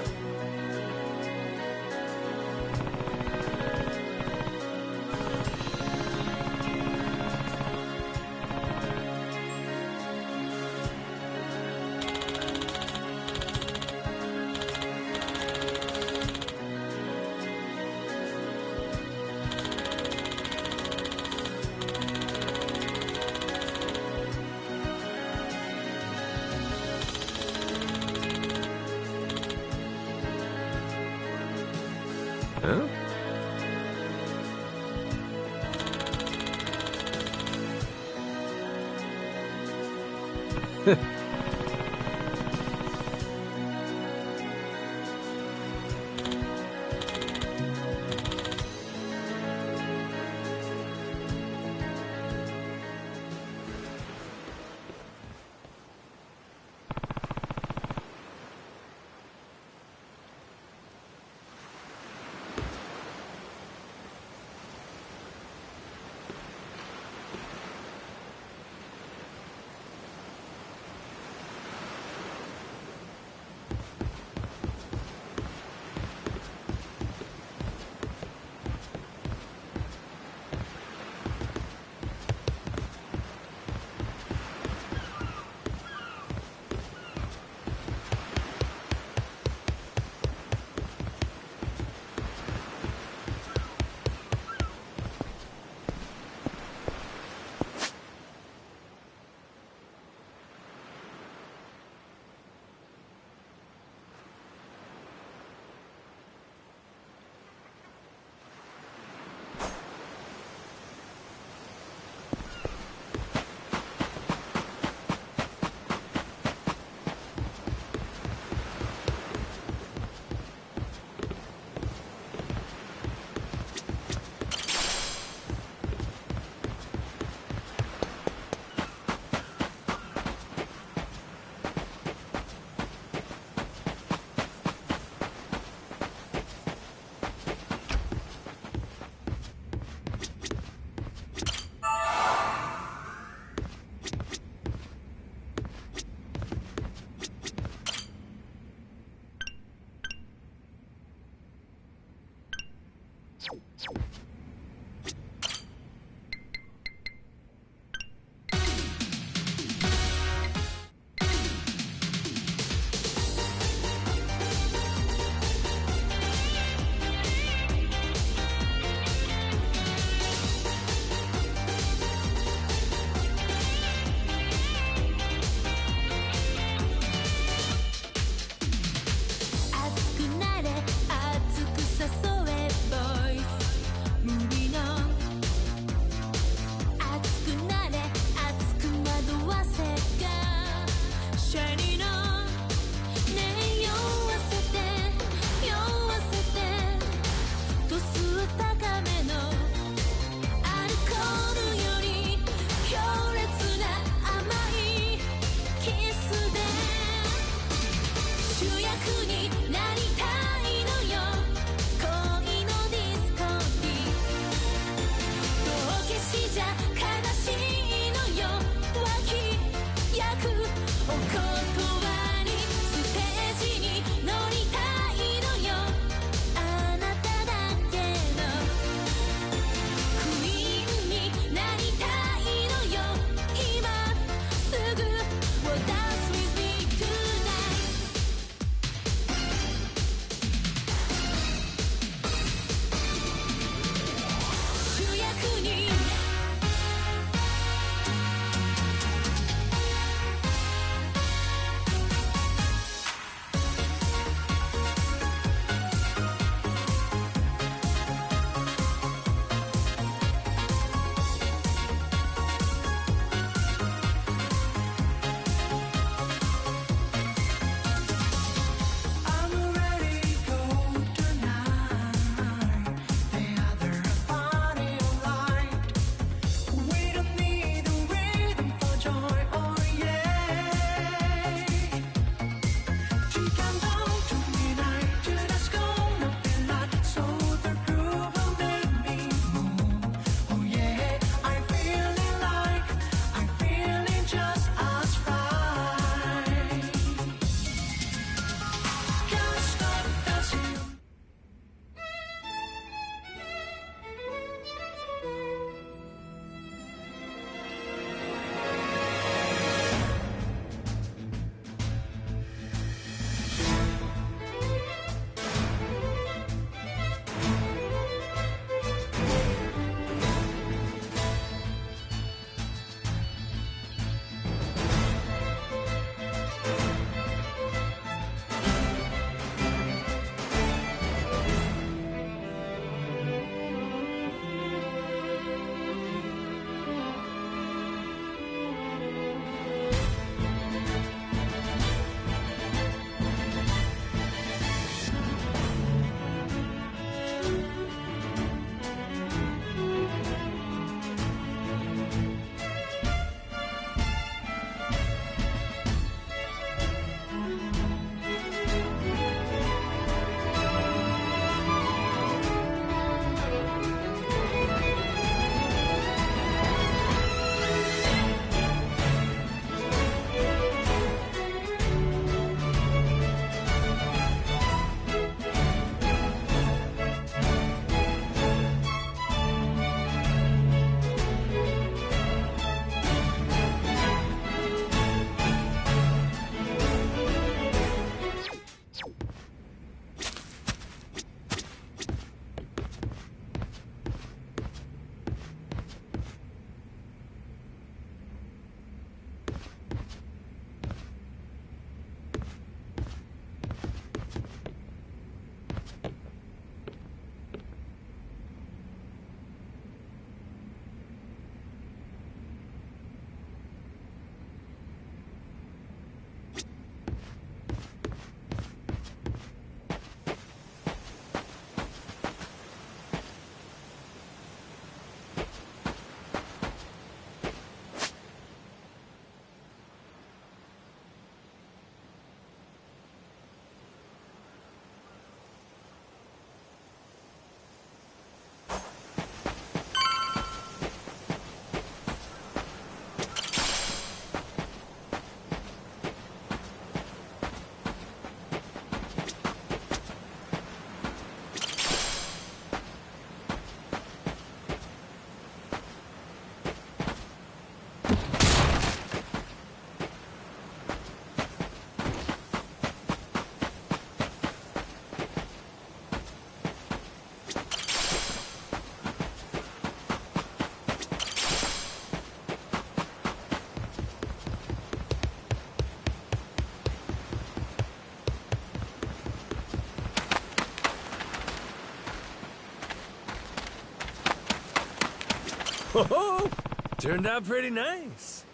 Oh, turned out pretty nice.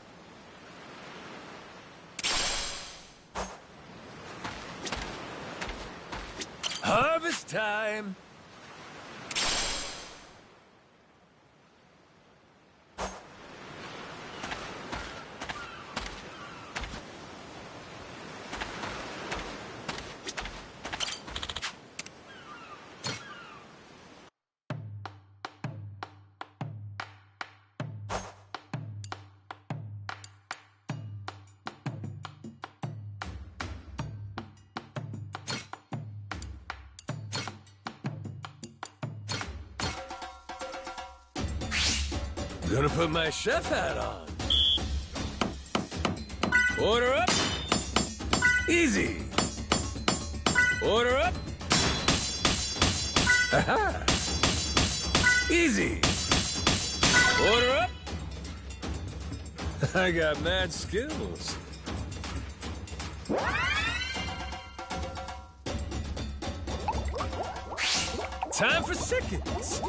Harvest time! Gonna put my chef hat on. Order up. Easy. Order up. Aha. Easy. Order up. I got mad skills. Time for seconds.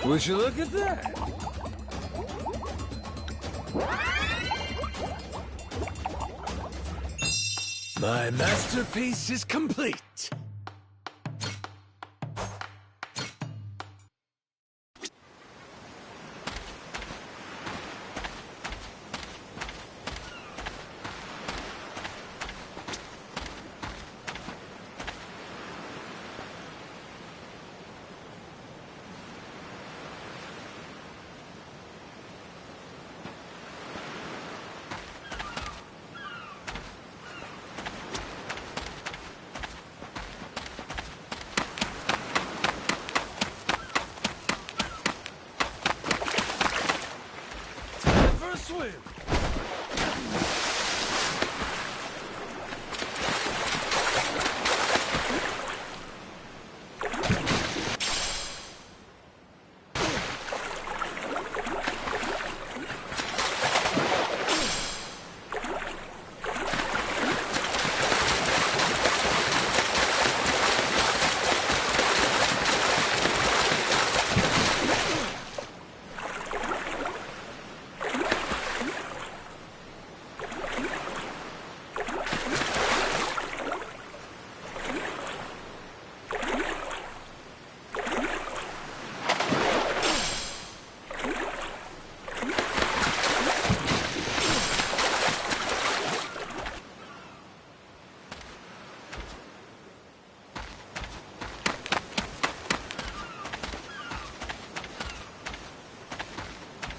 Would you look at that? My masterpiece is complete. Swim.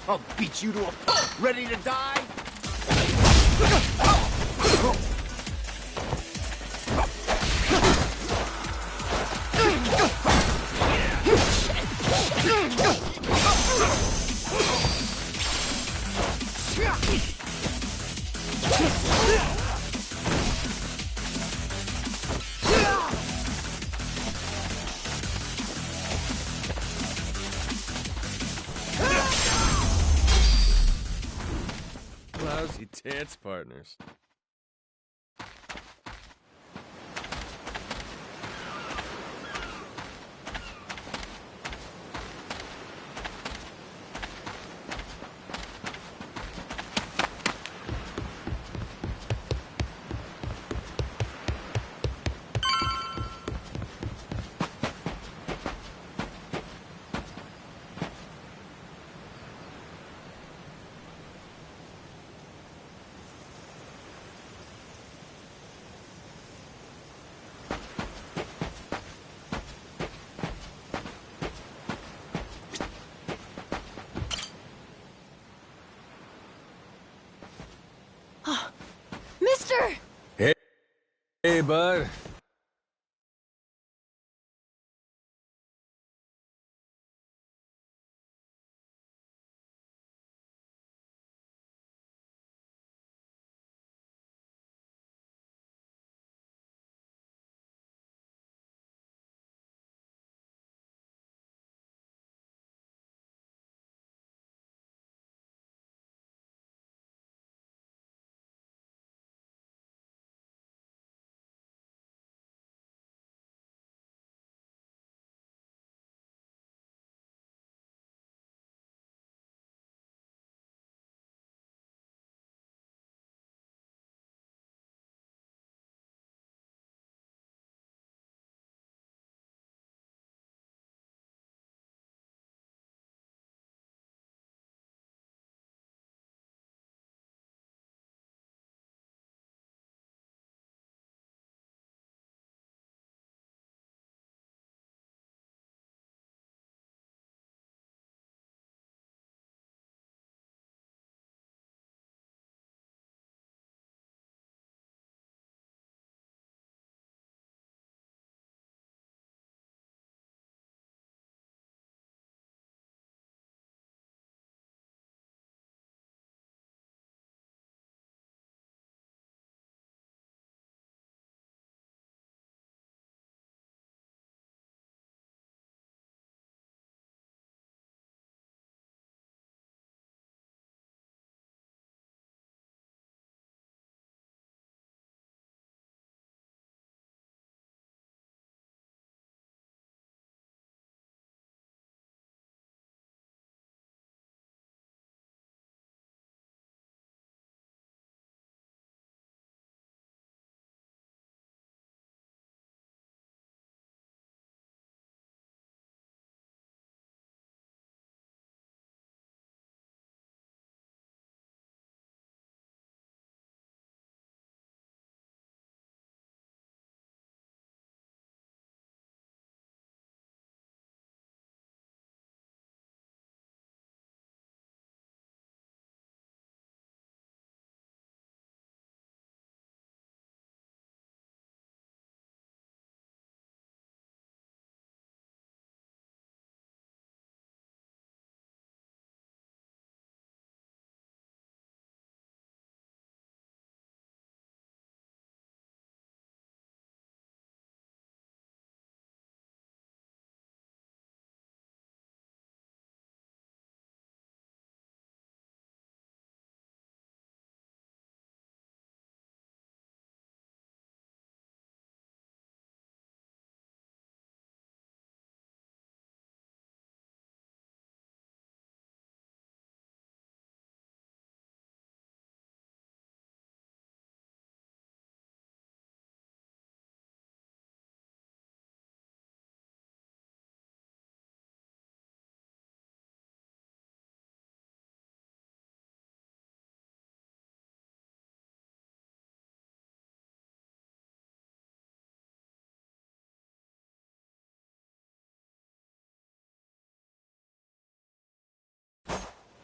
I'll beat you to a pulp. Ready to die? Lousy dance partners. Mister! Hey, bud.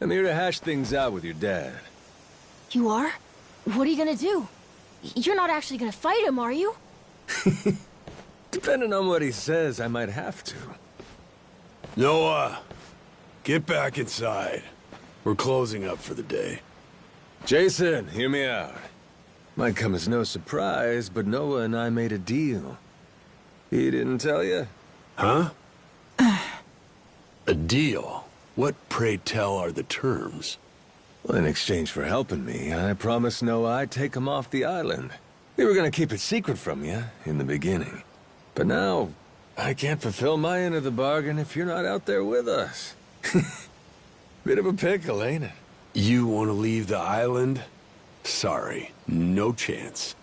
I'm here to hash things out with your dad. You are? What are you gonna do? You're not actually gonna fight him, are you? Depending on what he says, I might have to. Noah, get back inside. We're closing up for the day. Jason, hear me out. Might come as no surprise, but Noah and I made a deal. He didn't tell you? Huh? A deal? What, pray tell, are the terms? Well, in exchange for helping me, I promised Noah I'd take him off the island. We were gonna keep it secret from you in the beginning. But now, I can't fulfill my end of the bargain if you're not out there with us. Bit of a pickle, ain't it? You want to leave the island? Sorry, no chance.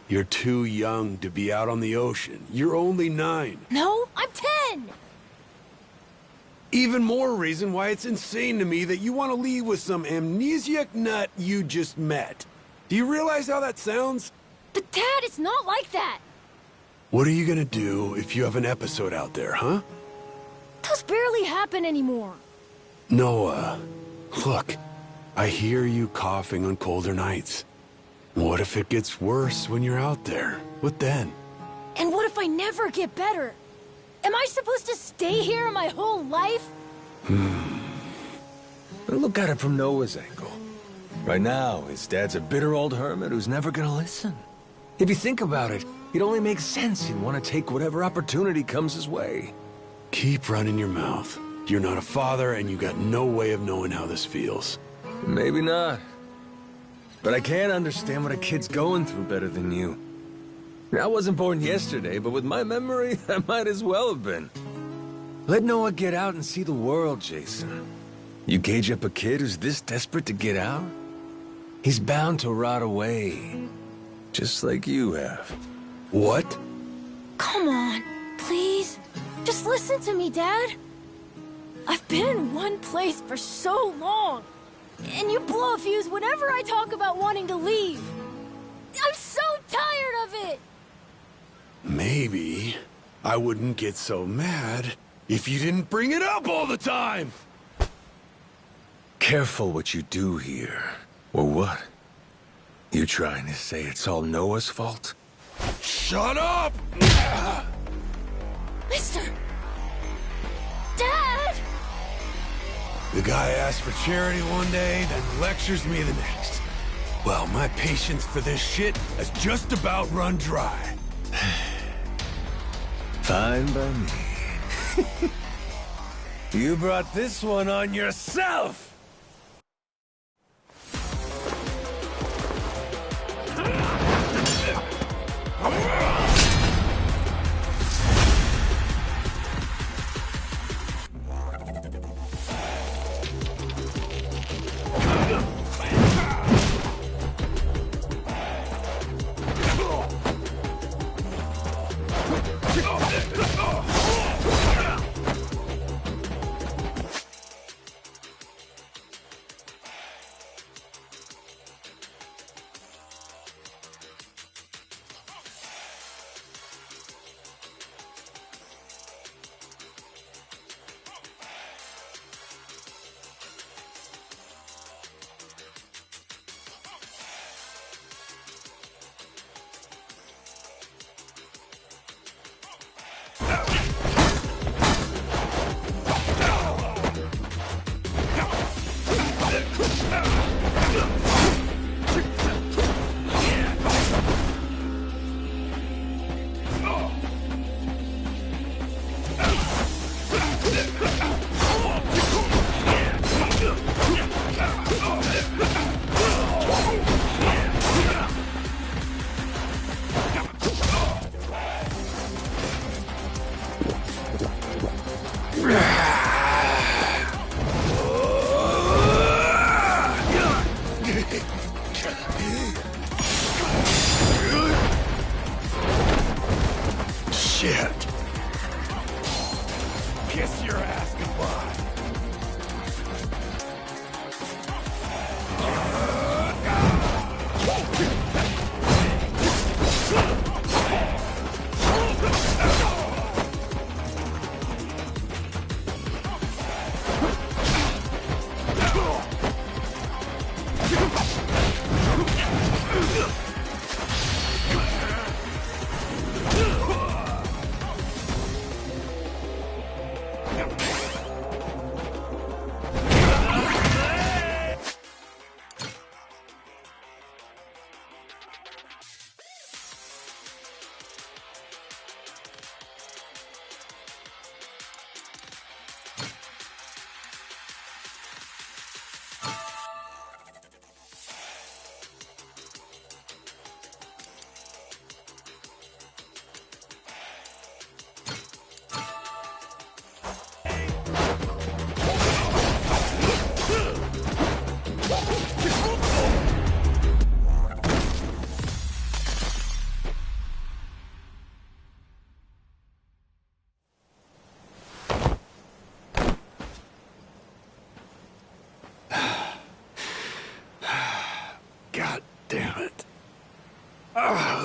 You're too young to be out on the ocean. You're only 9. No, I'm 10! Even more reason why it's insane to me that you want to leave with some amnesiac nut you just met. Do you realize how that sounds? But Dad, it's not like that! What are you gonna do if you have an episode out there, huh? Those barely happen anymore. Noah, look, I hear you coughing on colder nights. What if it gets worse when you're out there? What then? And what if I never get better? Am I supposed to stay here my whole life? Look at it from Noah's angle. Right now, his dad's a bitter old hermit who's never gonna listen. If you think about it, it only makes sense he'd want to take whatever opportunity comes his way. Keep running your mouth. You're not a father, and you got no way of knowing how this feels. Maybe not. But I can't understand what a kid's going through better than you. I wasn't born yesterday, but with my memory, I might as well have been. Let Noah get out and see the world, Jason. You gauge up a kid who's this desperate to get out? He's bound to rot away. Just like you have. What? Come on, please. Just listen to me, Dad. I've been in one place for so long. And you blow a fuse whenever I talk about wanting to leave. I'm so tired of it! Maybe I wouldn't get so mad if you didn't bring it up all the time! Careful what you do here. Or what? You trying to say it's all Noah's fault? Shut up! Mister! Dad! The guy asks for charity one day, then lectures me the next. Well, my patience for this shit has just about run dry. Fine by me. You brought this one on yourself!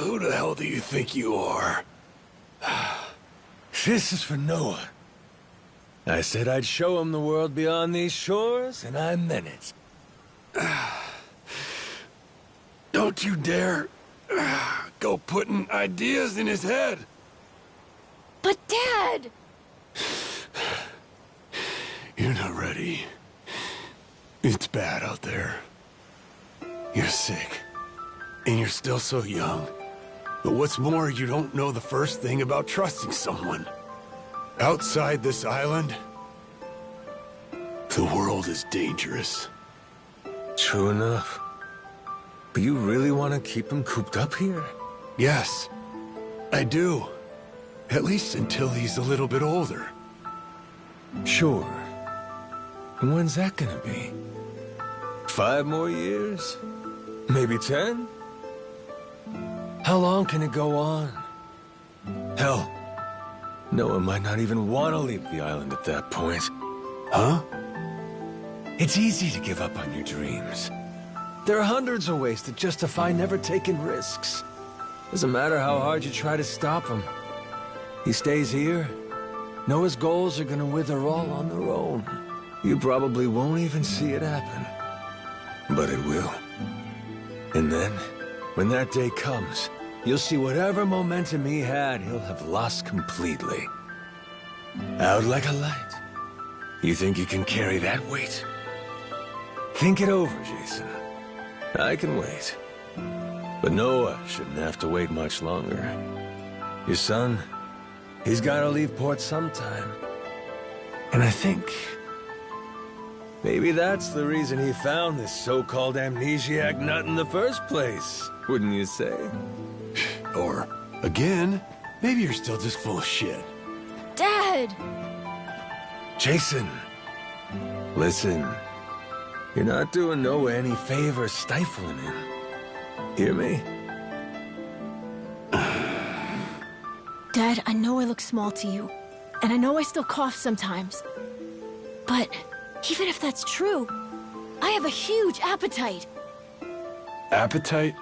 Who the hell do you think you are? This is for Noah. I said I'd show him the world beyond these shores, and I meant it. Don't you dare go putting ideas in his head. But Dad! You're not ready. It's bad out there. You're sick. And you're still so young. But what's more, you don't know the first thing about trusting someone. Outside this island, the world is dangerous. True enough. But you really want to keep him cooped up here? Yes, I do. At least until he's a little bit older. Sure. And when's that gonna be? 5 more years? Maybe 10? How long can it go on? Hell, Noah might not even want to leave the island at that point. Huh? It's easy to give up on your dreams. There are hundreds of ways to justify never taking risks. Doesn't matter how hard you try to stop him. He stays here, Noah's goals are gonna wither all on their own. You probably won't even see it happen. But it will. And then, when that day comes, you'll see whatever momentum he had, he'll have lost completely. Out like a light. You think you can carry that weight? Think it over, Jason. I can wait. But Noah shouldn't have to wait much longer. Your son, he's gotta leave port sometime. And I think maybe that's the reason he found this so-called amnesiac nut in the first place, wouldn't you say? Or, again, maybe you're still just full of shit. Dad! Jason, listen. You're not doing Noah any favors stifling him. Hear me? Dad, I know I look small to you, and I know I still cough sometimes. But even if that's true, I have a huge appetite. Appetite?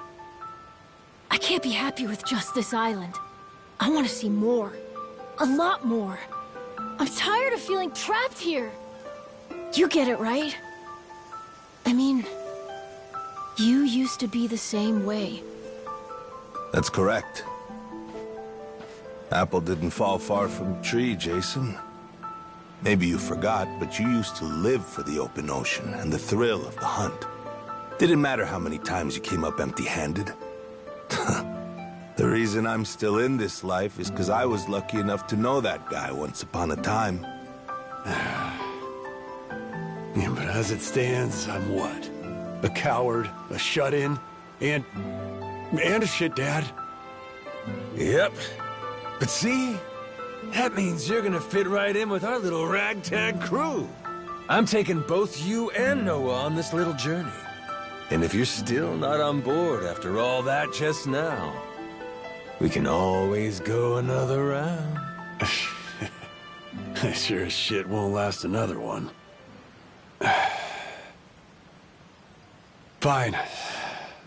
I can't be happy with just this island. I want to see more. A lot more. I'm tired of feeling trapped here. You get it, right? I mean, you used to be the same way. That's correct. Apple didn't fall far from the tree, Jason. Maybe you forgot, but you used to live for the open ocean and the thrill of the hunt. Didn't matter how many times you came up empty-handed. The reason I'm still in this life is because I was lucky enough to know that guy once upon a time. Yeah, but as it stands, I'm what? A coward, a shut-in, and a shit dad. Yep. But see? That means you're gonna fit right in with our little ragtag crew. I'm taking both you and Noah on this little journey. And if you're still not on board after all that just now, we can always go another round. I sure as shit won't last another one. Fine.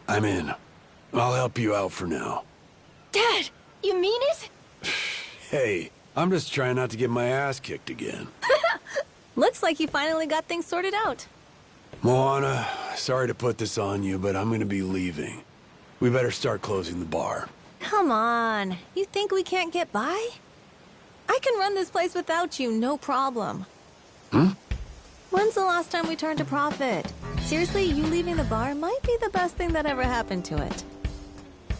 I'm in. I'll help you out for now. Dad, you mean it? Hey, I'm just trying not to get my ass kicked again. Looks like you finally got things sorted out. Moana, sorry to put this on you, but I'm gonna be leaving. We better start closing the bar. Come on. You think we can't get by? I can run this place without you, no problem. When's the last time we turned a profit? Seriously, you leaving the bar might be the best thing that ever happened to it.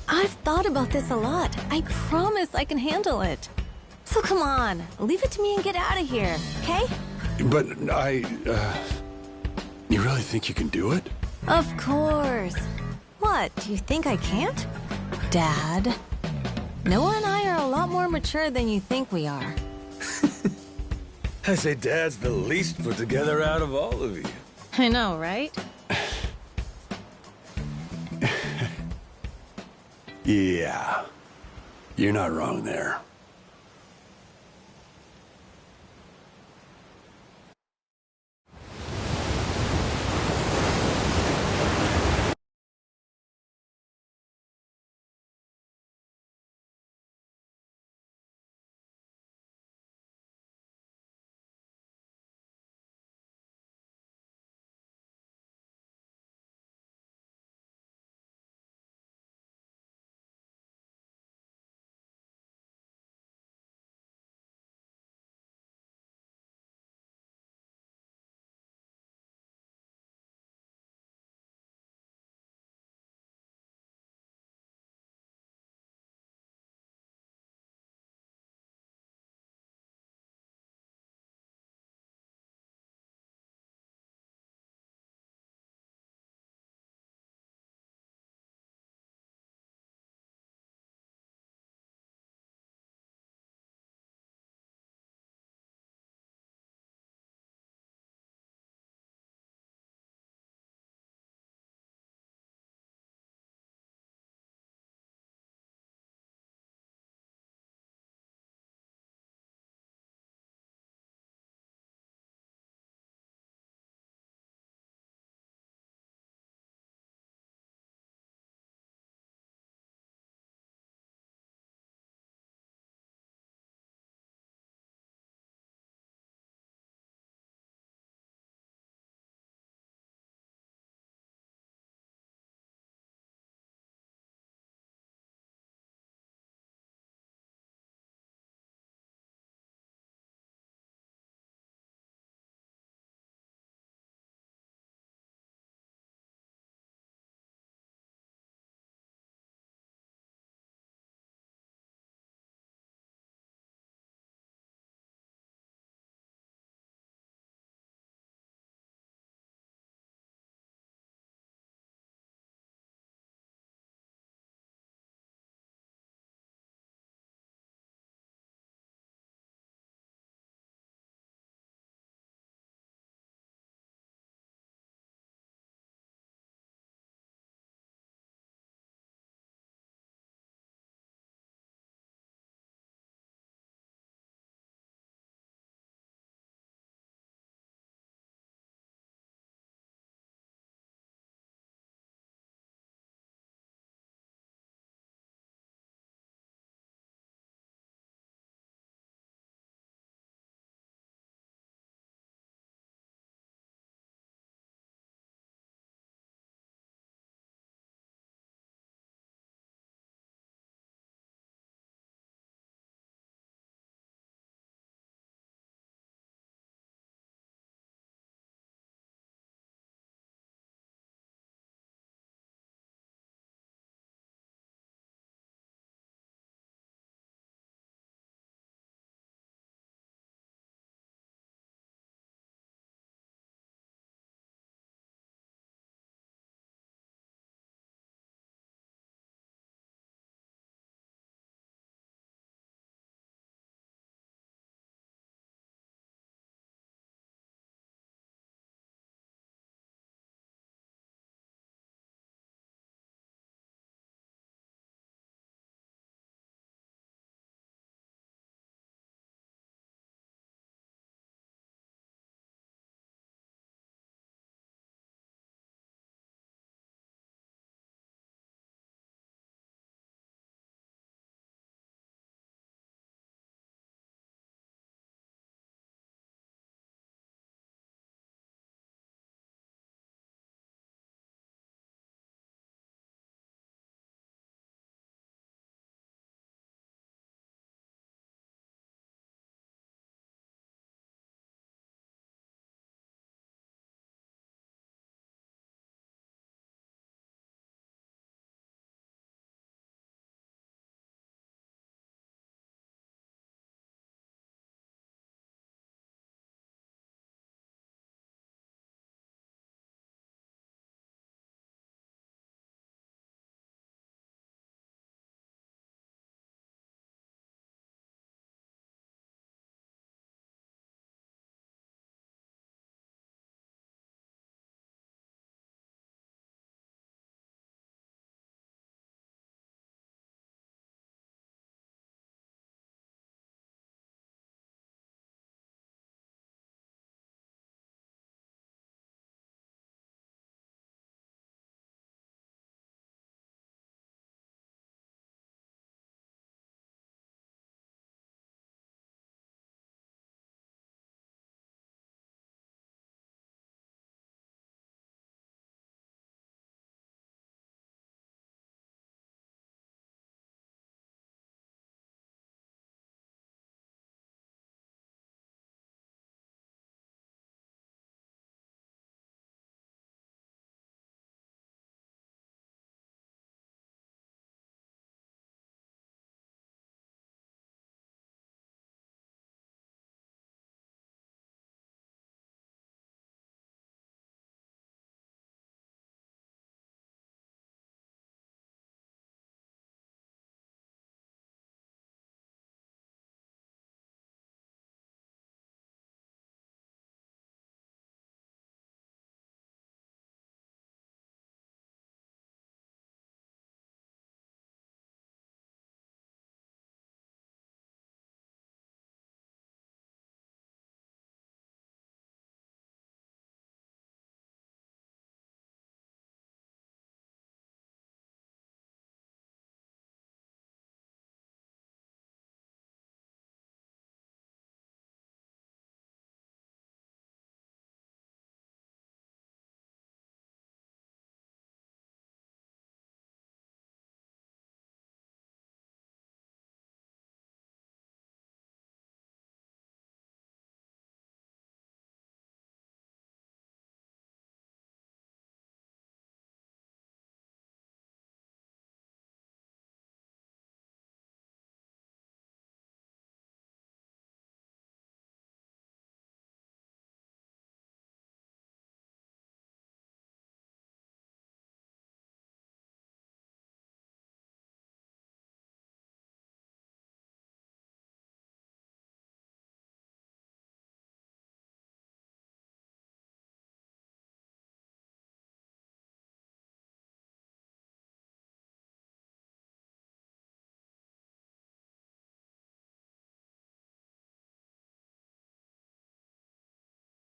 I've thought about this a lot. I promise I can handle it. So come on, leave it to me and get out of here, okay? But you really think you can do it? Of course. What, do you think I can't? Dad, Noah and I are a lot more mature than you think we are. I say Dad's the least put together out of all of you. I know, right? Yeah. You're not wrong there.